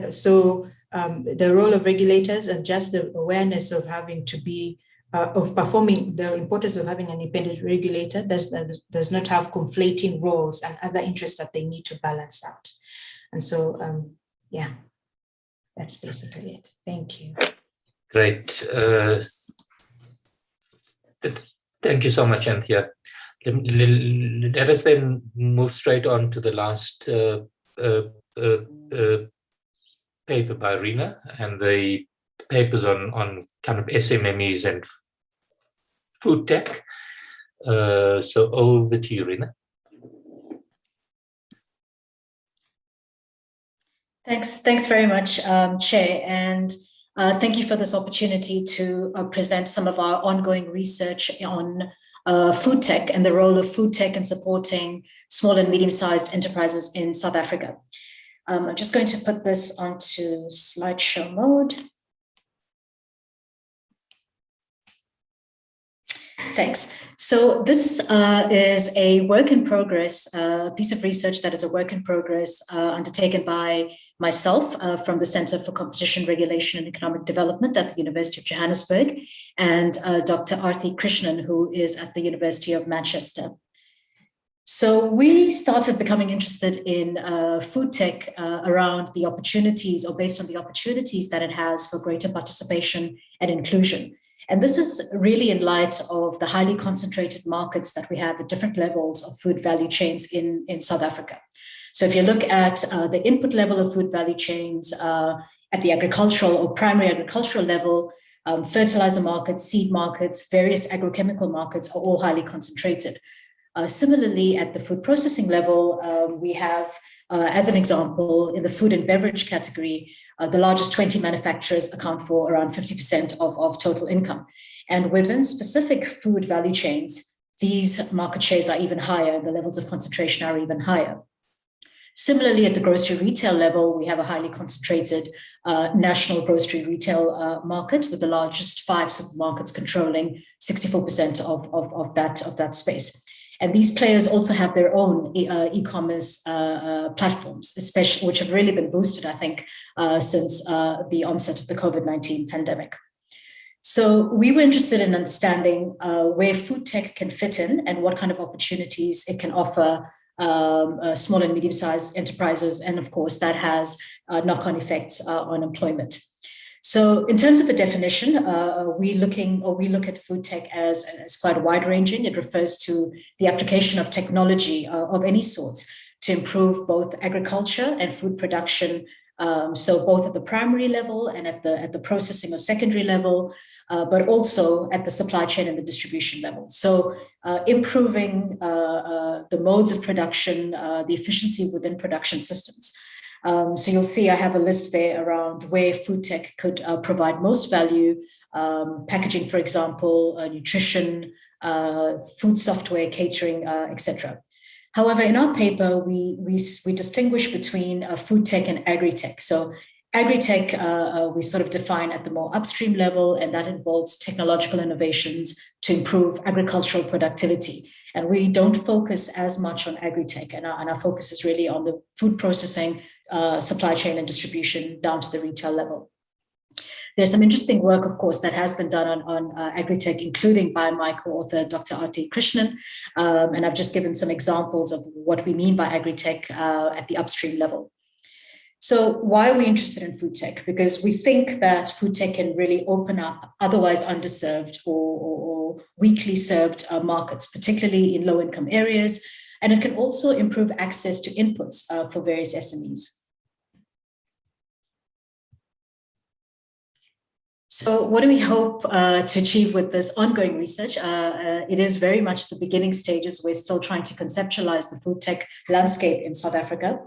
So the role of regulators and just the awareness of having to be of performing, the importance of having an independent regulator does not have conflating roles and other interests that they need to balance out. And so, yeah, that's basically it. Thank you. Great. Thank you so much, Anthea. Let us then move straight on to the last paper by Rina, and the papers on kind of SMMEs and food tech. So over to you, Rina. Thanks very much, Chair, and thank you for this opportunity to present some of our ongoing research on food tech and the role of food tech in supporting small and medium-sized enterprises in South Africa. I'm just going to put this onto slideshow mode. Thanks. So this is a work in progress, piece of research that is a work in progress undertaken by myself from the Center for Competition Regulation and Economic Development at the University of Johannesburg, and Dr. Arthi Krishnan, who is at the University of Manchester. So we started becoming interested in food tech around the opportunities, or based on the opportunities that it has for greater participation and inclusion. And this is really in light of the highly concentrated markets that we have at different levels of food value chains in South Africa. So if you look at the input level of food value chains at the agricultural or primary agricultural level, fertilizer markets, seed markets, various agrochemical markets are all highly concentrated. Similarly, at the food processing level, we have As an example, in the food and beverage category, the largest 20 manufacturers account for around 50% of total income. And within specific food value chains, these market shares are even higher, the levels of concentration are even higher. Similarly, at the grocery retail level, we have a highly concentrated national grocery retail market, with the largest 5 supermarkets controlling 64% of that space. And these players also have their own e-commerce platforms, especially, which have really been boosted, I think, since the onset of the COVID-19 pandemic. So we were interested in understanding where food tech can fit in and what kind of opportunities it can offer small and medium-sized enterprises. And of course, that has knock-on effects on employment. So in terms of a definition, we look at food tech as quite wide-ranging. It refers to the application of technology of any sort to improve both agriculture and food production. So both at the primary level and at the processing or secondary level, but also at the supply chain and the distribution level. So improving the modes of production, the efficiency within production systems. So you'll see I have a list there around where food tech could provide most value, packaging, for example, nutrition, food software, catering, etc. However, in our paper, we distinguish between food tech and agri-tech. So agri-tech, we sort of define at the more upstream level, and that involves technological innovations to improve agricultural productivity. And we don't focus as much on agri-tech, and our focus is really on the food processing, supply chain and distribution down to the retail level. There's some interesting work, of course, that has been done on agri-tech, including by my co-author, Dr. R.T. Krishnan. And I've just given some examples of what we mean by agri-tech at the upstream level. So why are we interested in food tech? Because we think that food tech can really open up otherwise underserved or weakly served markets, particularly in low-income areas. And it can also improve access to inputs for various SMEs. So what do we hope to achieve with this ongoing research? It is very much the beginning stages. We're still trying to conceptualize the food tech landscape in South Africa.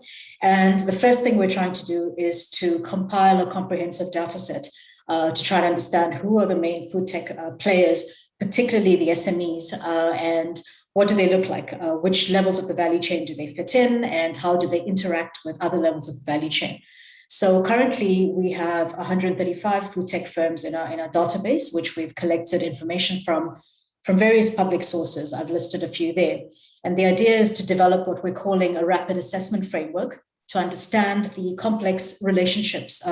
And the first thing we're trying to do is to compile a comprehensive data set to try to understand who are the main food tech players, particularly the SMEs, and what do they look like? Which levels of the value chain do they fit in, and how do they interact with other levels of the value chain? So currently we have 135 food tech firms in our database, which we've collected information from various public sources. I've listed a few there. And the idea is to develop what we're calling a rapid assessment framework to understand the complex relationships,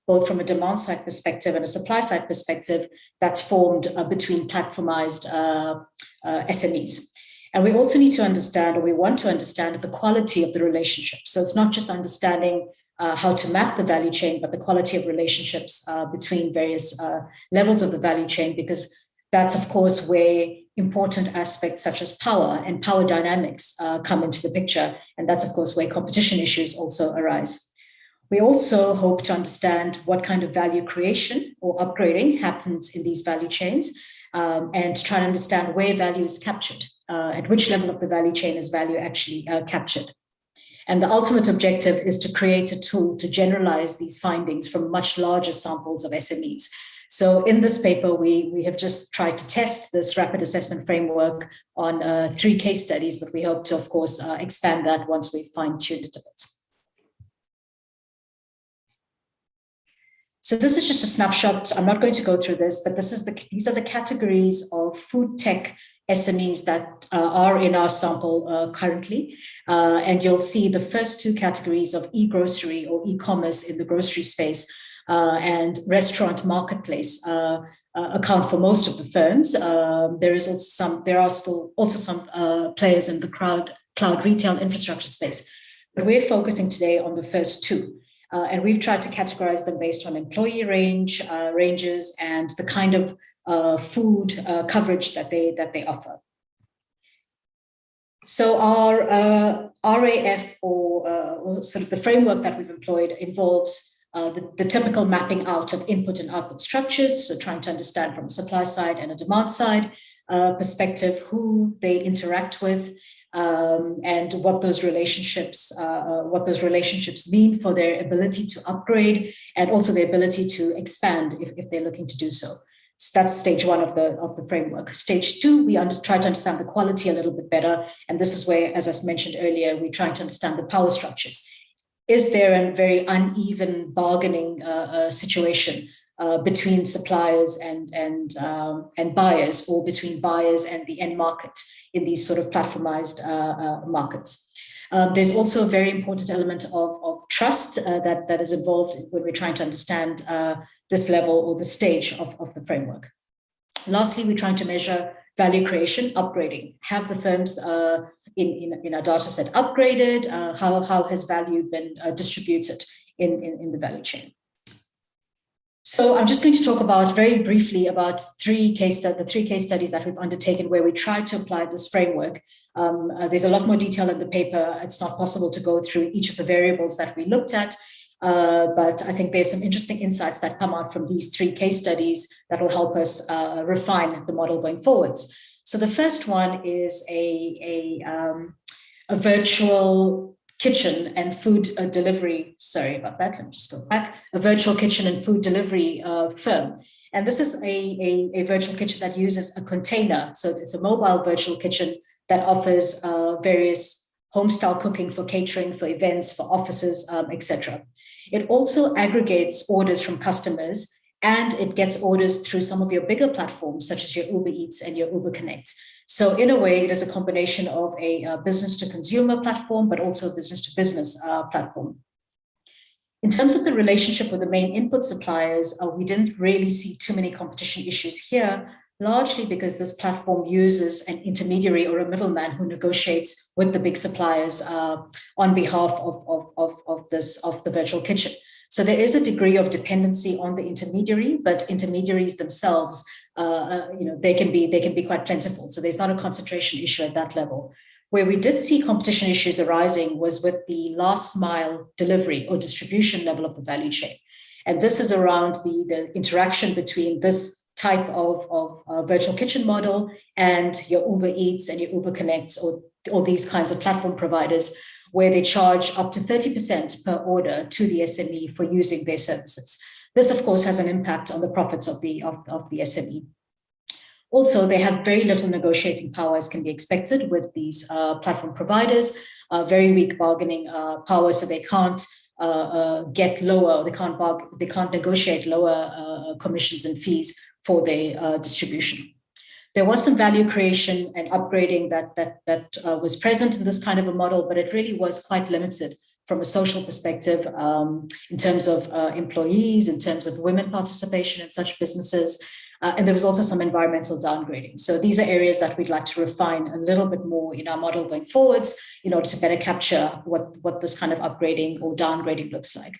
both from a demand side perspective and a supply side perspective, that's formed between platformized SMEs. And we also need to understand, or we want to understand, the quality of the relationship. So it's not just understanding how to map the value chain, but the quality of relationships between various levels of the value chain, because that's, of course, where important aspects such as power and power dynamics come into the picture. And that's, of course, where competition issues also arise. We also hope to understand what kind of value creation or upgrading happens in these value chains, and to try to understand where value is captured, at which level of the value chain is value actually captured. And the ultimate objective is to create a tool to generalize these findings from much larger samples of SMEs. So in this paper, we have just tried to test this rapid assessment framework on 3 case studies, but we hope to, of course, expand that once we've fine-tuned it a bit. So this is just a snapshot. I'm not going to go through this, but these are the categories of food tech SMEs that are in our sample currently. And you'll see the first 2 categories of e-grocery or e-commerce in the grocery space and restaurant marketplace account for most of the firms. There are still also some players in the cloud retail infrastructure space. But we're focusing today on the first 2. And we've tried to categorize them based on employee ranges and the kind of food coverage that they offer. So our RAF or sort of the framework that we've employed involves the typical mapping out of input and output structures, so trying to understand from a supply side and a demand side perspective who they interact with, and what those relationships mean for their ability to upgrade and also the ability to expand if they're looking to do so. So that's stage one of the framework. Stage two, we try to understand the quality a little bit better. And this is where, as I mentioned earlier, we try to understand the power structures. Is there a very uneven bargaining situation between suppliers and buyers, or between buyers and the end market in these sort of platformized markets? There's also a very important element of trust that is involved when we're trying to understand this level or the stage of the framework. Lastly, we're trying to measure value creation, upgrading. Have the firms in our data set upgraded? How has value been distributed in the value chain? So I'm just going to talk very briefly about the three case studies that we've undertaken where we try to apply this framework. There's a lot more detail in the paper. It's not possible to go through each of the variables that we looked at, but I think there's some interesting insights that come out from these three case studies that will help us refine the model going forwards. So the first one is a virtual kitchen and food delivery, sorry about that, let me just go back, a virtual kitchen and food delivery firm. And this is a virtual kitchen that uses a container. So it's a mobile virtual kitchen that offers various home-style cooking for catering, for events, for offices, etc. It also aggregates orders from customers, and it gets orders through some of your bigger platforms, such as your Uber Eats and your Uber Connect. So in a way, it is a combination of a business-to-consumer platform, but also a business-to-business platform. In terms of the relationship with the main input suppliers, we didn't really see too many competition issues here, largely because this platform uses an intermediary or a middleman who negotiates with the big suppliers on behalf of the virtual kitchen. So there is a degree of dependency on the intermediary, but intermediaries themselves, they can be quite plentiful. So there's not a concentration issue at that level. Where we did see competition issues arising was with the last mile delivery or distribution level of the value chain. And this is around the interaction between this type of virtual kitchen model and your Uber Eats and your Uber Connects or these kinds of platform providers, where they charge up to 30% per order to the SME for using their services. This, of course, has an impact on the profits of the SME. Also, they have very little negotiating power, as can be expected with these platform providers, very weak bargaining power, so they can't get lower, they can't negotiate lower commissions and fees for their distribution. There was some value creation and upgrading that was present in this kind of a model, but it really was quite limited from a social perspective in terms of employees, in terms of women participation in such businesses. And there was also some environmental downgrading. So these are areas that we'd like to refine a little bit more in our model going forwards in order to better capture what this kind of upgrading or downgrading looks like.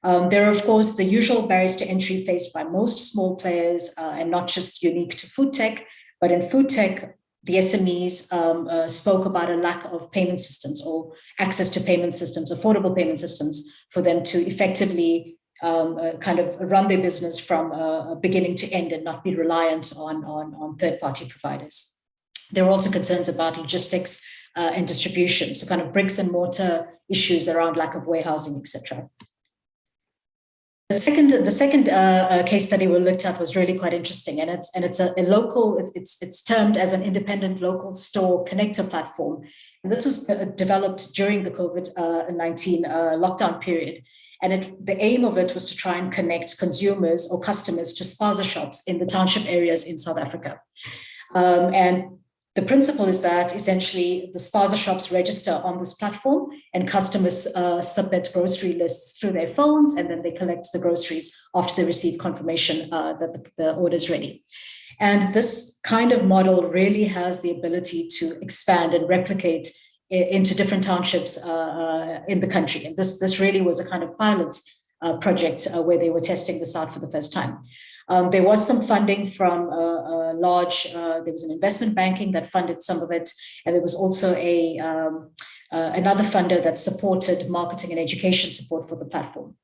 There are, of course, the usual barriers to entry faced by most small players and not just unique to food tech, but in food tech, the SMEs spoke about a lack of payment systems or access to payment systems, affordable payment systems for them to effectively kind of run their business from beginning to end and not be reliant on third-party providers. There are also concerns about logistics and distribution, so kind of bricks and mortar issues around lack of warehousing, etc. The second case study we looked at was really quite interesting, and it's a local. It's termed as an independent local store connector platform, and this was developed during the COVID-19 lockdown period. And the aim of it was to try and connect consumers or customers to spaza shops in the township areas in South Africa. And the principle is that essentially the spaza shops register on this platform and customers submit grocery lists through their phones, and then they collect the groceries after they receive confirmation that the order is ready. And this kind of model really has the ability to expand and replicate into different townships in the country. And this really was a kind of pilot project where they were testing this out for the first time. There was some funding from there was an investment banking that funded some of it. And there was also another funder that supported marketing and education support for the platform.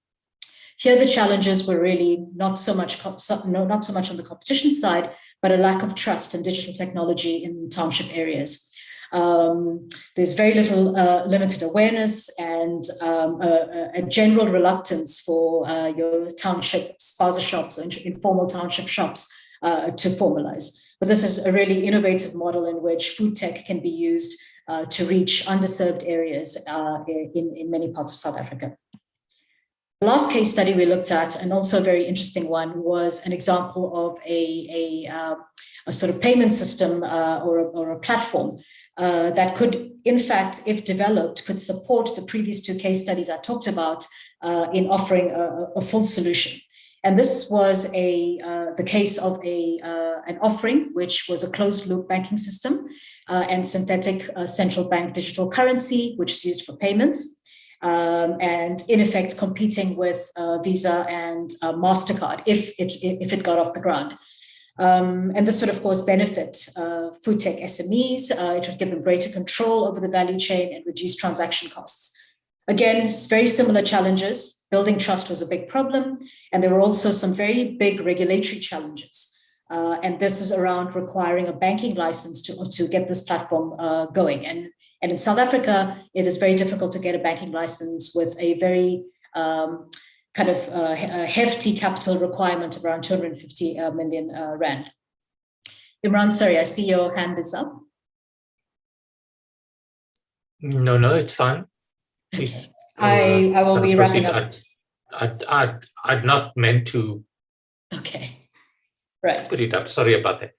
Here, the challenges were really not so much on the competition side, but a lack of trust in digital technology in township areas. There's very little limited awareness and a general reluctance for your township spaza shops or informal township shops to formalize. But this is a really innovative model in which food tech can be used to reach underserved areas in many parts of South Africa. The last case study we looked at, and also a very interesting one, was an example of a sort of payment system or a platform that could, in fact, if developed, could support the previous two case studies I talked about in offering a full solution. And this was the case of an offering, which was a closed loop banking system and synthetic central bank digital currency, which is used for payments. And in effect, competing with Visa and MasterCard if it got off the ground. And this would, of course, benefit food tech SMEs. It would give them greater control over the value chain and reduce transaction costs. Again, it's very similar challenges. Building trust was a big problem. And there were also some very big regulatory challenges. And this is around requiring a banking license to get this platform going. And in South Africa, it is very difficult to get a banking license with a very kind of hefty capital requirement of around 250 million rand. Imran, sorry, I see your hand is up. No, it's fine. Please. I will be wrapping up. I'd not meant to. Okay, right. Put it up. Sorry about that.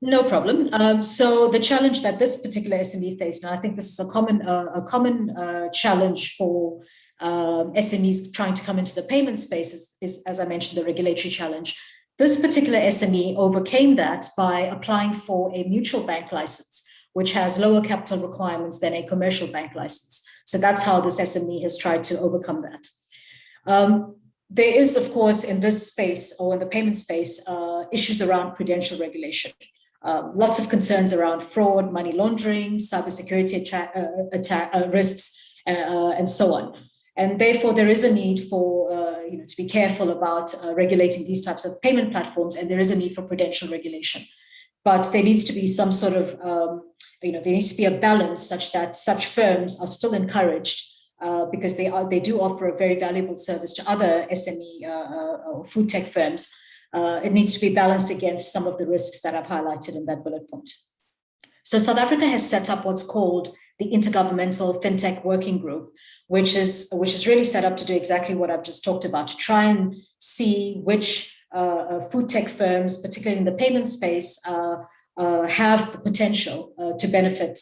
No problem. So the challenge that this particular SME faced, and I think this is a common challenge for SMEs trying to come into the payment space is, as I mentioned, the regulatory challenge. This particular SME overcame that by applying for a mutual bank license, which has lower capital requirements than a commercial bank license. So that's how this SME has tried to overcome that. There is, of course, in this space or in the payment space, issues around prudential regulation. Lots of concerns around fraud, money laundering, cybersecurity risks, and so on. And therefore, there is a need for to be careful about regulating these types of payment platforms, and there is a need for prudential regulation. But there needs to be some sort of there needs to be a balance such that such firms are still encouraged because they do offer a very valuable service to other SME or food tech firms. It needs to be balanced against some of the risks that I've highlighted in that bullet point. So South Africa has set up what's called the Intergovernmental FinTech Working Group, which is really set up to do exactly what I've just talked about, to try and see which food tech firms, particularly in the payment space, have the potential to benefit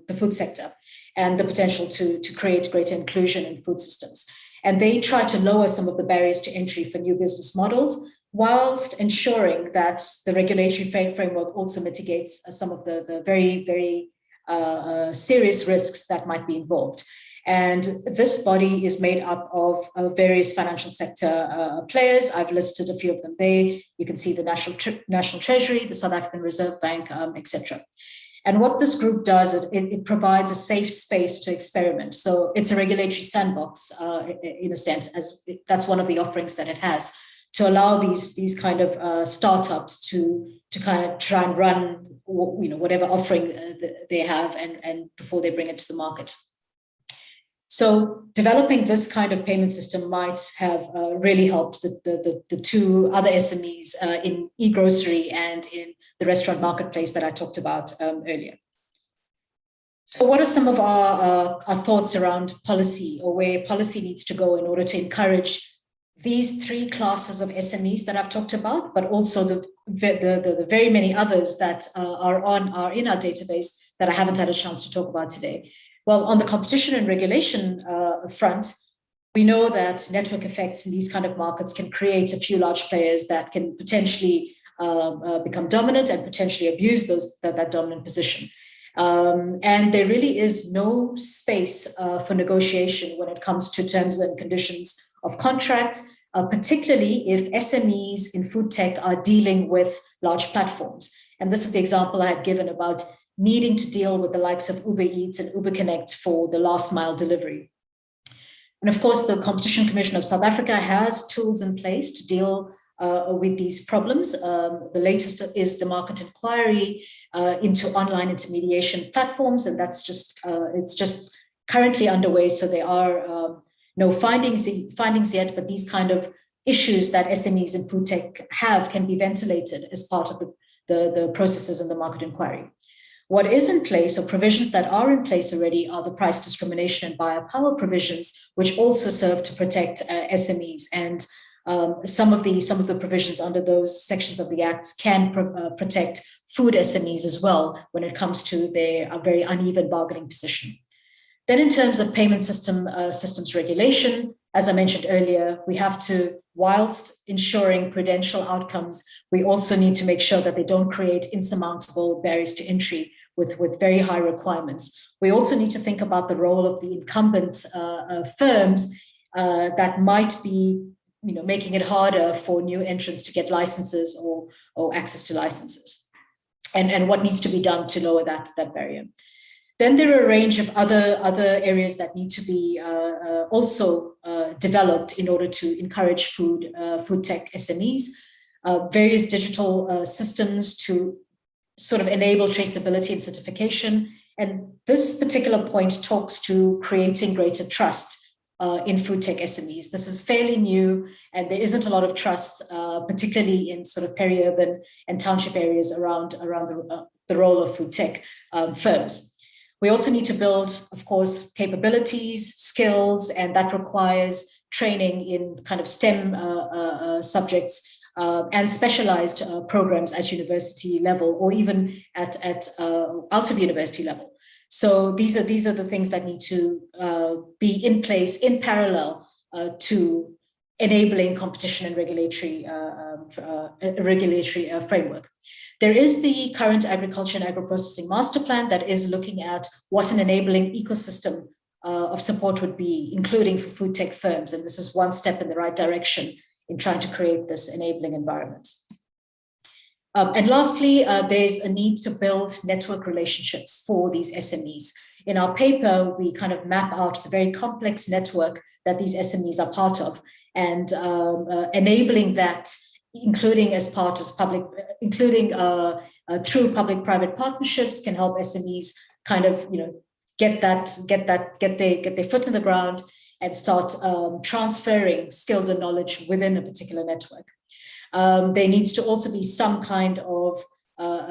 the food sector and the potential to create greater inclusion in food systems. And they try to lower some of the barriers to entry for new business models, whilst ensuring that the regulatory framework also mitigates some of the very, very serious risks that might be involved. And this body is made up of various financial sector players. I've listed a few of them there. You can see the National Treasury, the South African Reserve Bank, etc. And what this group does, it provides a safe space to experiment. So it's a regulatory sandbox in a sense, as that's one of the offerings that it has, to allow these kind of startups to kind of try and run whatever offering they have and before they bring it to the market. So developing this kind of payment system might have really helped the two other SMEs in e-grocery and in the restaurant marketplace that I talked about earlier. So what are some of our thoughts around policy, or where policy needs to go in order to encourage these three classes of SMEs that I've talked about, but also the very many others that are in our database that I haven't had a chance to talk about today? Well, on the competition and regulation front, we know that network effects in these kind of markets can create a few large players that can potentially become dominant and potentially abuse that dominant position. And there really is no space for negotiation when it comes to terms and conditions of contracts, particularly if SMEs in food tech are dealing with large platforms. And this is the example I had given about needing to deal with the likes of Uber Eats and Uber Connect for the last mile delivery. And of course, the Competition Commission of South Africa has tools in place to deal with these problems. The latest is the market inquiry into online intermediation platforms, and that's just it's just currently underway. So there are no findings yet, but these kind of issues that SMEs in food tech have can be ventilated as part of the processes in the market inquiry. What is in place, or provisions that are in place already, are the price discrimination and buyer power provisions, which also serve to protect SMEs. And some of the provisions under those sections of the Act can protect food SMEs as well when it comes to their very uneven bargaining position. Then in terms of payment systems regulation, as I mentioned earlier, we have to, whilst ensuring prudential outcomes, we also need to make sure that they don't create insurmountable barriers to entry with very high requirements. We also need to think about the role of the incumbent firms that might be making it harder for new entrants to get licenses or access to licenses, and what needs to be done to lower that barrier. Then there are a range of other areas that need to be also developed in order to encourage food tech SMEs, various digital systems to sort of enable traceability and certification. And this particular point talks to creating greater trust in food tech SMEs. This is fairly new, and there isn't a lot of trust, particularly in sort of peri-urban and township areas around the role of food tech firms. We also need to build, of course, capabilities, skills, and that requires training in kind of STEM subjects and specialized programs at university level, or even at out of university level. So these are the things that need to be in place in parallel to enabling competition and regulatory framework. There is the current Agriculture and Agro-Processing Master Plan that is looking at what an enabling ecosystem of support would be, including for food tech firms. And this is one step in the right direction in trying to create this enabling environment. And lastly, there's a need to build network relationships for these SMEs. In our paper, we kind of map out the very complex network that these SMEs are part of, and enabling that, including as part as public, including through public-private partnerships, can help SMEs kind of get their foot in the ground and start transferring skills and knowledge within a particular network. There needs to also be some kind of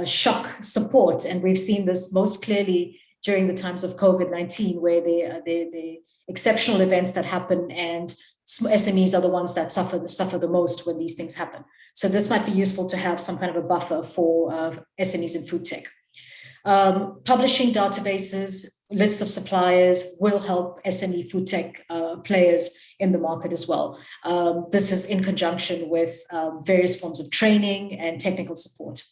shock support, and we've seen this most clearly during the times of COVID-19, where the exceptional events that happen, and SMEs are the ones that suffer the most when these things happen. So this might be useful to have some kind of a buffer for SMEs in food tech. Publishing databases, lists of suppliers will help SME food tech players in the market as well. This is in conjunction with various forms of training and technical support.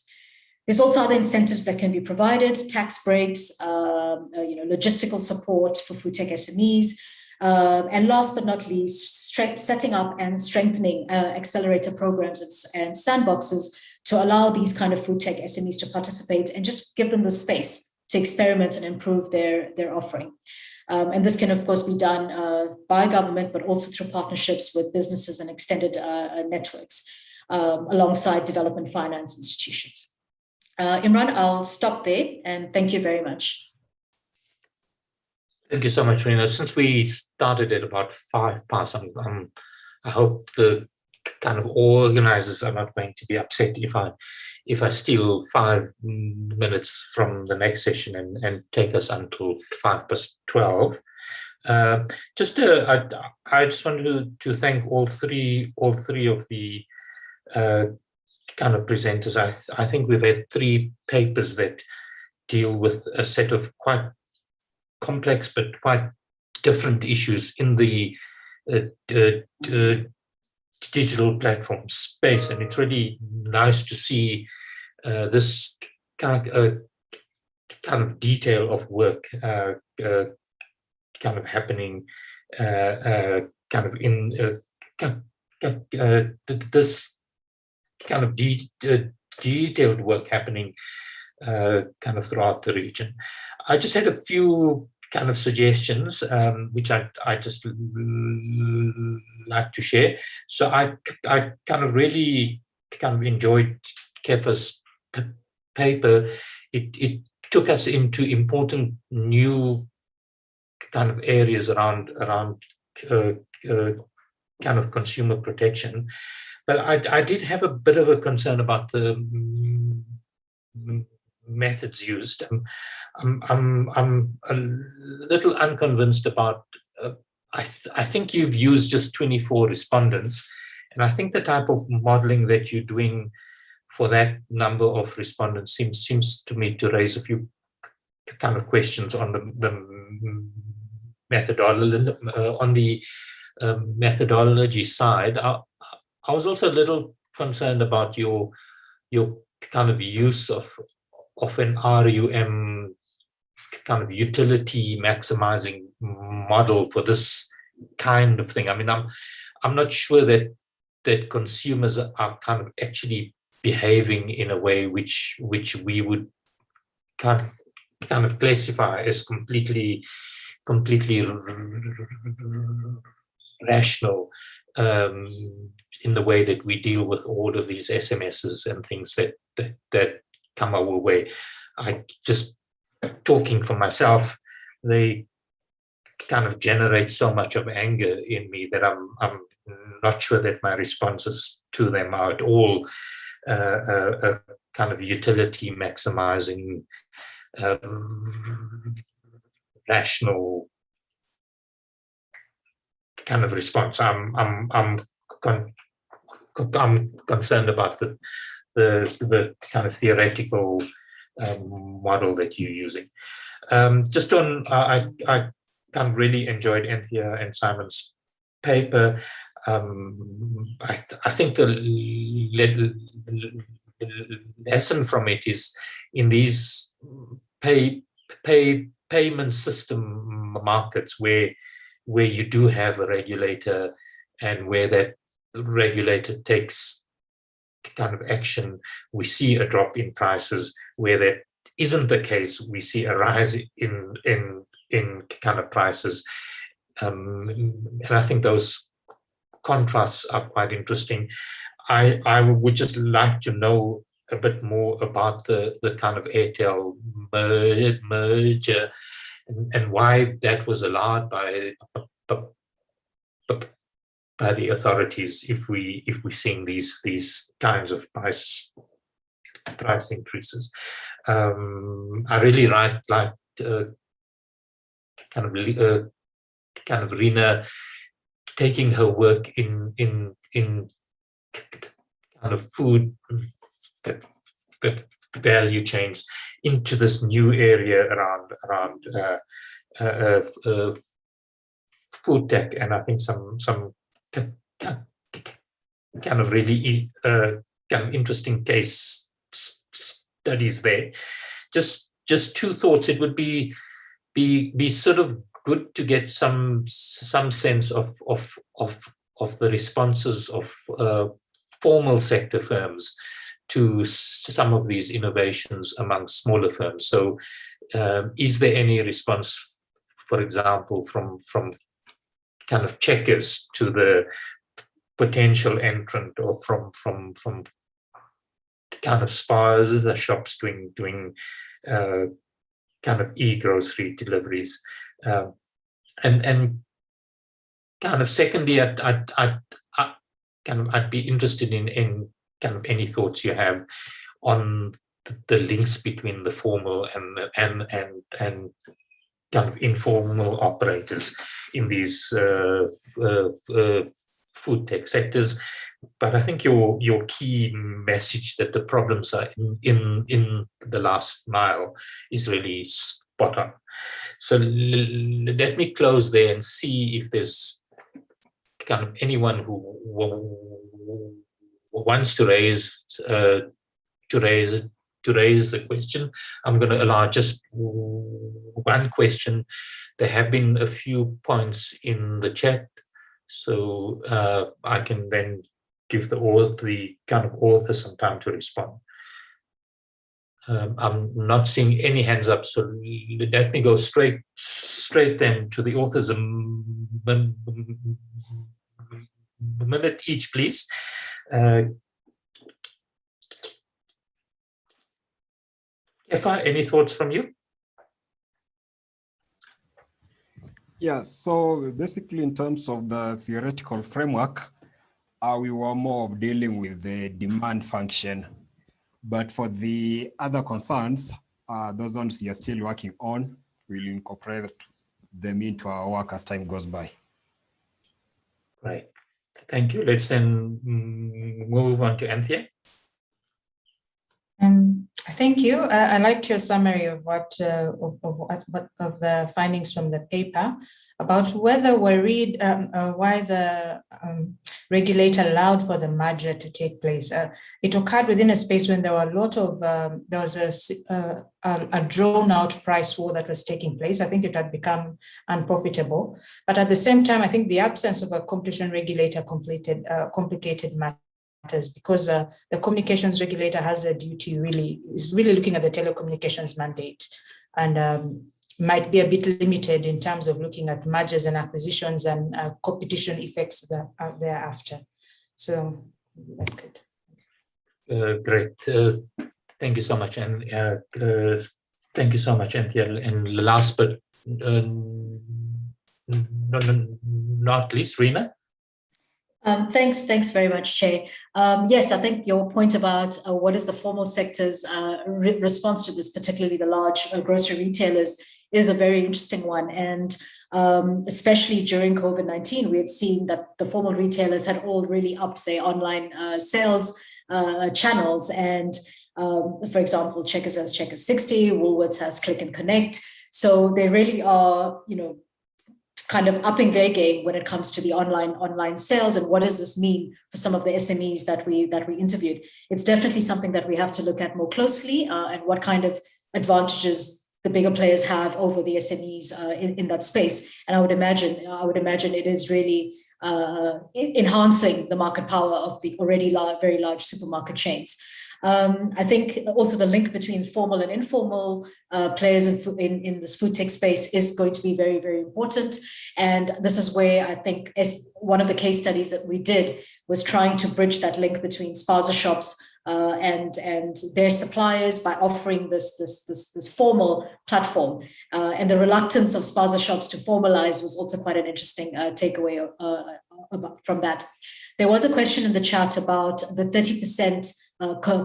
There's also other incentives that can be provided: tax breaks, logistical support for food tech SMEs, and last but not least, setting up and strengthening accelerator programs and sandboxes to allow these kind of food tech SMEs to participate and just give them the space to experiment and improve their offering. And this can, of course, be done by government, but also through partnerships with businesses and extended networks, alongside development finance institutions. Imran, I'll stop there, and thank you very much. Thank you so much, Rina. Since we started at about 5 past, I hope the kind of organizers are not going to be upset if I steal 5 minutes from the next session and take us until 5:12. I just wanted to thank all three of the kind of presenters. I think we've had 3 papers that deal with a set of quite complex but quite different issues in the digital platform space, and it's really nice to see this kind of detail of work kind of happening, kind of in this kind of detailed work happening kind of throughout the region. I just had a few kind of suggestions, which I just like to share. So I kind of really kind of enjoyed Kefa's paper it took us into important new kind of areas around kind of consumer protection. But I did have a bit of a concern about the methods used. I'm a little unconvinced about. I think you've used just 24 respondents, and I think the type of modeling that you're doing for that number of respondents seems to me to raise a few kind of questions on the methodology methodology side. I was also a little concerned about your kind of use of an RUM kind of utility maximizing model for this kind of thing. I mean, I'm not sure that consumers are kind of actually behaving in a way which we would kind of classify as completely rational in the way that we deal with all of these SMSs and things that come our way. I just talking for myself, they kind of generate so much of anger in me that I'm not sure that my responses to them are at all a kind of utility maximizing rational kind of response. I'm concerned about the kind of theoretical model that you're using. Just on, I kind of really enjoyed Anthea and Simon's paper. I think the lesson from it is in these payment system markets where you do have a regulator and where that regulator takes kind of action, we see a drop in prices. Where that isn't the case, we see a rise in kind of prices. And I think those contrasts are quite interesting. I would just like to know a bit more about the kind of Airtel merger and why that was allowed by the authorities if we're seeing these kinds of price increases. I really like kind of Rina taking her work in kind of food value chains into this new area around food tech, and I think some kind of really kind of interesting case studies there. Just two thoughts. It would be sort of good to get some sense of the responses of formal sector firms to some of these innovations among smaller firms. So is there any response, for example, from kind of checkers to the potential entrant, or from kind of spas, the shops doing kind of e-grocery deliveries, and kind of secondly, I'd be interested in kind of any thoughts you have on the links between the formal and kind of informal operators in these food tech sectors. But I think your key message that the problems are in the last mile is really spot on. So let me close there and see if there's kind of anyone who wants to raise the question. I'm going to allow just one question. There have been a few points in the chat, so I can then give the kind of author some time to respond. I'm not seeing any hands up, so let me go straight then to the authors. A minute each, please. Kefa, any thoughts from you? Yeah, so basically in terms of the theoretical framework, we were more of dealing with the demand function. But for the other concerns, those ones you're still working on, we'll incorporate them into our work as time goes by. Right. Thank you. Let's then move on to Anthea. Thank you. I liked your summary of of the findings from the paper about whether worried why the regulator allowed for the merger to take place. It occurred within a space when there were a lot of there was a drawn out price war that was taking place. I think it had become unprofitable, but at the same time, I think the absence of a competition regulator complicated matters. Because the communications regulator has a duty is really looking at the telecommunications mandate and might be a bit limited in terms of looking at mergers and acquisitions and competition effects that are thereafter. So that's good. Great. Thank you so much. And thank you so much, Anthea. And last but not least, Rena. Thanks very much, Chair. Yes, I think your point about what is the formal sector's response to this, particularly the large grocery retailers, is a very interesting one. And especially during COVID-19, we had seen that the formal retailers had all really upped their online sales channels. And for example, Checkers has Checkers 60, Woolworths has Click and Connect. So they really are, kind of upping their game when it comes to the online sales. And what does this mean for some of the SMEs that we interviewed? It's definitely something that we have to look at more closely and what kind of advantages the bigger players have over the SMEs in that space. And I would imagine it is really enhancing the market power of the already very large supermarket chains. I think also the link between formal and informal players in this food tech space is going to be very, very important. And this is where I think one of the case studies that we did was trying to bridge that link between spaza shops and their suppliers by offering this formal platform. And the reluctance of spaza shops to formalize was also quite an interesting takeaway from that. There was a question in the chat about the 30%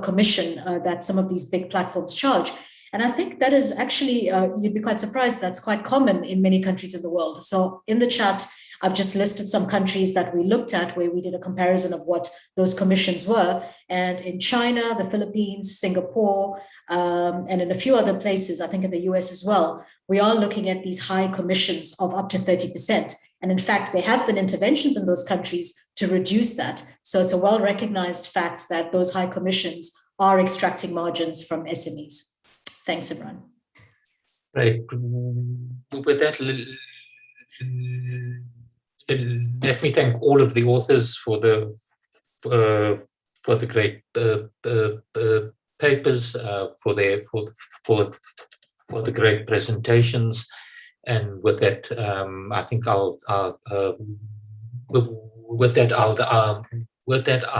commission that some of these big platforms charge. And I think that is actually, you'd be quite surprised, that's quite common in many countries in the world. So in the chat, I've just listed some countries that we looked at where we did a comparison of what those commissions were. And in China, the Philippines, Singapore, and in a few other places, I think in the US as well, we are looking at these high commissions of up to 30%. And in fact, there have been interventions in those countries to reduce that. So it's a well-recognized fact that those high commissions are extracting margins from SMEs. Thanks, Imran. Right. With that, let me thank all of the authors for the great papers, for the great presentations. And with that, I think I'll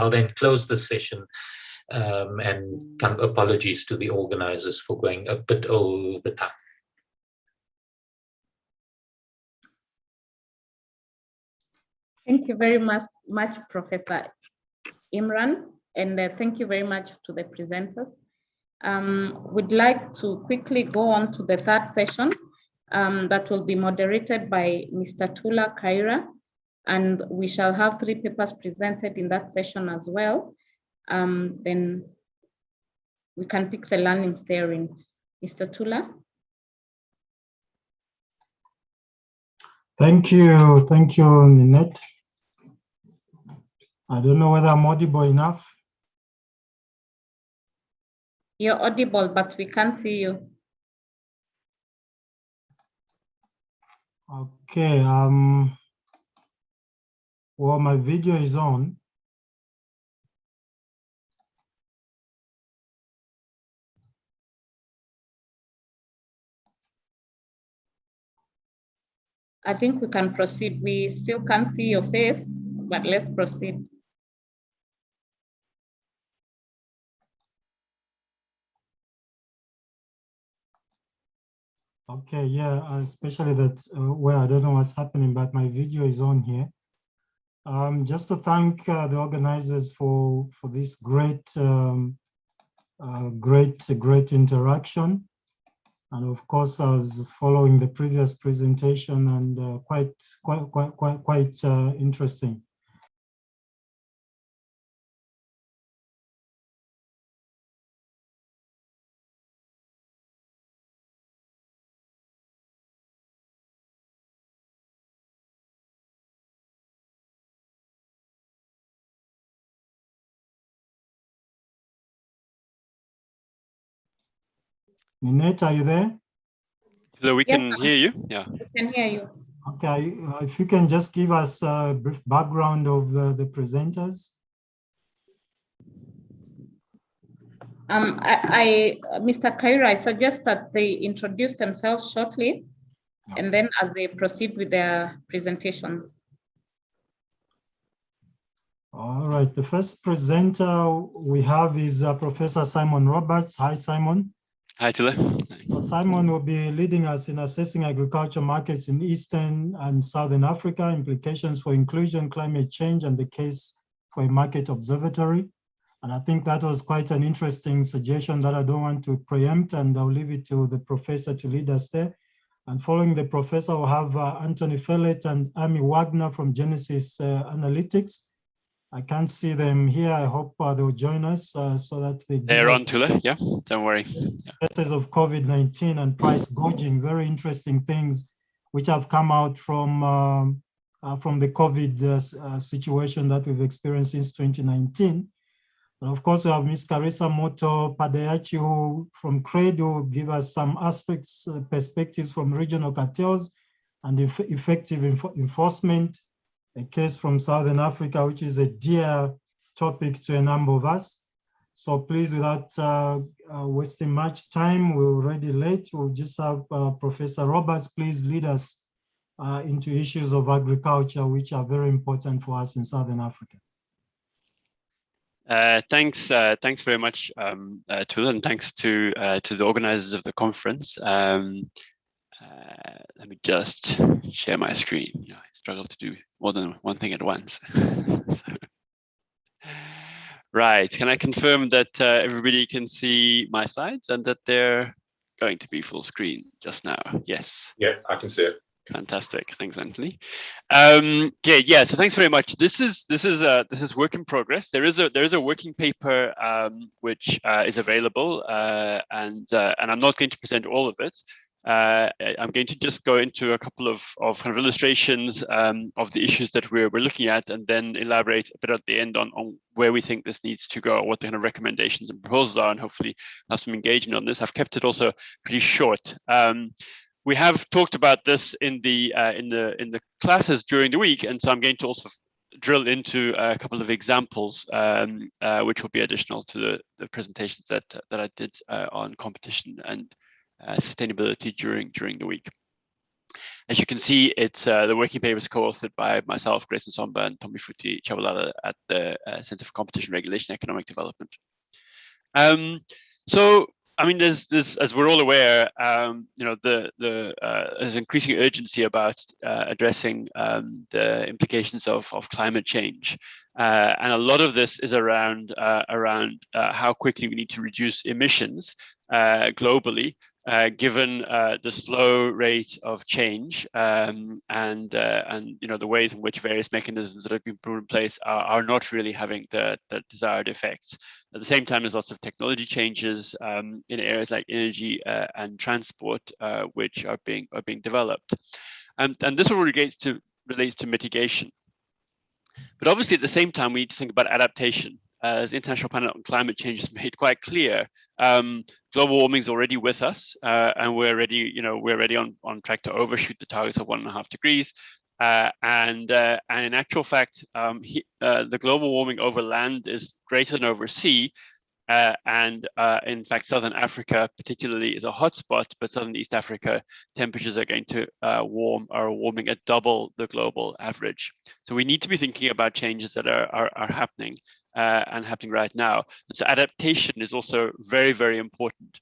then close the session, and kind of apologies to the organizers for going a bit over time. Thank you very much, Professor Imran, and thank you very much to the presenters. We'd like to quickly go on to the third session. That will be moderated by Mr. Tula Kaira, and we shall have 3 papers presented in that session as well. Then we can pick the learning steering. Mr. Tula. Thank you, Ninette. I don't know whether I'm audible enough. You're audible, but we can't see you. Okay, well, my video is on. I think we can proceed. We still can't see your face, but let's proceed. Okay, yeah, especially that where I don't know what's happening, but my video is on here. Just to thank the organizers for this great great interaction. And of course, I was following the previous presentation and quite interesting. Ninette, are you there? So we Yes, can hear you. Yeah. we can hear you. Okay, if you can just give us a brief background of the presenters. Mr. Kaira, I suggest that they introduce themselves shortly, and then as they proceed with their presentations. All right, the first presenter we have is Professor Simon Roberts. Hi, Simon. Hi, Tule. Simon will be leading us in assessing agriculture markets in Eastern and Southern Africa, implications for inclusion, climate change, and the case for a market observatory. And I think that was quite an interesting suggestion that I don't want to preempt, and I'll leave it to the professor to lead us there. And following the professor, we'll have Anthony Fellet and Amy Wagner from Genesis Analytics. I can't see them here. I hope they'll join us so that they're on, Tule. Yeah, don't worry. Cases of COVID-19 and price gouging, very interesting things which have come out from the COVID situation that we've experienced since 2019. And of course, we have Ms. Carissa Moto Padeachi, who from CRED will give us some aspects, perspectives from regional cartels and effective enforcement. A case from Southern Africa, which is a dear topic to a number of us. So please, without wasting much time, we're already late. We'll just have Professor Roberts, please lead us into issues of agriculture, which are very important for us in Southern Africa. Thanks very much, Tule, and thanks to the organizers of the conference. Let me just share my screen. You know, I struggle to do more than one thing at once. Right, can I confirm that everybody can see my slides and that they're going to be full screen just now? Yes. Yeah, I can see it. Fantastic, thanks, Anthony. Okay, yeah. So thanks very much. This is work in progress. There is a working paper which is available, and I'm not going to present all of it. I'm going to just go into a couple of kind of illustrations of the issues that we're looking at, and then elaborate a bit at the end on where we think this needs to go, or what the kind of recommendations and proposals are, and hopefully have some engagement on this. I've kept it also pretty short. We have talked about this in the classes during the week, and so I'm going to also drill into a couple of examples, which will be additional to the presentations that I did on competition and sustainability during the week. As you can see, it's the working paper is co-authored by myself, Grace Nsomba, and Tommy Futi Chabalala at the Center for Competition Regulation and Economic Development. So, I mean, there's as we're all aware, you know, there's increasing urgency about addressing the implications of climate change, and a lot of this is around how quickly we need to reduce emissions globally, given the slow rate of change, and you know, the ways in which various mechanisms that have been put in place are not really having the desired effects. At the same time, there's lots of technology changes in areas like energy and transport, which are being developed, and this all relates to mitigation. But obviously, at the same time, we need to think about adaptation. As the International Panel on Climate Change has made quite clear, global warming is already with us, and we're already on track to overshoot the targets of 1.5 degrees. And in actual fact, the global warming over land is greater than over sea. And in fact, Southern Africa particularly is a hotspot, but Southern East Africa temperatures are going to warming at double the global average. So we need to be thinking about changes that are happening and happening right now. And so adaptation is also very, very important.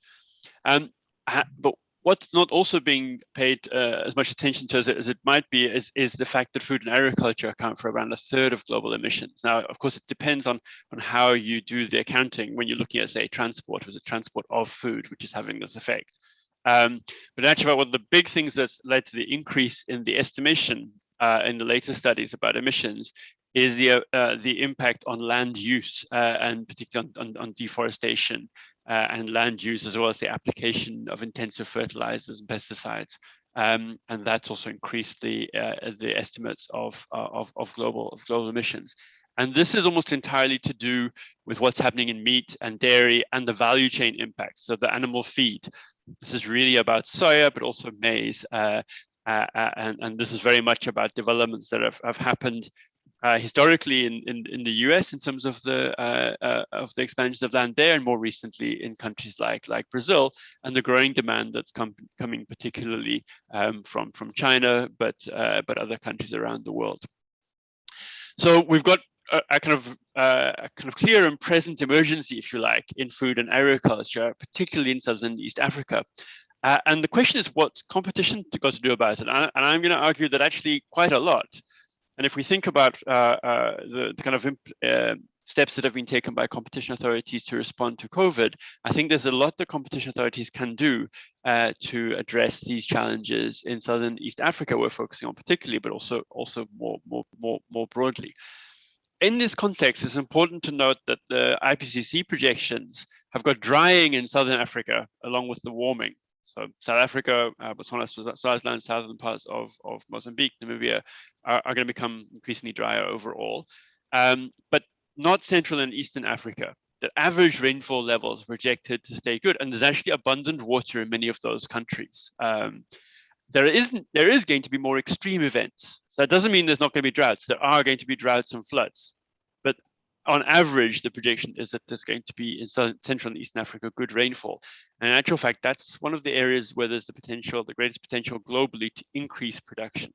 But What's not also being paid as much attention to as it might be is the fact that food and agriculture account for around 1/3 of global emissions. Now, of course, it depends on how you do the accounting when you're looking at, say, transport, or the transport of food, which is having this effect. But actually, one of the big things that's led to the increase in the estimation in the latest studies about emissions is the impact on land use, and particularly on deforestation and land use, as well as the application of intensive fertilizers and pesticides. And that's also increased the estimates of global emissions. And this is almost entirely to do with what's happening in meat and dairy and the value chain impacts, so the animal feed. This is really about soya, but also maize. And this is very much about developments that have happened historically in the US in terms of the expansions of land there, and more recently in countries like Brazil, and the growing demand that's coming particularly from China, but other countries around the world. So we've got a kind of clear and present emergency, if you like, in food and agriculture, particularly in Southern East Africa. And the question is, what's competition got to do about it? And I'm going to argue that actually quite a lot. And if we think about the kind of steps that have been taken by competition authorities to respond to COVID, I think there's a lot that competition authorities can do to address these challenges in Southern East Africa we're focusing on particularly, but also more broadly. In this context, it's important to note that the IPCC projections have got drying in Southern Africa along with the warming. So South Africa, Botswana, Swaziland, southern parts of Mozambique, Namibia are going to become increasingly drier overall, but not Central and Eastern Africa. The average rainfall levels are projected to stay good, and there's actually abundant water in many of those countries. There is going to be more extreme events. So that doesn't mean there's not going to be droughts. There are going to be droughts and floods, but on average, the prediction is that there's going to be in Central and Eastern Africa good rainfall. And in actual fact, that's one of the areas where there's the greatest potential globally to increase production.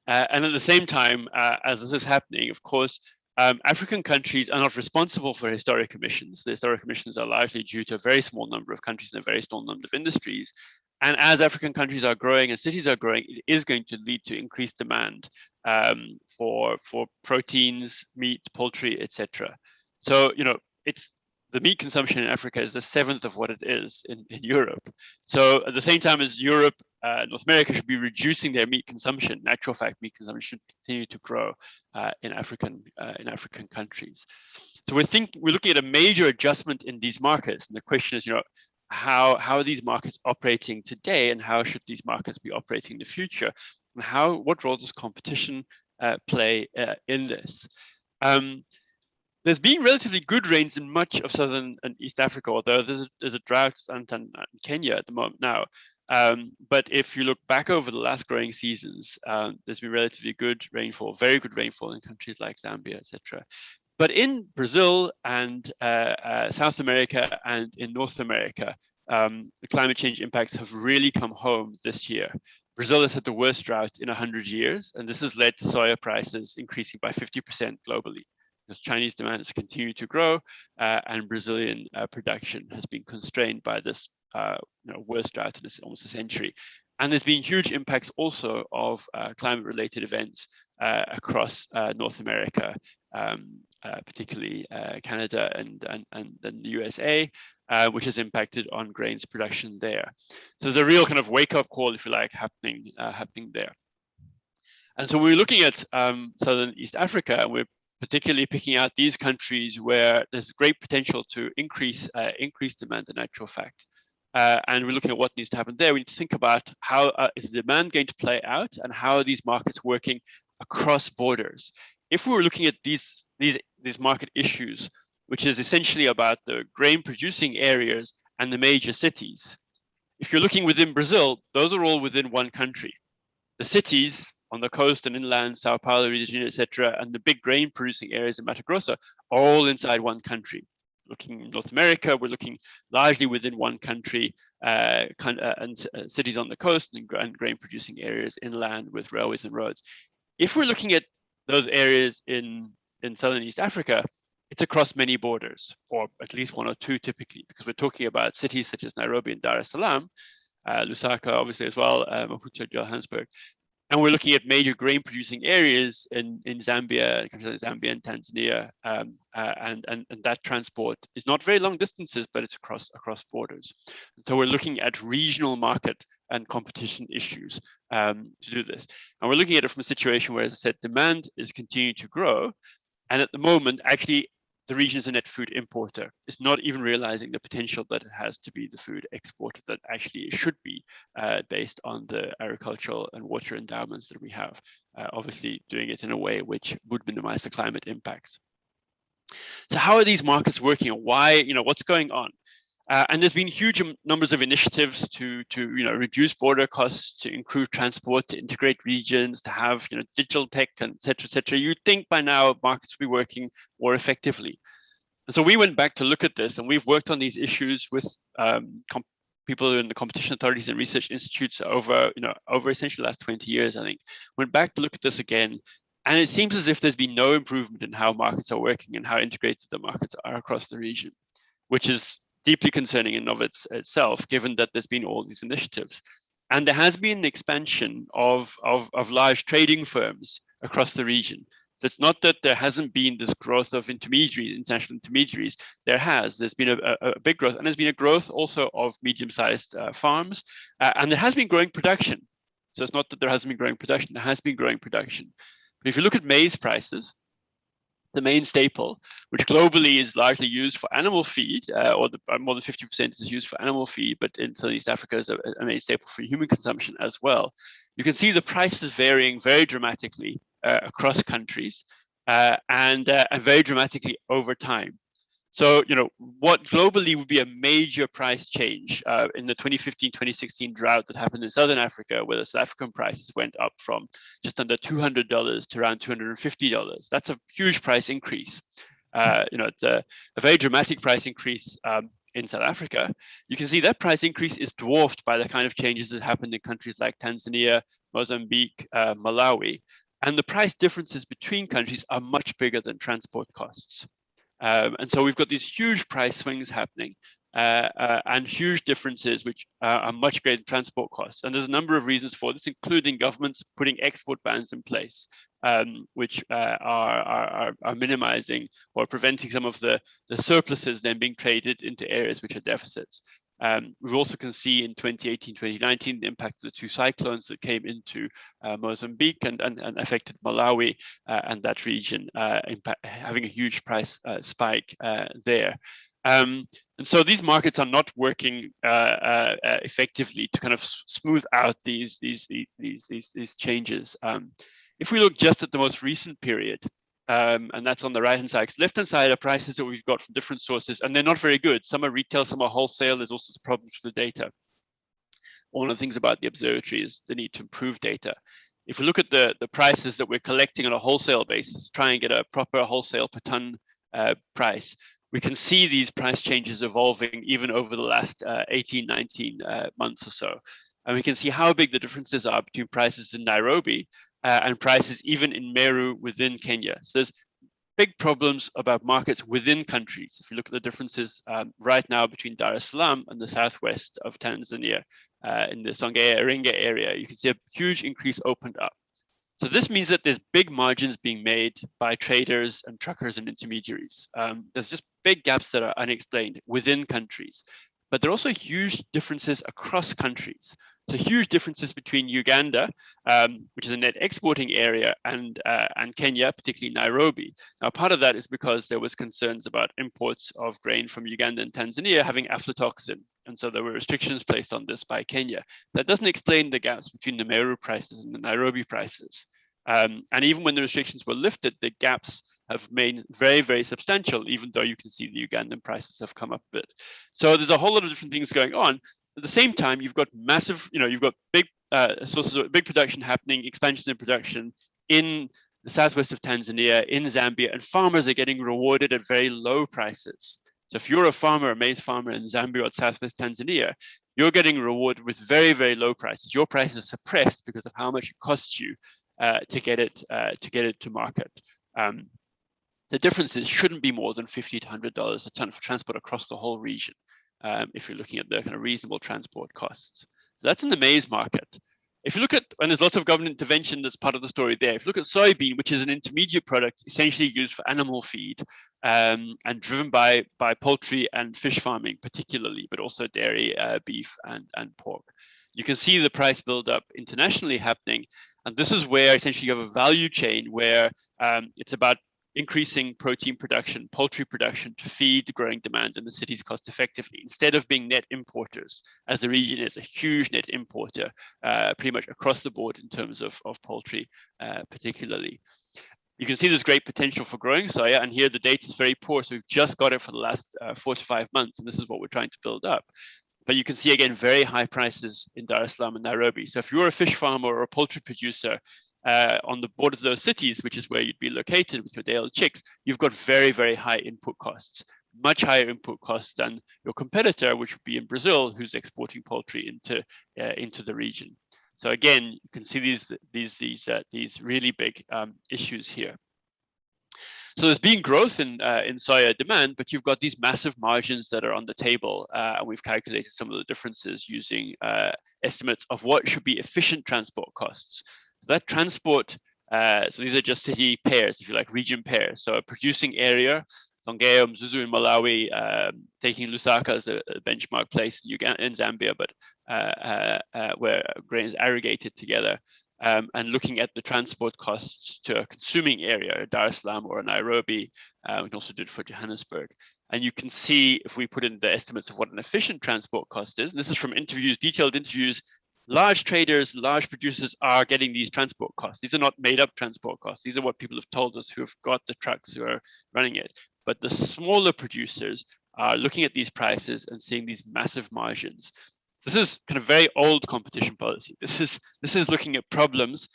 And at the same time, as this is happening, of course, African countries are not responsible for historic emissions. The historic emissions are largely due to a very small number of countries and a very small number of industries. And as African countries are growing and cities are growing, it is going to lead to increased demand for proteins, meat, poultry, etc. So, it's the meat consumption in Africa is the 7th of what it is in Europe. So at the same time as Europe, North America should be reducing their meat consumption. In actual fact, meat consumption should continue to grow in African countries. So we're looking at a major adjustment in these markets, and the question is, how are these markets operating today, and how should these markets be operating in the future, and what role does competition play in this? There's been relatively good rains in much of Southern and East Africa, although there's a drought in Kenya at the moment now. But if you look back over the last growing seasons, there's been relatively good rainfall, very good rainfall in countries like Zambia, etc. But in Brazil and South America and in North America, the climate change impacts have really come home this year. Brazil has had the worst drought in 100 years, and this has led to soya prices increasing by 50% globally. Because Chinese demand has continued to grow, and Brazilian production has been constrained by this worst drought in almost a century. And there's been huge impacts also of climate-related events across North America, particularly Canada and the USA, which has impacted on grains production there. So there's a real kind of wake-up call, if you like, happening there. And so we're looking at Southern East Africa, and we're particularly picking out these countries where there's great potential to increase demand in actual fact. And we're looking at what needs to happen there. We need to think about how is the demand going to play out, and how are these markets working across borders. If we were looking at these market issues, which is essentially about the grain producing areas and the major cities, if you're looking within Brazil, those are all within one country. The cities on the coast and inland, Sao Paulo, Rio de Janeiro, etc., and the big grain producing areas in Mato Grosso are all inside one country. Looking in North America, we're looking largely within one country, and cities on the coast and grain producing areas inland with railways and roads. If we're looking at those areas in Southern East Africa, it's across many borders, or at least one or two typically, because we're talking about cities such as Nairobi and Dar es Salaam, Lusaka obviously as well, Maputo, Johannesburg. And we're looking at major grain producing areas in Zambia, countries like Zambia and Tanzania, and that transport is not very long distances, but it's across borders. And so we're looking at regional market and competition issues to do this. And we're looking at it from a situation where, as I said, demand is continuing to grow. And at the moment, actually, the region is a net food importer. It's not even realizing the potential that it has to be the food exporter that actually it should be based on the agricultural and water endowments that we have. Obviously doing it in a way which would minimize the climate impacts. So how are these markets working and why, what's going on? And there's been huge numbers of initiatives to reduce border costs, to improve transport, to integrate regions, to have digital tech, and et cetera, et cetera. You'd think by now markets would be working more effectively. And so we went back to look at this, and we've worked on these issues with people in the competition authorities and research institutes over essentially the last 20 years, I think. Went back to look at this again, and it seems as if there's been no improvement in how markets are working and how integrated the markets are across the region, which is deeply concerning in of itself, given that there's been all these initiatives. And there has been an expansion of large trading firms across the region. So it's not that there hasn't been this growth of intermediaries, international intermediaries. There's been a big growth, and there's been a growth also of medium-sized farms, and there has been growing production. So it's not that there hasn't been growing production, there has been growing production. But if you look at maize prices, the main staple, which globally is largely used for animal feed, or more than 50% is used for animal feed, but in East Africa is a main staple for human consumption as well. You can see the prices varying very dramatically across countries and very dramatically over time. So, what globally would be a major price change in the 2015-2016 drought that happened in Southern Africa, where the South African prices went up from just under $200 to around $250. That's a huge price increase. It's a very dramatic price increase in South Africa. You can see that price increase is dwarfed by the kind of changes that happened in countries like Tanzania, Mozambique, Malawi. And the price differences between countries are much bigger than transport costs. And so we've got these huge price swings happening and huge differences, which are much greater than transport costs. And there's a number of reasons for this, including governments putting export bans in place, which are minimizing or preventing some of the surpluses then being traded into areas which are deficits. We also can see in 2018, 2019, the impact of the two cyclones that came into Mozambique and affected Malawi and that region, having a huge price spike there. And so these markets are not working effectively to kind of smooth out these changes. If we look just at the most recent period, and that's on the right-hand side. Left-hand side are prices that we've got from different sources, and they're not very good. Some are retail, some are wholesale. There's also problems with the data. One of the things about the observatory is the need to improve data. If we look at the prices that we're collecting on a wholesale basis, try and get a proper wholesale per ton price, we can see these price changes evolving even over the last 18, 19 months or so. And we can see how big the differences are between prices in Nairobi and prices even in Meru within Kenya. So there's big problems about markets within countries. If you look at the differences right now between Dar es Salaam and the southwest of Tanzania, in the Songea Iringa area, you can see a huge increase opened up. So this means that there's big margins being made by traders and truckers and intermediaries. There's just big gaps that are unexplained within countries. But there are also huge differences across countries. So huge differences between Uganda, which is a net exporting area, and Kenya, particularly Nairobi. Now, part of that is because there was concerns about imports of grain from Uganda and Tanzania having aflatoxin. And so there were restrictions placed on this by Kenya. That doesn't explain the gaps between the Meru prices and the Nairobi prices. And even when the restrictions were lifted, the gaps have made very, very substantial, even though you can see the Ugandan prices have come up a bit. So there's a whole lot of different things going on. At the same time, you've got massive, you've got big sources of big production happening, expansions in production in the southwest of Tanzania, in Zambia, and farmers are getting rewarded at very low prices. So if you're a farmer, a maize farmer in Zambia or southwest Tanzania, you're getting rewarded with very, very low prices. Your prices are suppressed because of how much it costs you to get it to market. the differences shouldn't be more than $50 to $100 a ton for transport across the whole region, if you're looking at the kind of reasonable transport costs. So that's in the maize market. If you look at, and there's lots of government intervention that's part of the story there. If you look at soybean, which is an intermediate product essentially used for animal feed, and driven by poultry and fish farming particularly, but also dairy, beef and pork. You can see the price buildup internationally happening. And this is where essentially you have a value chain where it's about increasing protein production, poultry production to feed the growing demand in the cities cost effectively, instead of being net importers, as the region is a huge net importer, pretty much across the board in terms of poultry particularly. You can see there's great potential for growing soya, and here the data is very poor, so we've just got it for the last 4 to 5 months, and this is what we're trying to build up. But you can see again very high prices in Dar es Salaam and Nairobi. So if you're a fish farmer or a poultry producer on the borders of those cities, which is where you'd be located with your day-old chicks, you've got very, very high input costs, much higher input costs than your competitor, which would be in Brazil, who's exporting poultry into the region. So again, you can see these really big issues here. So there's been growth in soya demand, but you've got these massive margins that are on the table, and we've calculated some of the differences using estimates of what should be efficient transport costs. That transport, so these are just city pairs, if you like, region pairs. So a producing area, Songea, Mzuzu in Malawi, taking Lusaka as a benchmark place in Uganda, in Zambia, but where grain is aggregated together, and looking at the transport costs to a consuming area, Dar es Salaam or Nairobi. We can also do it for Johannesburg. And you can see if we put in the estimates of what an efficient transport cost is, and this is from interviews, detailed interviews, large traders, large producers are getting these transport costs. These are not made up transport costs. These are what people have told us who have got the trucks who are running it. But the smaller producers are looking at these prices and seeing these massive margins. This is kind of very old competition policy. This is looking at problems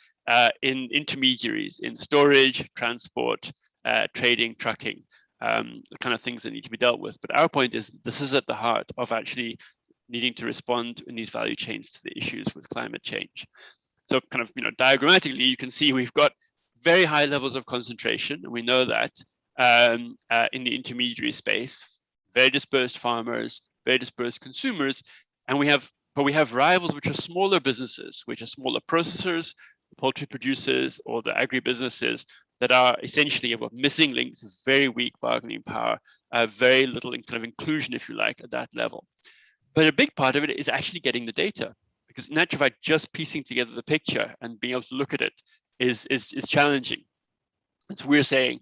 in intermediaries, in storage, transport, trading, trucking, the kind of things that need to be dealt with. But our point is this is at the heart of actually needing to respond in these value chains to the issues with climate change. So kind of, diagrammatically, you can see we've got very high levels of concentration, and we know that in the intermediary space, very dispersed farmers, very dispersed consumers, and we have rivals which are smaller businesses, which are smaller processors, poultry producers, or the agribusinesses that are essentially about missing links, very weak bargaining power, very little kind of inclusion, if you like, at that level. But a big part of it is actually getting the data, because in actual fact, just piecing together the picture and being able to look at it is challenging. And so we're saying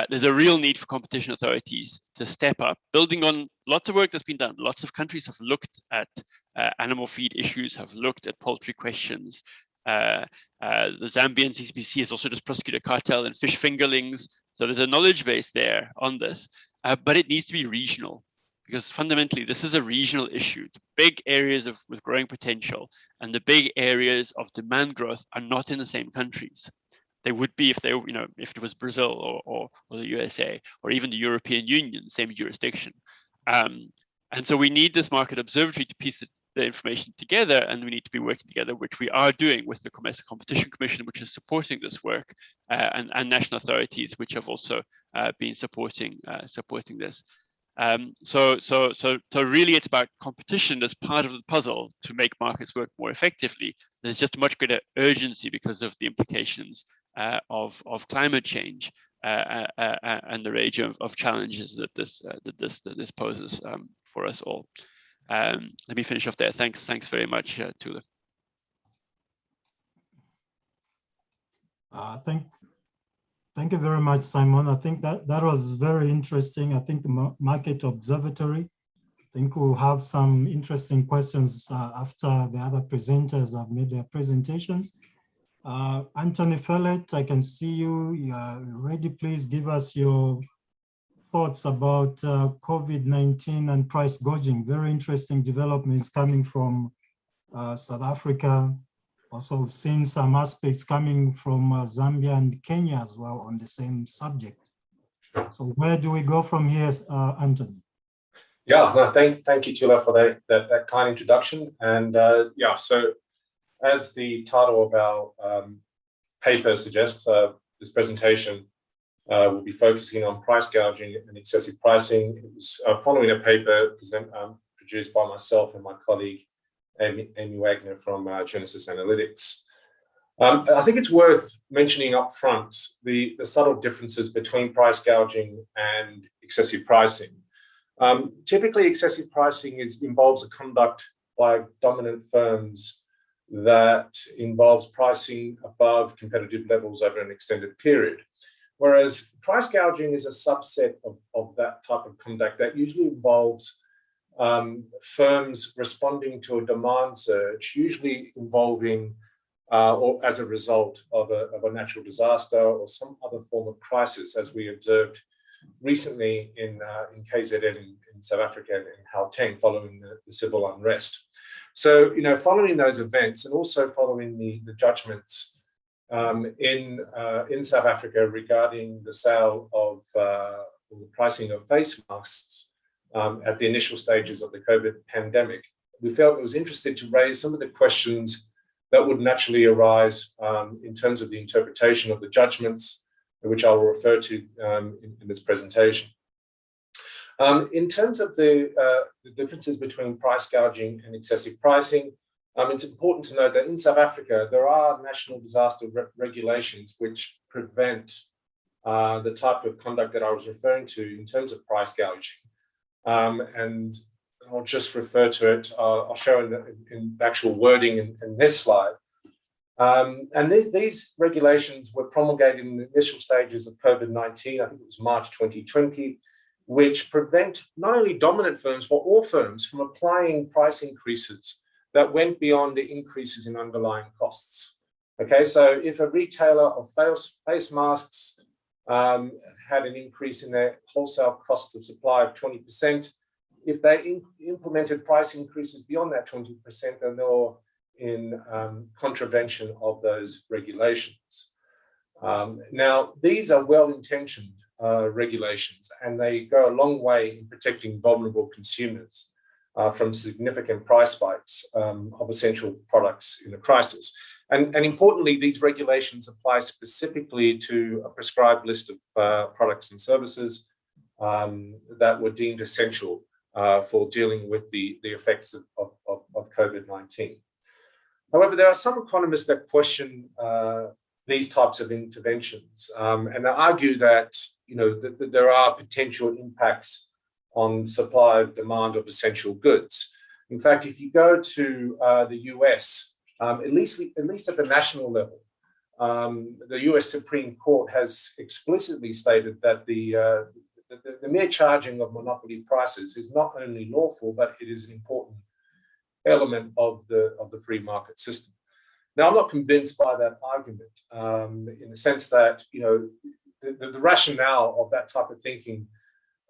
there's a real need for competition authorities to step up, building on lots of work that's been done. Lots of countries have looked at animal feed issues, have looked at poultry questions. The Zambian CCPC has also just prosecuted a cartel in fish fingerlings. So there's a knowledge base there on this, but it needs to be regional, because fundamentally this is a regional issue. The big areas with growing potential and the big areas of demand growth are not in the same countries. They would be if they, if it was Brazil or the USA or even the European Union, same jurisdiction. And so we need this market observatory to piece the information together, and we need to be working together, which we are doing with the Competition Commission, which is supporting this work, and national authorities, which have also been supporting this. So really it's about competition as part of the puzzle to make markets work more effectively. There's just a much greater urgency because of the implications of climate change and the range of challenges that this poses for us all. Let me finish off there. Thanks very much, Tula. Thank you very much, Simon. I think that was very interesting. I think the Market Observatory, I think we'll have some interesting questions after the other presenters have made their presentations. Anthony Fellet, I can see you. You are ready. Please give us your thoughts about COVID-19 and price gouging. Very interesting developments coming from South Africa. Also, we've seen some aspects coming from Zambia and Kenya as well on the same subject. So where do we go from here, Anthony? Yeah, no, thank you, Tula, for that kind introduction. And yeah, so as the title of our paper suggests, this presentation will be focusing on price gouging and excessive pricing. It was following a paper produced by myself and my colleague, Amy Wagner from Genesis Analytics. I think it's worth mentioning up front the subtle differences between price gouging and excessive pricing. Typically, excessive pricing involves a conduct by dominant firms that involves pricing above competitive levels over an extended period. Whereas price gouging is a subset of that type of conduct that usually involves firms responding to a demand surge, usually involving or as a result of a natural disaster or some other form of crisis, as we observed recently in KZN in South Africa and in Gauteng following the civil unrest. So, following those events and also following the judgments in South Africa regarding the sale of the pricing of face masks at the initial stages of the COVID pandemic, we felt it was interesting to raise some of the questions that would naturally arise in terms of the interpretation of the judgments, which I will refer to in this presentation. In terms of the differences between price gouging and excessive pricing, it's important to note that in South Africa, there are national disaster regulations which prevent the type of conduct that I was referring to in terms of price gouging. And I'll just refer to it. I'll show in actual wording in this slide. And these regulations were promulgated in the initial stages of COVID-19, I think it was March 2020, which prevent not only dominant firms, but all firms from applying price increases that went beyond the increases in underlying costs. Okay, so if a retailer of face masks had an increase in their wholesale cost of supply of 20%, if they implemented price increases beyond that 20%, then they were in contravention of those regulations. Now, these are well-intentioned regulations, and they go a long way in protecting vulnerable consumers from significant price spikes of essential products in a crisis. And importantly, these regulations apply specifically to a prescribed list of products and services that were deemed essential for dealing with the effects of COVID-19. However, there are some economists that question these types of interventions, and they argue that that there are potential impacts on supply and demand of essential goods. In fact, if you go to the US, at least at the national level, the US Supreme Court has explicitly stated that the mere charging of monopoly prices is not only lawful, but it is an important element of the free market system. Now, I'm not convinced by that argument in the sense that the rationale of that type of thinking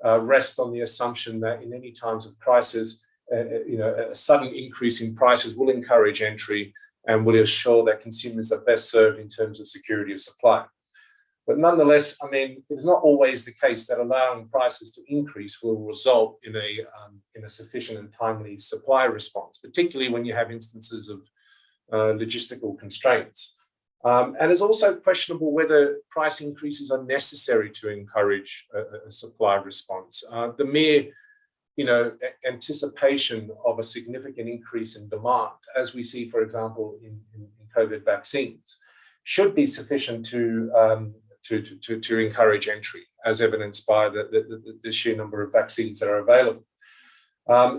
rests on the assumption that in any times of crisis, a sudden increase in prices will encourage entry and will ensure that consumers are best served in terms of security of supply. But nonetheless, I mean, it's not always the case that allowing prices to increase will result in a sufficient and timely supply response, particularly when you have instances of logistical constraints. And it's also questionable whether price increases are necessary to encourage a supply response. The mere anticipation of a significant increase in demand, as we see, for example, in COVID vaccines, should be sufficient to encourage entry, as evidenced by the sheer number of vaccines that are available.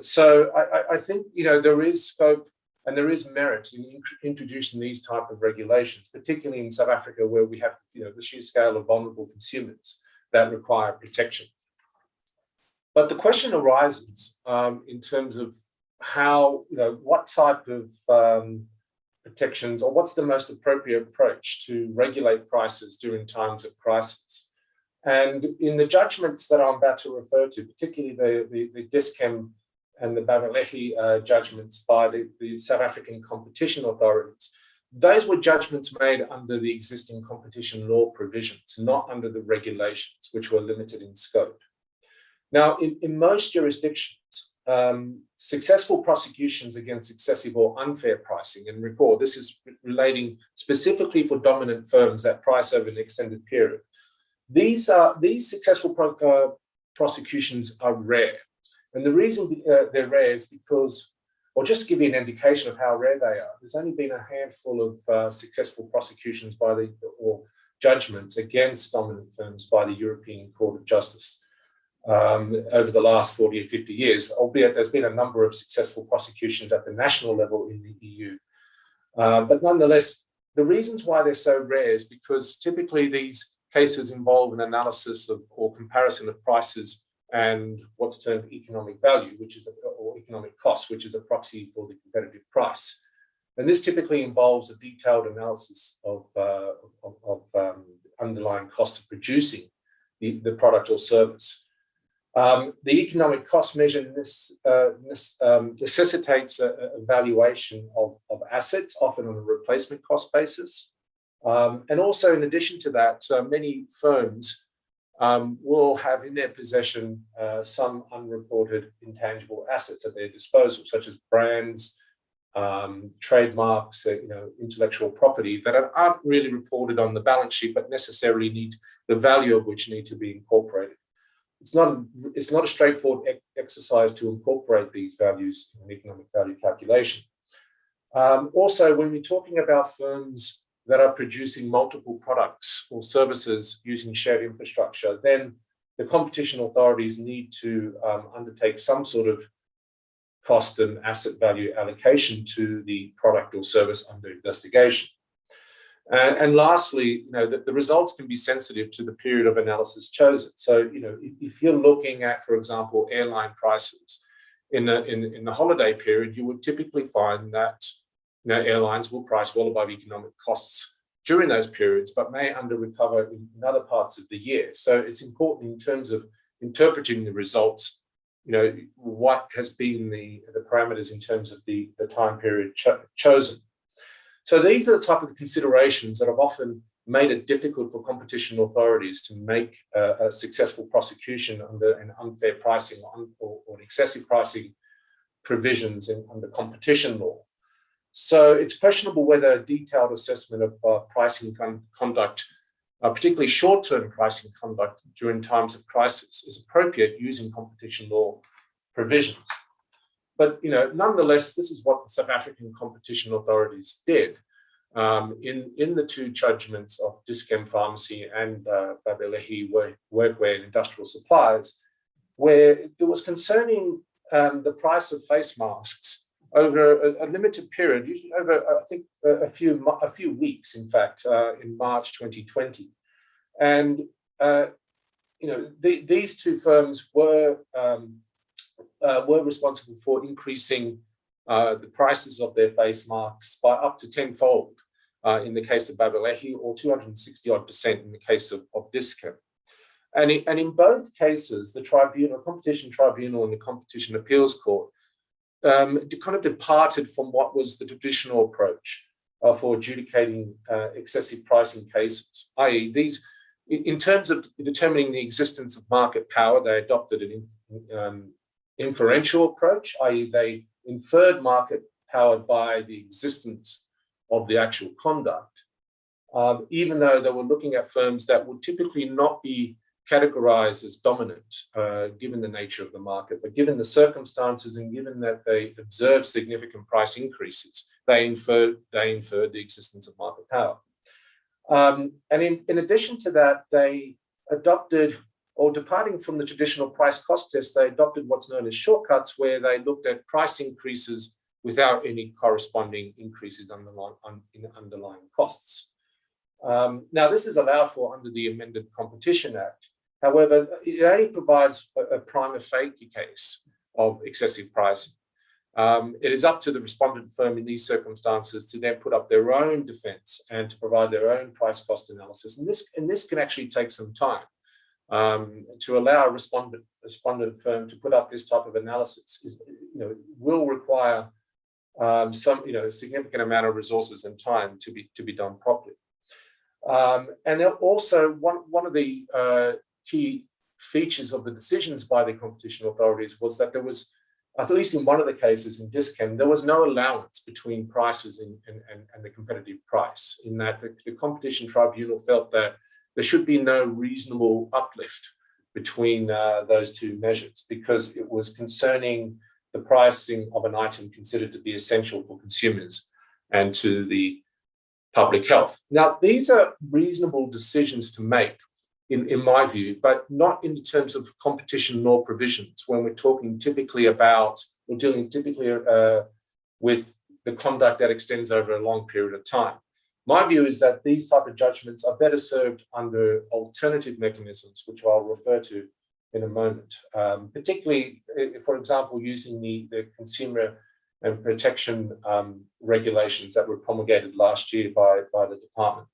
So I think there is scope and there is merit in introducing these type of regulations, particularly in South Africa, where we have the sheer scale of vulnerable consumers that require protection. But the question arises in terms of how, what type of protections, or what's the most appropriate approach to regulate prices during times of crisis. And in the judgments that I'm about to refer to, particularly the Dis-Chem and the Babaleki judgments by the South African competition authorities, those were judgments made under the existing competition law provisions, not under the regulations, which were limited in scope. Now, in most jurisdictions, successful prosecutions against excessive or unfair pricing, and recall, this is relating specifically for dominant firms that price over an extended period. These successful prosecutions are rare. And the reason they're rare is because, or just to give you an indication of how rare they are, there's only been a handful of successful prosecutions or judgments against dominant firms by the European Court of Justice over the last 40 or 50 years, albeit there's been a number of successful prosecutions at the national level in the EU. But nonetheless, the reasons why they're so rare is because typically these cases involve an analysis of or comparison of prices and what's termed economic value, or economic cost, which is a proxy for the competitive price. And this typically involves a detailed analysis of underlying cost of producing the product or service. The economic cost measure necessitates a valuation of assets, often on a replacement cost basis. And also, in addition to that, many firms will have in their possession some unreported intangible assets at their disposal, such as brands, trademarks, intellectual property that aren't really reported on the balance sheet, but necessarily need the value of which need to be incorporated. It's not a straightforward exercise to incorporate these values in an economic value calculation. Also, when we're talking about firms that are producing multiple products or services using shared infrastructure, then the competition authorities need to undertake some sort of cost and asset value allocation to the product or service under investigation. And lastly, the results can be sensitive to the period of analysis chosen. So, if you're looking at, for example, airline prices in the holiday period, you would typically find that airlines will price well above economic costs during those periods, but may under-recover in other parts of the year. So it's important in terms of interpreting the results, what has been the parameters in terms of the time period chosen. So these are the type of considerations that have often made it difficult for competition authorities to make a successful prosecution under an unfair pricing or excessive pricing provisions under competition law. So it's questionable whether a detailed assessment of pricing conduct, particularly short-term pricing conduct during times of crisis, is appropriate using competition law provisions. But nonetheless, this is what the South African competition authorities did in the two judgments of Dis-Chem Pharmacy and Babelehi Workwear and Industrial Supplies, where it was concerning the price of face masks over a limited period, usually over, I think, a few weeks, in fact, in March 2020. And, these two firms were responsible for increasing the prices of their face masks by up to tenfold in the case of Babelehi, or 260% in the case of Dis-Chem. And in both cases, the competition tribunal and the competition appeals court kind of departed from what was the traditional approach for adjudicating excessive pricing cases, i.e. these, in terms of determining the existence of market power, they adopted an inferential approach, i.e. they inferred market power by the existence of the actual conduct, even though they were looking at firms that would typically not be categorized as dominant, given the nature of the market, but given the circumstances and given that they observed significant price increases, they inferred the existence of market power. And in addition to that, they adopted, or departing from the traditional price cost test, they adopted what's known as shortcuts, where they looked at price increases without any corresponding increases in underlying costs. Now, this is allowed for under the amended Competition Act. However, it only provides a prima facie case of excessive pricing. It is up to the respondent firm in these circumstances to then put up their own defense and to provide their own price cost analysis. And this can actually take some time. To allow a respondent firm to put up this type of analysis will require some significant amount of resources and time to be done properly. And then also one of the key features of the decisions by the competition authorities was that there was, at least in one of the cases in Dis-Chem, there was no allowance between prices and the competitive price, in that the competition tribunal felt that there should be no reasonable uplift between those two measures, because it was concerning the pricing of an item considered to be essential for consumers and to the public health. Now, these are reasonable decisions to make, in my view, but not in terms of competition law provisions, when we're talking typically about, or dealing typically with the conduct that extends over a long period of time. My view is that these type of judgments are better served under alternative mechanisms, which I'll refer to in a moment, particularly, for example, using the consumer and protection regulations that were promulgated last year by the department.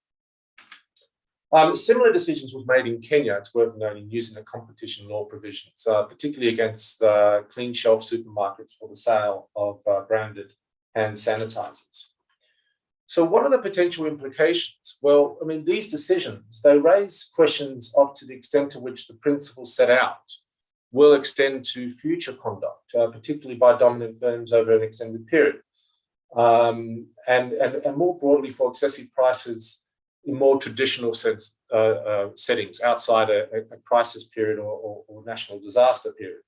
Similar decisions were made in Kenya, it's worth noting, using the competition law provisions, particularly against clean shelf supermarkets for the sale of branded hand sanitizers. So what are the potential implications? Well, I mean, these decisions, they raise questions of to the extent to which the principles set out will extend to future conduct, particularly by dominant firms over an extended period. And more broadly for excessive prices in more traditional settings outside a crisis period or national disaster period.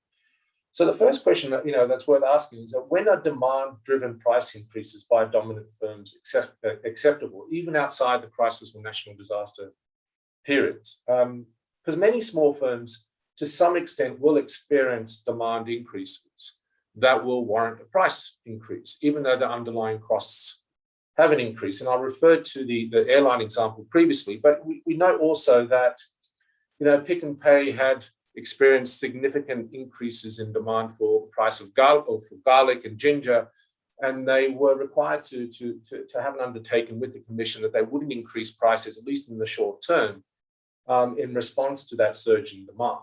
So the first question that's worth asking is that when are demand-driven price increases by dominant firms acceptable, even outside the crisis or national disaster periods? Because many small firms, to some extent, will experience demand increases that will warrant a price increase, even though the underlying costs have an increase. And I referred to the airline example previously, but we know also that Pick n Pay had experienced significant increases in demand for the price of garlic and ginger, and they were required to have an undertaking with the Commission that they wouldn't increase prices, at least in the short term, in response to that surge in demand.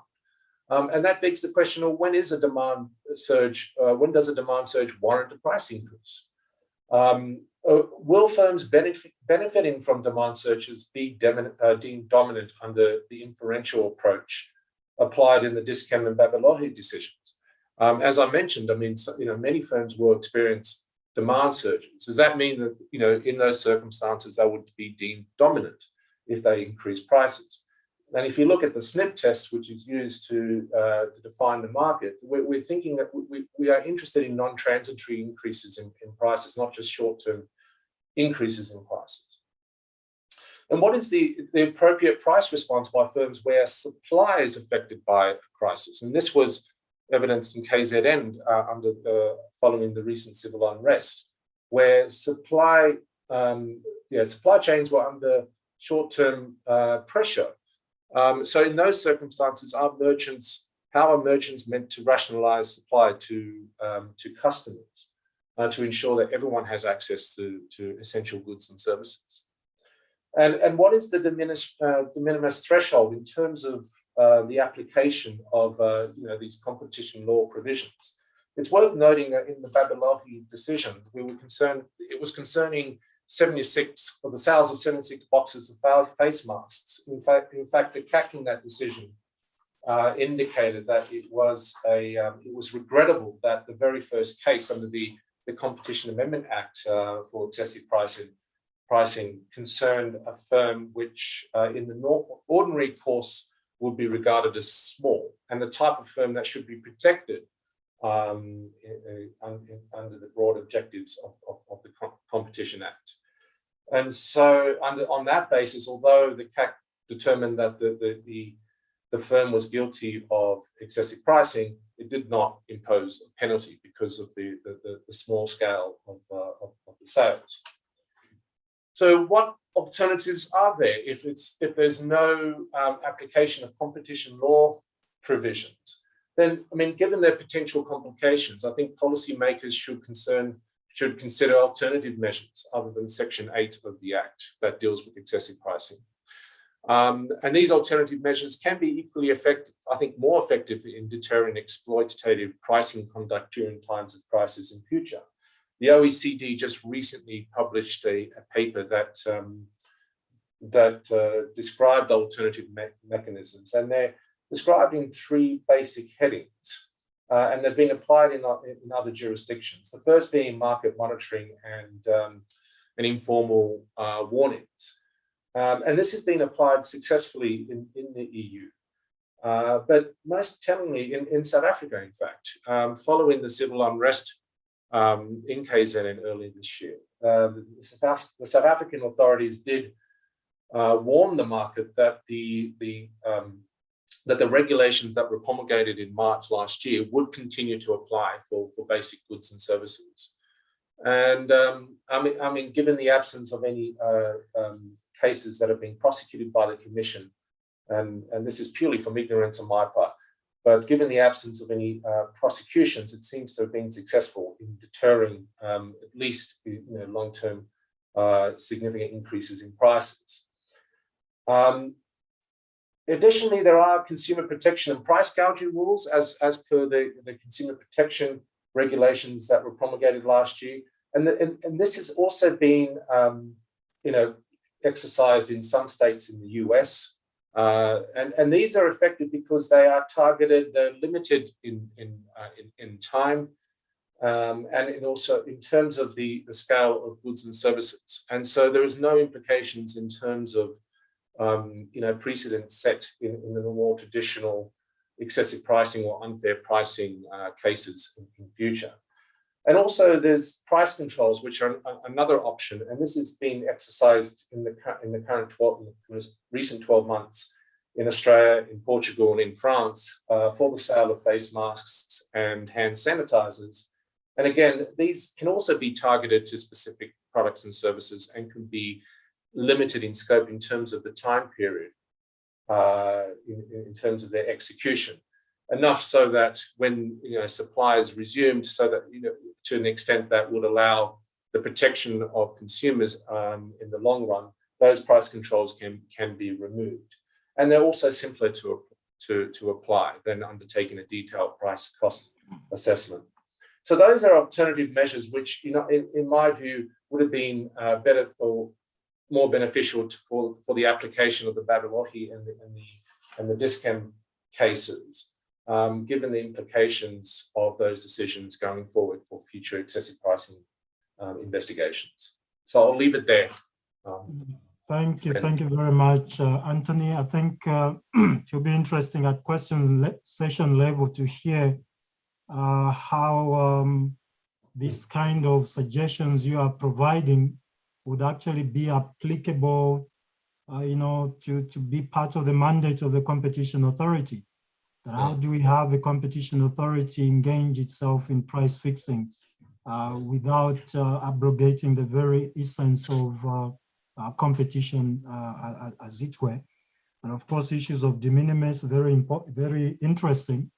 And that begs the question of when is a demand surge, when does a demand surge warrant a price increase? Will firms benefiting from demand surges be deemed dominant under the inferential approach applied in the Discam and Babalohi decisions? As I mentioned, I mean, many firms will experience demand surges. Does that mean that, in those circumstances, they would be deemed dominant if they increase prices? And if you look at the SNP test, which is used to define the market, we're thinking that we are interested in non-transitory increases in prices, not just short-term increases in prices. And what is the appropriate price response by firms where supply is affected by a crisis? And this was evidenced in KZN following the recent civil unrest, where supply chains were under short-term pressure. So in those circumstances, how are merchants meant to rationalize supply to customers to ensure that everyone has access to essential goods and services? And what is the de minimis threshold in terms of the application of these competition law provisions? It's worth noting that in the Babalohi decision, it was concerning 76, or the sales of 76 boxes of face masks. In fact, the CAK in that decision indicated that it was regrettable that the very first case under the Competition Amendment Act for excessive pricing concerned a firm which in the ordinary course would be regarded as small, and the type of firm that should be protected under the broad objectives of the Competition Act. And so on that basis, although the CAK determined that the firm was guilty of excessive pricing, it did not impose a penalty because of the small scale of the sales. So what alternatives are there if there's no application of competition law provisions? Then, I mean, given their potential complications, I think policymakers should consider alternative measures other than Section 8 of the Act that deals with excessive pricing. And these alternative measures can be equally effective, I think more effective in deterring exploitative pricing conduct during times of crisis in future. The OECD just recently published a paper that described alternative mechanisms, and they're described in 3 basic headings, and they've been applied in other jurisdictions. The first being market monitoring and informal warnings. And this has been applied successfully in the EU. But most tellingly in South Africa, in fact, following the civil unrest in KZN early this year, the South African authorities did warn the market that that the regulations that were promulgated in March last year would continue to apply for basic goods and services. And I mean, given the absence of any cases that have been prosecuted by the Commission, and this is purely from ignorance on my part, but given the absence of any prosecutions, it seems to have been successful in deterring at least long-term significant increases in prices. Additionally, there are consumer protection and price gouging rules as per the consumer protection regulations that were promulgated last year. And this has also been exercised in some states in the US. And these are effective because they are targeted, they're limited in time, and also in terms of the scale of goods and services. And so there is no implications in terms of precedents set in the more traditional excessive pricing or unfair pricing cases in future. And also there's price controls, which are another option. And this has been exercised in the recent 12 months in Australia, in Portugal, and in France for the sale of face masks and hand sanitizers. And again, these can also be targeted to specific products and services and can be limited in scope in terms of the time period, in terms of their execution. Enough so that when supply is resumed, so that to an extent that would allow the protection of consumers in the long run, those price controls can be removed, and they're also simpler to apply than undertaking a detailed price cost assessment. So those are alternative measures which, in my view, would have been better or more beneficial for the application of the Babaloti and the Discam cases, given the implications of those decisions going forward for future excessive pricing investigations. So I'll leave it there. Thank you very much, Anthony. I think it'll be interesting at question session level to hear how this kind of suggestions you are providing would actually be applicable, to be part of the mandate of the competition authority. That how do we have the competition authority engage itself in price fixing without abrogating the very essence of competition, as it were? And of course, issues of de minimis, very important, very interesting.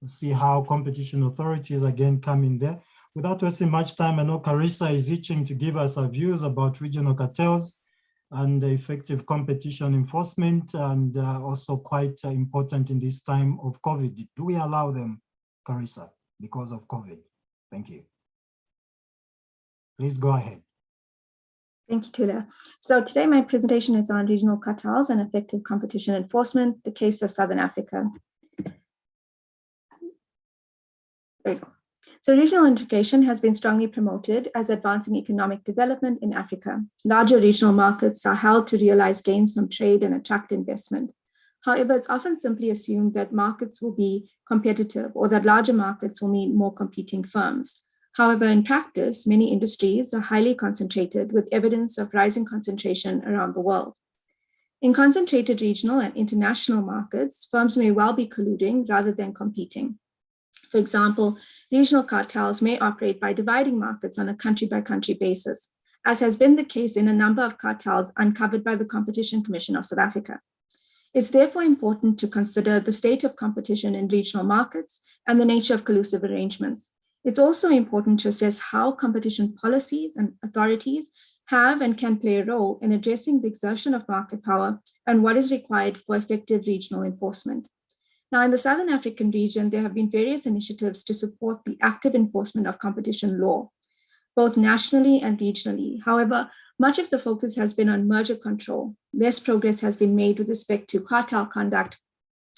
We'll see how competition authorities again come in there. Without wasting much time, I know Carissa is itching to give us her views about regional cartels and effective competition enforcement, and also quite important in this time of COVID. Do we allow them, Carissa, because of COVID? Thank you. Please go ahead. Thank you, Tula. So today my presentation is on regional cartels and effective competition enforcement, the case of Southern Africa. There we go. So regional integration has been strongly promoted as advancing economic development in Africa. Larger regional markets are held to realize gains from trade and attract investment. However, it's often simply assumed that markets will be competitive or that larger markets will mean more competing firms. However, in practice, many industries are highly concentrated with evidence of rising concentration around the world. In concentrated regional and international markets, firms may well be colluding rather than competing. For example, regional cartels may operate by dividing markets on a country-by-country basis, as has been the case in a number of cartels uncovered by the Competition Commission of South Africa. It's therefore important to consider the state of competition in regional markets and the nature of collusive arrangements. It's also important to assess how competition policies and authorities have and can play a role in addressing the exertion of market power and what is required for effective regional enforcement. Now, in the Southern African region, there have been various initiatives to support the active enforcement of competition law, both nationally and regionally. However, much of the focus has been on merger control. Less progress has been made with respect to cartel conduct,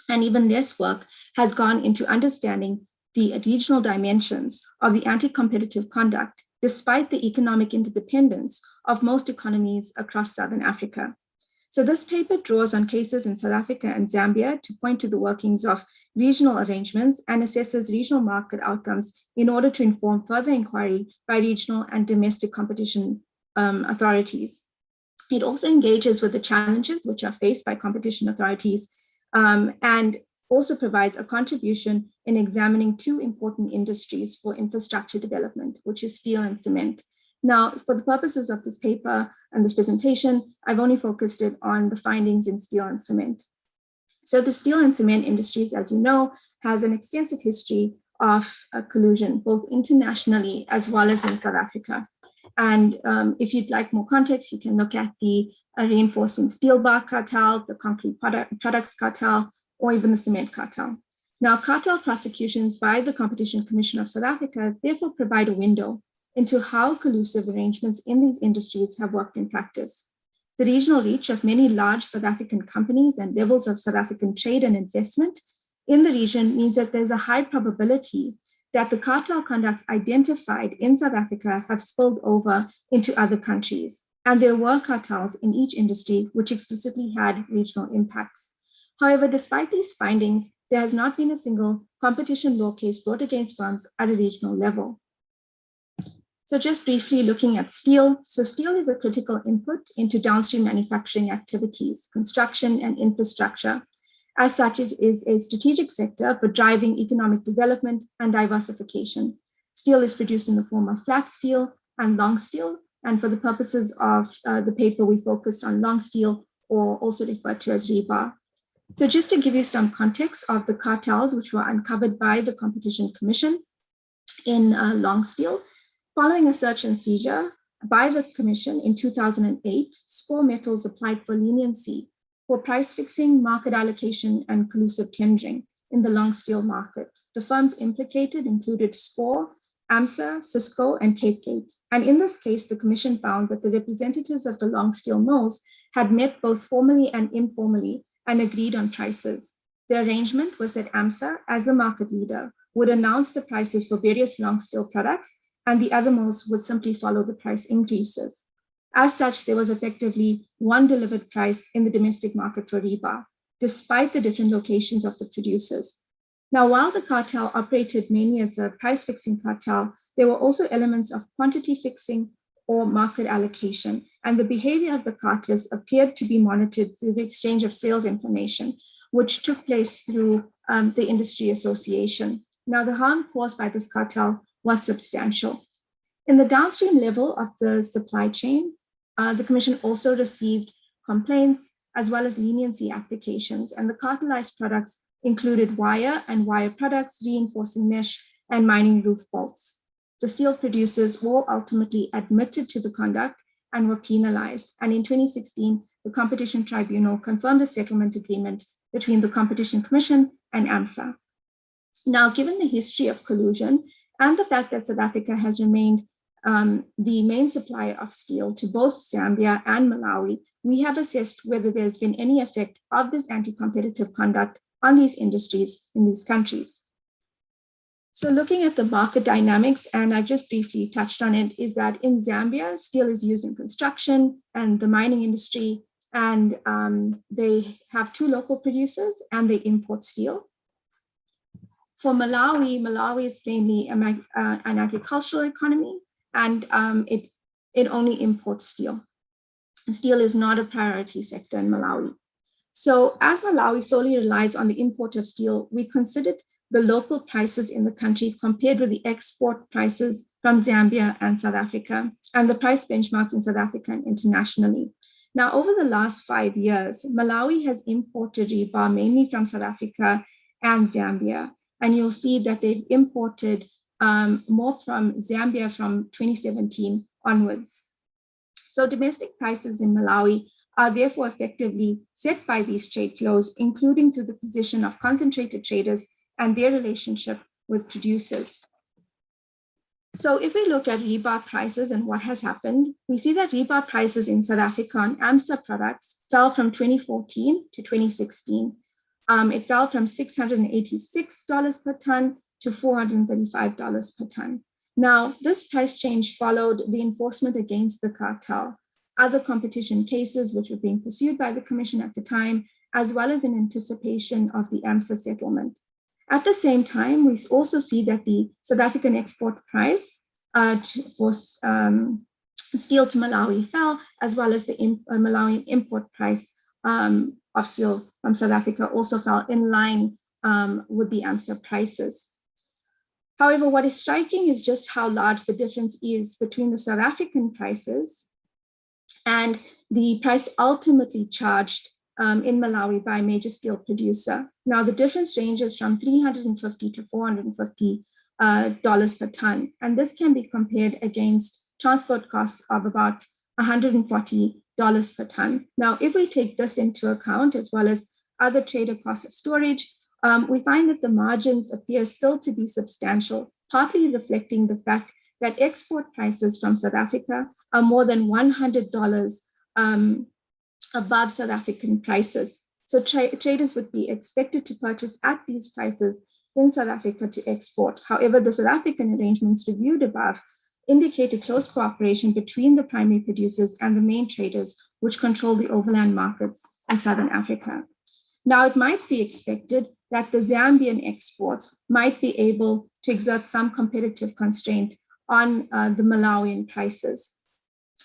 and even less work has gone into understanding the regional dimensions of the anti-competitive conduct, despite the economic interdependence of most economies across Southern Africa. So this paper draws on cases in South Africa and Zambia to point to the workings of regional arrangements and assesses regional market outcomes in order to inform further inquiry by regional and domestic competition authorities. It also engages with the challenges which are faced by competition authorities and also provides a contribution in examining two important industries for infrastructure development, which is steel and cement. Now, for the purposes of this paper and this presentation, I've only focused it on the findings in steel and cement. So the steel and cement industries, as you know, has an extensive history of collusion, both internationally as well as in South Africa. And if you'd like more context, you can look at the reinforcing steel bar cartel, the concrete products cartel, or even the cement cartel. Now, cartel prosecutions by the Competition Commission of South Africa therefore provide a window into how collusive arrangements in these industries have worked in practice. The regional reach of many large South African companies and levels of South African trade and investment in the region means that there's a high probability that the cartel conducts identified in South Africa have spilled over into other countries. And there were cartels in each industry which explicitly had regional impacts. However, despite these findings, there has not been a single competition law case brought against firms at a regional level. So just briefly looking at steel. So steel is a critical input into downstream manufacturing activities, construction and infrastructure. As such, it is a strategic sector for driving economic development and diversification. Steel is produced in the form of flat steel and long steel. And for the purposes of the paper, we focused on long steel, or also referred to as rebar. So just to give you some context of the cartels which were uncovered by the Competition Commission in long steel, following a search and seizure by the Commission in 2008, Score Metals applied for leniency for price fixing, market allocation, and collusive tendering in the long steel market. The firms implicated included Score, AMSA, Cisco, and Cape. And in this case, the Commission found that the representatives of the long steel mills had met both formally and informally and agreed on prices. The arrangement was that AMSA, as the market leader, would announce the prices for various long steel products, and the other mills would simply follow the price increases. As such, there was effectively one delivered price in the domestic market for rebar, despite the different locations of the producers. Now, while the cartel operated mainly as a price-fixing cartel, there were also elements of quantity fixing or market allocation, and the behavior of the cartels appeared to be monitored through the exchange of sales information, which took place through the industry association. Now, the harm caused by this cartel was substantial. In the downstream level of the supply chain, the Commission also received complaints as well as leniency applications, and the cartelized products included wire and wire products, reinforcing mesh, and mining roof bolts. The steel producers were ultimately admitted to the conduct and were penalized. And in 2016, the Competition Tribunal confirmed a settlement agreement between the Competition Commission and AMSA. Now, given the history of collusion and the fact that South Africa has remained the main supplier of steel to both Zambia and Malawi, we have assessed whether there's been any effect of this anti-competitive conduct on these industries in these countries. So looking at the market dynamics, and I've just briefly touched on it, is that in Zambia, steel is used in construction and the mining industry, and they have two local producers and they import steel. For Malawi, Malawi is mainly an agricultural economy, and it only imports steel. Steel is not a priority sector in Malawi. So as Malawi solely relies on the import of steel, we considered the local prices in the country compared with the export prices from Zambia and South Africa, and the price benchmarks in South Africa and internationally. Now, over the last 5 years, Malawi has imported rebar mainly from South Africa and Zambia, and you'll see that they've imported more from Zambia from 2017 onwards. So domestic prices in Malawi are therefore effectively set by these trade flows, including through the position of concentrated traders and their relationship with producers. So if we look at rebar prices and what has happened, we see that rebar prices in South Africa on AMSA products fell from 2014 to 2016. It fell from $686 per ton to $435 per ton. Now, this price change followed the enforcement against the cartel. other competition cases which were being pursued by the Commission at the time, as well as in anticipation of the AMSA settlement. At the same time, we also see that the South African export price for steel to Malawi fell, as well as the Malawian import price of steel from South Africa also fell in line with the AMSA prices. However, what is striking is just how large the difference is between the South African prices and the price ultimately charged in Malawi by a major steel producer. Now, the difference ranges from $350 to $450 per ton, and this can be compared against transport costs of about $140 per ton. Now, if we take this into account, as well as other trader costs of storage, we find that the margins appear still to be substantial, partly reflecting the fact that export prices from South Africa are more than $100 above South African prices. So traders would be expected to purchase at these prices in South Africa to export. However, the South African arrangements reviewed above indicate a close cooperation between the primary producers and the main traders, which control the overland markets in Southern Africa. Now, it might be expected that the Zambian exports might be able to exert some competitive constraint on the Malawian prices.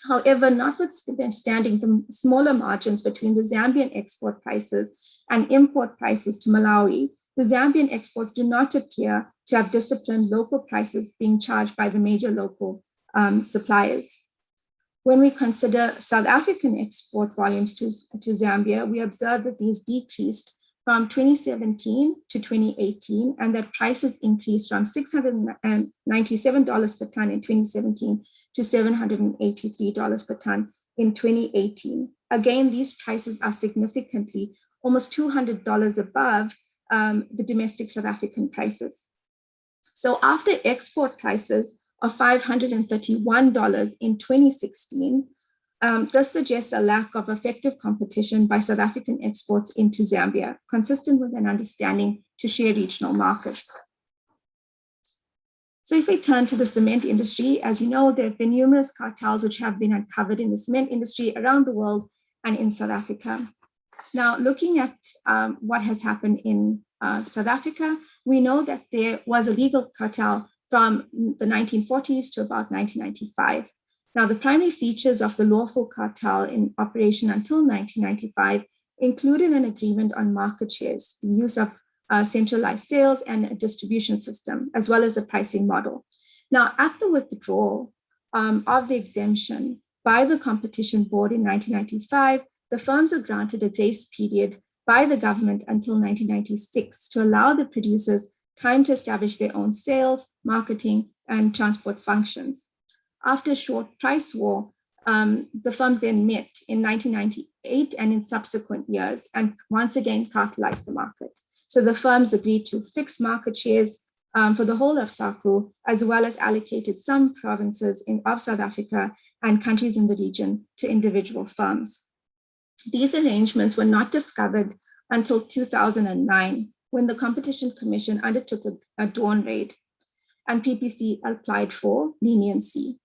However, notwithstanding the smaller margins between the Zambian export prices and import prices to Malawi, the Zambian exports do not appear to have disciplined local prices being charged by the major local suppliers. When we consider South African export volumes to Zambia, we observe that these decreased from 2017 to 2018, and that prices increased from $697 per ton in 2017 to $783 per ton in 2018. Again, these prices are significantly almost $200 above the domestic South African prices. So after export prices of $531 in 2016, this suggests a lack of effective competition by South African exports into Zambia, consistent with an understanding to share regional markets. So if we turn to the cement industry, as you know, there have been numerous cartels which have been uncovered in the cement industry around the world and in South Africa. Now, looking at what has happened in South Africa, we know that there was a legal cartel from the 1940s to about 1995. Now, the primary features of the lawful cartel in operation until 1995 included an agreement on market shares, the use of centralized sales and a distribution system, as well as a pricing model. Now, at the withdrawal of the exemption by the Competition Board in 1995, the firms were granted a grace period by the government until 1996 to allow the producers time to establish their own sales, marketing, and transport functions. After a short price war, the firms then met in 1998 and in subsequent years, and once again cartelized the market. So the firms agreed to fix market shares for the whole of SACU, as well as allocated some provinces of South Africa and countries in the region to individual firms. These arrangements were not discovered until 2009, when the Competition Commission undertook a dawn raid, and PPC applied for leniency.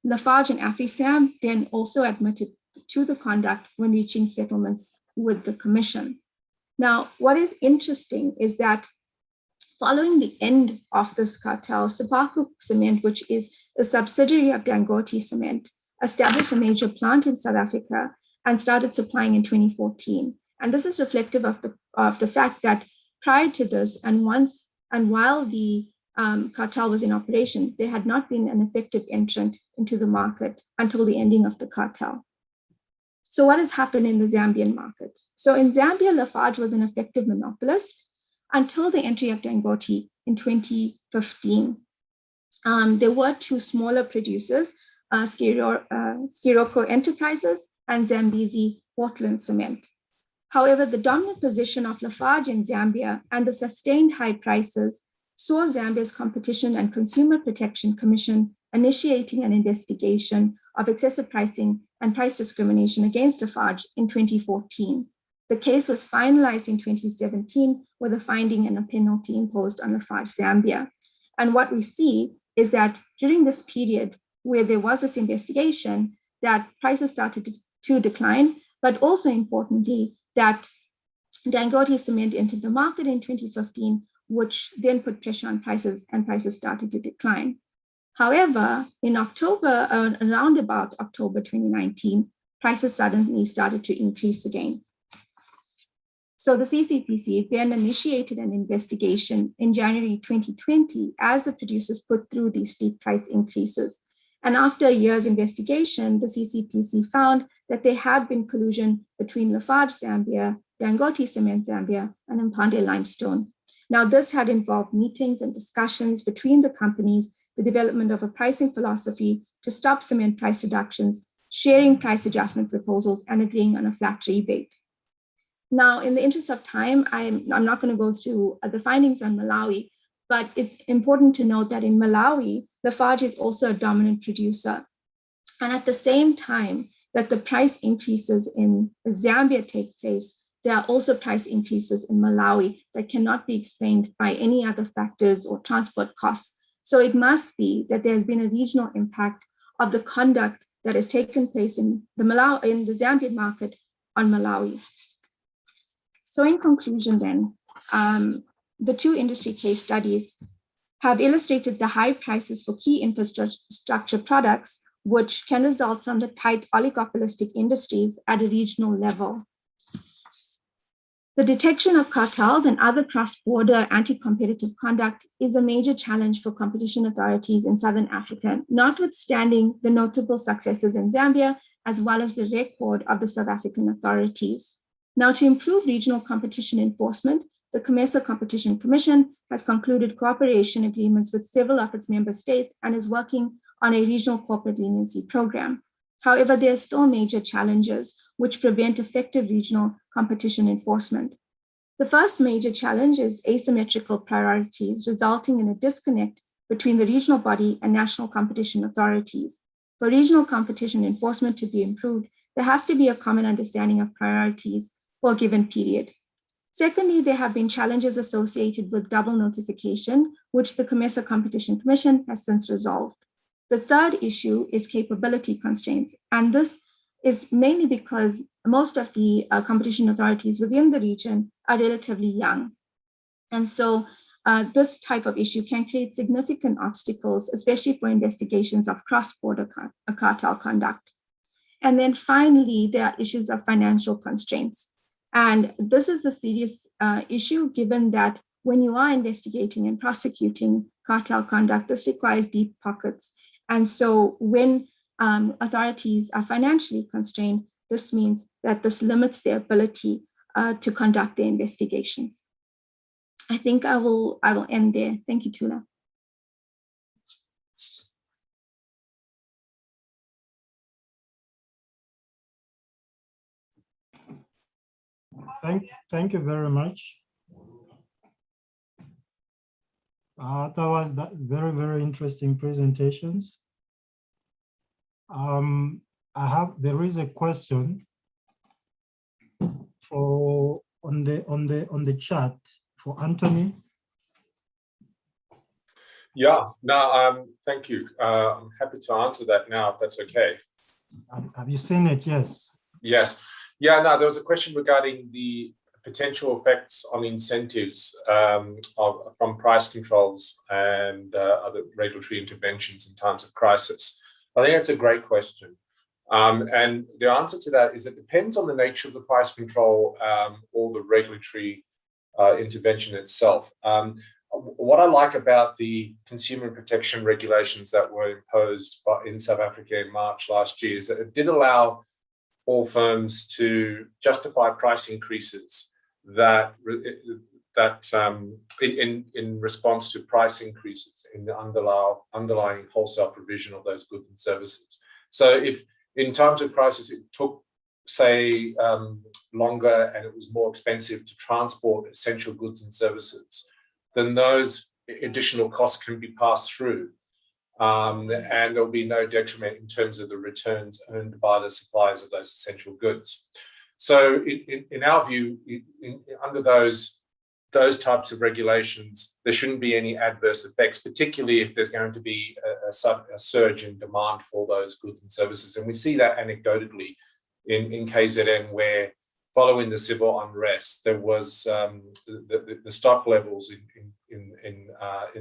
Lafarge and AfriSam then also admitted to the conduct when reaching settlements with the Commission. Now, what is interesting is that following the end of this cartel, Sephaku Cement, which is a subsidiary of Dangote Cement, established a major plant in South Africa and started supplying in 2014. And this is reflective of the fact that prior to this, and while the cartel was in operation, there had not been an effective entrant into the market until the ending of the cartel. So what has happened in the Zambian market? So in Zambia, Lafarge was an effective monopolist until the entry of Dangote in 2015. There were two smaller producers, Skiroko Enterprises and Zambezi Portland Cement. However, the dominant position of Lafarge in Zambia and the sustained high prices saw Zambia's Competition and Consumer Protection Commission initiating an investigation of excessive pricing and price discrimination against Lafarge in 2014. The case was finalized in 2017 with a finding and a penalty imposed on Lafarge Zambia. And what we see is that during this period where there was this investigation, that prices started to decline, but also importantly, that Dangote cement entered the market in 2015, which then put pressure on prices and prices started to decline. However, in October, around about October 2019, prices suddenly started to increase again. So the CCPC then initiated an investigation in January 2020 as the producers put through these steep price increases. And after a year's investigation, the CCPC found that there had been collusion between Lafarge Zambia, Dangote Cement Zambia, and Mpande Limestone. Now, this had involved meetings and discussions between the companies, the development of a pricing philosophy to stop cement price reductions, sharing price adjustment proposals, and agreeing on a flat rebate. Now, in the interest of time, I'm not going to go through the findings on Malawi, but it's important to note that in Malawi, Lafarge is also a dominant producer. And at the same time that the price increases in Zambia take place, there are also price increases in Malawi that cannot be explained by any other factors or transport costs. So it must be that there's been a regional impact of the conduct that has taken place in the Zambian market on Malawi. So in conclusion then, the two industry case studies have illustrated the high prices for key infrastructure products, which can result from the tight oligopolistic industries at a regional level. The detection of cartels and other cross-border anti-competitive conduct is a major challenge for competition authorities in Southern Africa, notwithstanding the notable successes in Zambia, as well as the record of the South African authorities. Now, to improve regional competition enforcement, the COMESA Competition Commission has concluded cooperation agreements with several of its member states and is working on a regional corporate leniency program. However, there are still major challenges which prevent effective regional competition enforcement. The first major challenge is asymmetrical priorities, resulting in a disconnect between the regional body and national competition authorities. For regional competition enforcement to be improved, there has to be a common understanding of priorities for a given period. Secondly, there have been challenges associated with double notification, which the COMESA Competition Commission has since resolved. The third issue is capability constraints, and this is mainly because most of the competition authorities within the region are relatively young. And so this type of issue can create significant obstacles, especially for investigations of cross-border cartel conduct. And then finally, there are issues of financial constraints. And this is a serious issue, given that when you are investigating and prosecuting cartel conduct, this requires deep pockets. And so when authorities are financially constrained, this means that this limits their ability to conduct their investigations. I think I will end there. Thank you, Tula. Thank you very much. That was very, very interesting presentations. There is a question on the chat for Anthony. Yeah, no, thank you. I'm happy to answer that now, if that's okay. Have you seen it? Yes. Yes. Yeah, no, there was a question regarding the potential effects on incentives from price controls and other regulatory interventions in times of crisis. I think that's a great question. And the answer to that is it depends on the nature of the price control or the regulatory intervention itself. What I like about the consumer protection regulations that were imposed in South Africa in March last year is that it did allow all firms to justify price increases that in response to price increases in the underlying wholesale provision of those goods and services. So if in times of crisis it took, say, longer and it was more expensive to transport essential goods and services, then those additional costs can be passed through. And there'll be no detriment in terms of the returns earned by the suppliers of those essential goods. So in our view, under those those types of regulations, there shouldn't be any adverse effects, particularly if there's going to be a surge in demand for those goods and services. And we see that anecdotally in KZN, where following the civil unrest, there was the stock levels in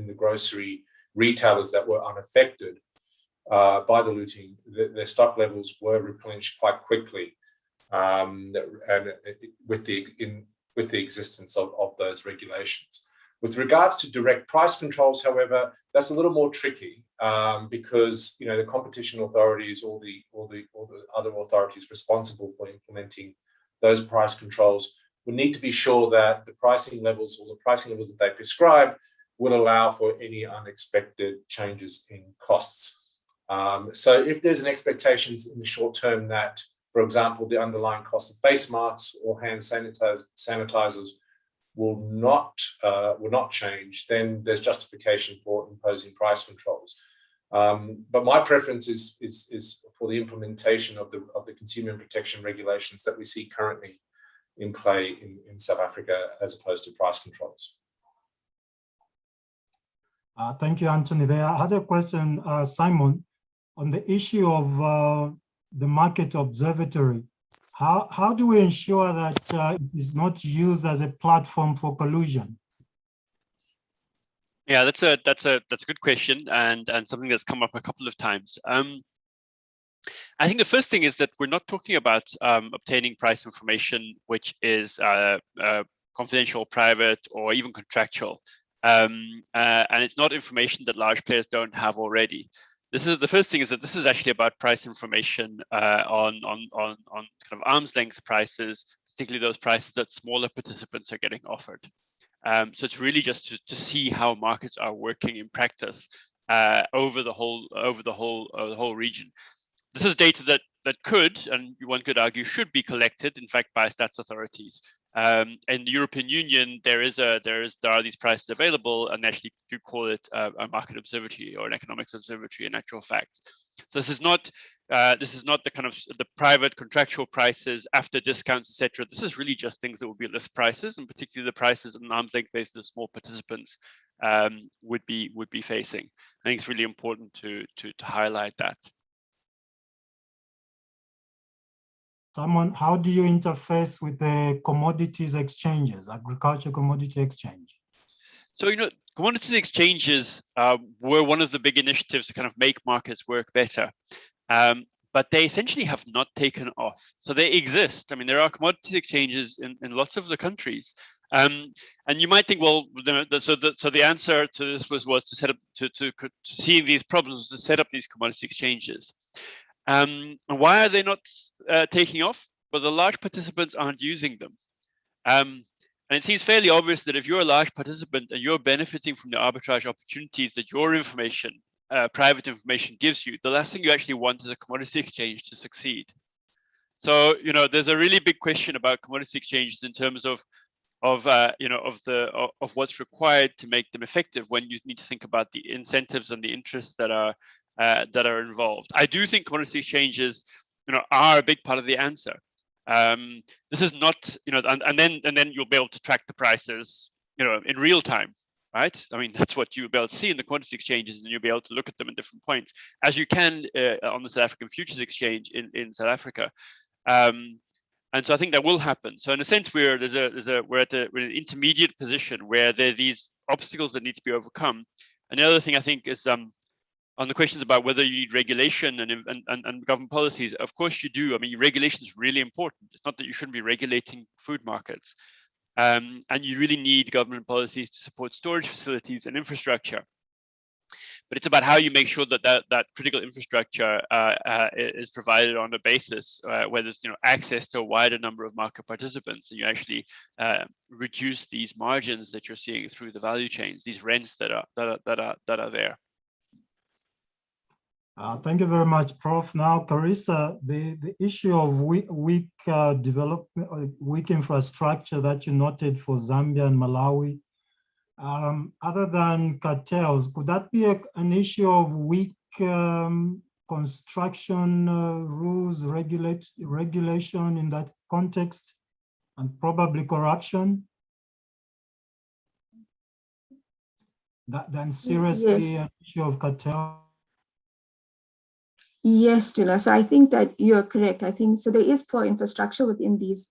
the grocery retailers that were unaffected by the looting. Their stock levels were replenished quite quickly, and with the existence of those regulations. With regards to direct price controls, however, that's a little more tricky because the competition authorities or the other authorities responsible for implementing those price controls will need to be sure that the pricing levels that they prescribe will allow for any unexpected changes in costs. So if there's an expectations in the short term that, for example, the underlying cost of face masks or hand sanitizers will not change, then there's justification for imposing price controls. But my preference is for the implementation of the consumer protection regulations that we see currently in play in South Africa, as opposed to price controls. Thank you, Anthony. There, I had a question, Simon, on the issue of the market observatory. How do we ensure that it is not used as a platform for collusion? Yeah, that's a good question, and something that's come up a couple of times. I think the first thing is that we're not talking about obtaining price information which is confidential, private, or even contractual, and it's not information that large players don't have already. The first thing is that this is actually about price information on kind of arm's length prices, particularly those prices that smaller participants are getting offered. So it's really just to see how markets are working in practice over the whole region. This is data that could, and one could argue should be collected, in fact, by stats authorities. In the European Union, there are these prices available, and actually do call it a market observatory or an economics observatory in actual fact. So this is not the kind of the private contractual prices after discounts, etc. This is really just things that would be list prices, and particularly the prices on an arm's length basis that small participants would be facing. I think it's really important to highlight that. Simon, how do you interface with the commodities exchanges, agriculture commodity exchange? So, commodities exchanges were one of the big initiatives to kind of make markets work better. But they essentially have not taken off. So they exist. I mean, there are commodities exchanges in lots of the countries. And you might think, well, so the answer to this was to set up, to seeing these problems, to set up these commodities exchanges. And why are they not taking off? Well, the large participants aren't using them. And it seems fairly obvious that if you're a large participant and you're benefiting from the arbitrage opportunities that your information, private information gives you, the last thing you actually want is a commodity exchange to succeed. So, there's a really big question about commodity exchanges in terms of what's required to make them effective, when you need to think about the incentives and the interests that are involved. I do think commodity exchanges, are a big part of the answer. This is not, and then you'll be able to track the prices, in real time, right? I mean, that's what you'll be able to see in the commodity exchanges, and you'll be able to look at them in different points, as you can on the South African Futures Exchange in South Africa. And so I think that will happen. So in a sense, we're in an intermediate position where there are these obstacles that need to be overcome. And the other thing I think is on the questions about whether you need regulation and government policies, of course you do. I mean, regulation is really important. It's not that you shouldn't be regulating food markets. And you really need government policies to support storage facilities and infrastructure. But it's about how you make sure that critical infrastructure is provided on a basis where there's access to a wider number of market participants, and you actually reduce these margins that you're seeing through the value chains, these rents that are there. Thank you very much, Prof. Now, Carissa, the issue of weak development, weak infrastructure that you noted for Zambia and Malawi, other than cartels, could that be an issue of weak construction rules, regulation in that context, and probably corruption? than seriously an issue of cartel? Yes, Tula. So I think that you're correct. I think so. There is poor infrastructure within these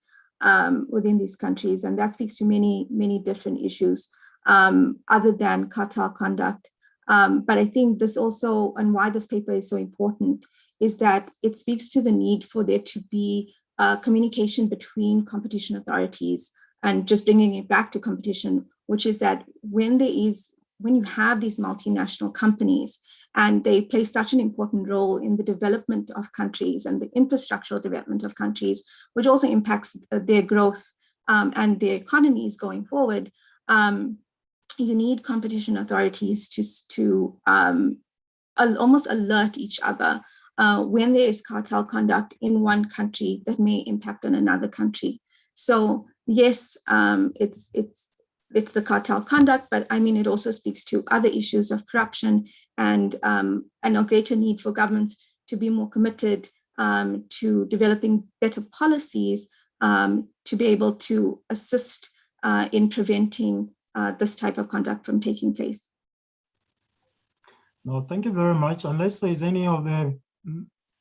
countries, and that speaks to many different issues other than cartel conduct. But I think this also, and why this paper is so important, is that it speaks to the need for there to be communication between competition authorities, and just bringing it back to competition, which is that when you have these multinational companies and they play such an important role in the development of countries and the infrastructural development of countries, which also impacts their growth and their economies going forward, you need competition authorities to almost alert each other when there is cartel conduct in one country that may impact on another country. So yes, it's the cartel conduct, but I mean, it also speaks to other issues of corruption and a greater need for governments to be more committed to developing better policies to be able to assist in preventing this type of conduct from taking place. No, thank you very much. Unless there is any of the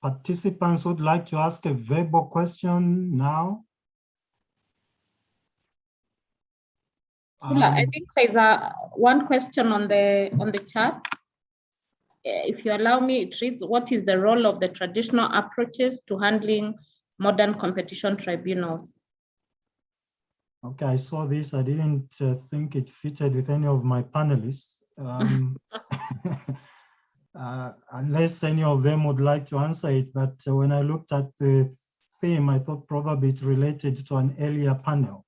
participants who would like to ask a verbal question now. I think there's one question on the chat. If you allow me, it reads, what is the role of the traditional approaches to handling modern competition tribunals? Okay, I saw this. I didn't think it fitted with any of my panelists. Unless any of them would like to answer it, but when I looked at the theme, I thought probably it related to an earlier panel.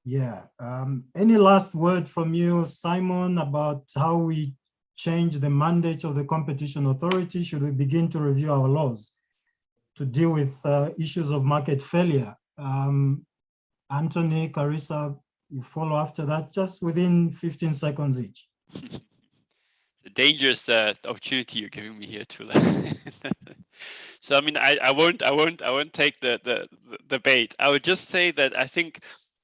Yeah. Any last word from you, Simon, about how we change the mandate of the competition authority? Should we begin to review our laws to deal with issues of market failure? Anthony, Carissa, you follow after that, just within 15 seconds each. The dangerous opportunity you're giving me here, Tula. So I mean, I won't take the bait. I would just say that I think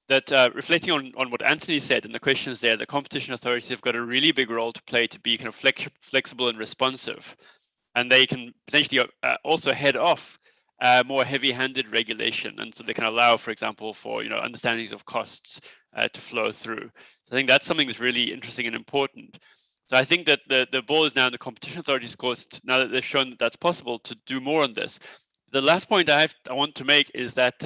that reflecting on what Anthony said and the questions there, the competition authorities have got a really big role to play to be kind of flexible and responsive, and they can potentially also head off more heavy-handed regulation, and so they can allow, for example, for understandings of costs to flow through. So I think that's something that's really interesting and important. So I think that the ball is now in the competition authorities' court, now that they've shown that that's possible, to do more on this. The last point I want to make is that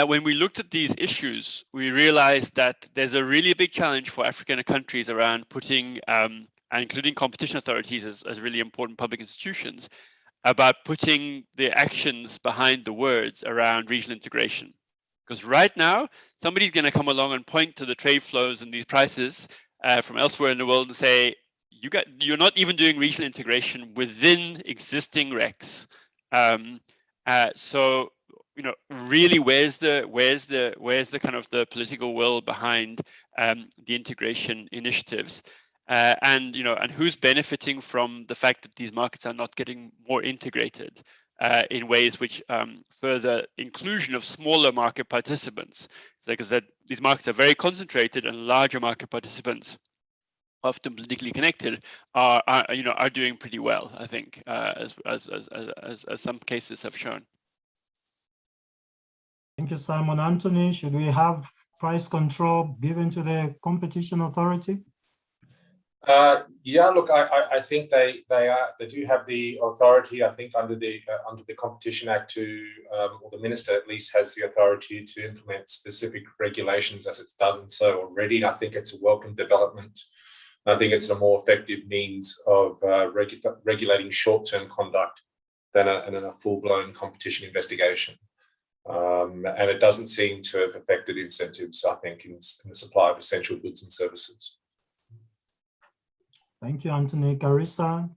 when we looked at these issues, we realized that there's a really big challenge for African countries around putting, and including competition authorities as really important public institutions, about putting the actions behind the words around regional integration. Because right now, somebody's going to come along and point to the trade flows and these prices from elsewhere in the world and say, you're not even doing regional integration within existing recs. So really, where's the kind of the political will behind the integration initiatives? And who's benefiting from the fact that these markets are not getting more integrated in ways which further inclusion of smaller market participants? So like I said, these markets are very concentrated, and larger market participants, often politically connected, are doing pretty well, I think, as some cases have shown. Thank you, Simon. Anthony, should we have price control given to the competition authority? Yeah, look, I think they do have the authority. I think under the Competition Act to, or the minister at least has the authority to implement specific regulations as it's done so already. I think it's a welcome development. I think it's a more effective means of regulating short-term conduct than a full-blown competition investigation. And it doesn't seem to have affected incentives, I think, in the supply of essential goods and services. Thank you, Anthony. Carissa,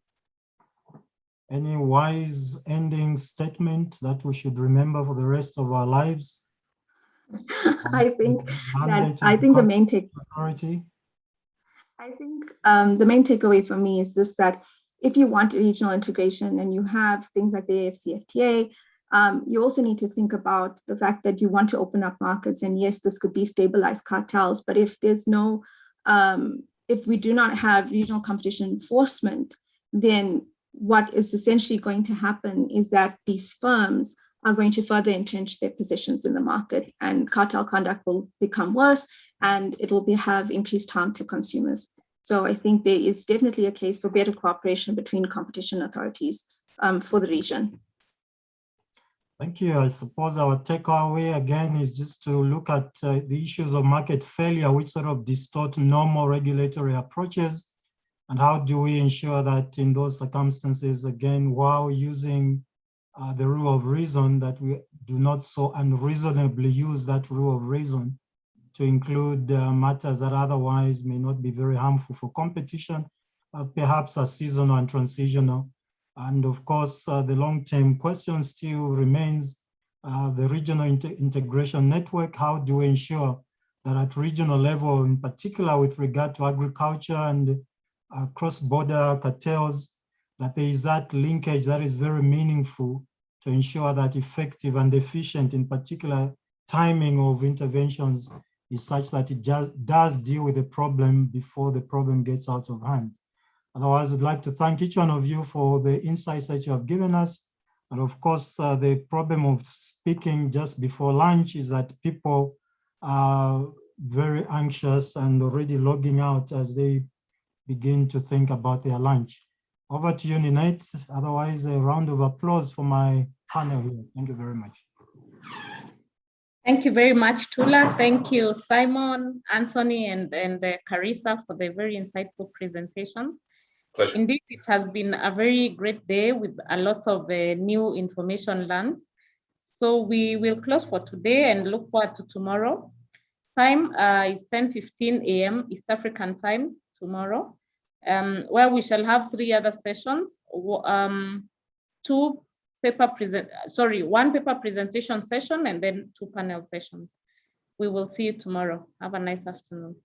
any wise ending statement that we should remember for the rest of our lives? I think the main takeaway for me is just that if you want regional integration and you have things like the AFCFTA, you also need to think about the fact that you want to open up markets. And yes, this could destabilize cartels, but if there's no, if we do not have regional competition enforcement, then what is essentially going to happen is that these firms are going to further entrench their positions in the market, and cartel conduct will become worse, and it will have increased harm to consumers. So I think there is definitely a case for better cooperation between competition authorities for the region. Thank you. I suppose our takeaway again is just to look at the issues of market failure, which sort of distort normal regulatory approaches, and how do we ensure that in those circumstances, again, while using the rule of reason, that we do not so unreasonably use that rule of reason to include matters that otherwise may not be very harmful for competition, perhaps are seasonal and transitional. And of course, the long-term question still remains the regional integration network. How do we ensure that at regional level, in particular with regard to agriculture and cross-border cartels, that there is that linkage that is very meaningful to ensure that effective and efficient, in particular, timing of interventions is such that it just does deal with the problem before the problem gets out of hand. Otherwise, I'd like to thank each one of you for the insights that you have given us. And of course, the problem of speaking just before lunch is that people are very anxious and already logging out as they begin to think about their lunch. Over to you, Ninette. Otherwise, a round of applause for my panel here. Thank you very much. Thank you very much, Tula. Thank you, Simon, Anthony, and Carissa for the very insightful presentations. Pleasure. Indeed, it has been a very great day with a lot of new information learned. So we will close for today and look forward to tomorrow. Time is 10:15 a.m. East African time tomorrow, where we shall have 3 other sessions, one paper presentation session and then 2 panel sessions. We will see you tomorrow. Have a nice afternoon.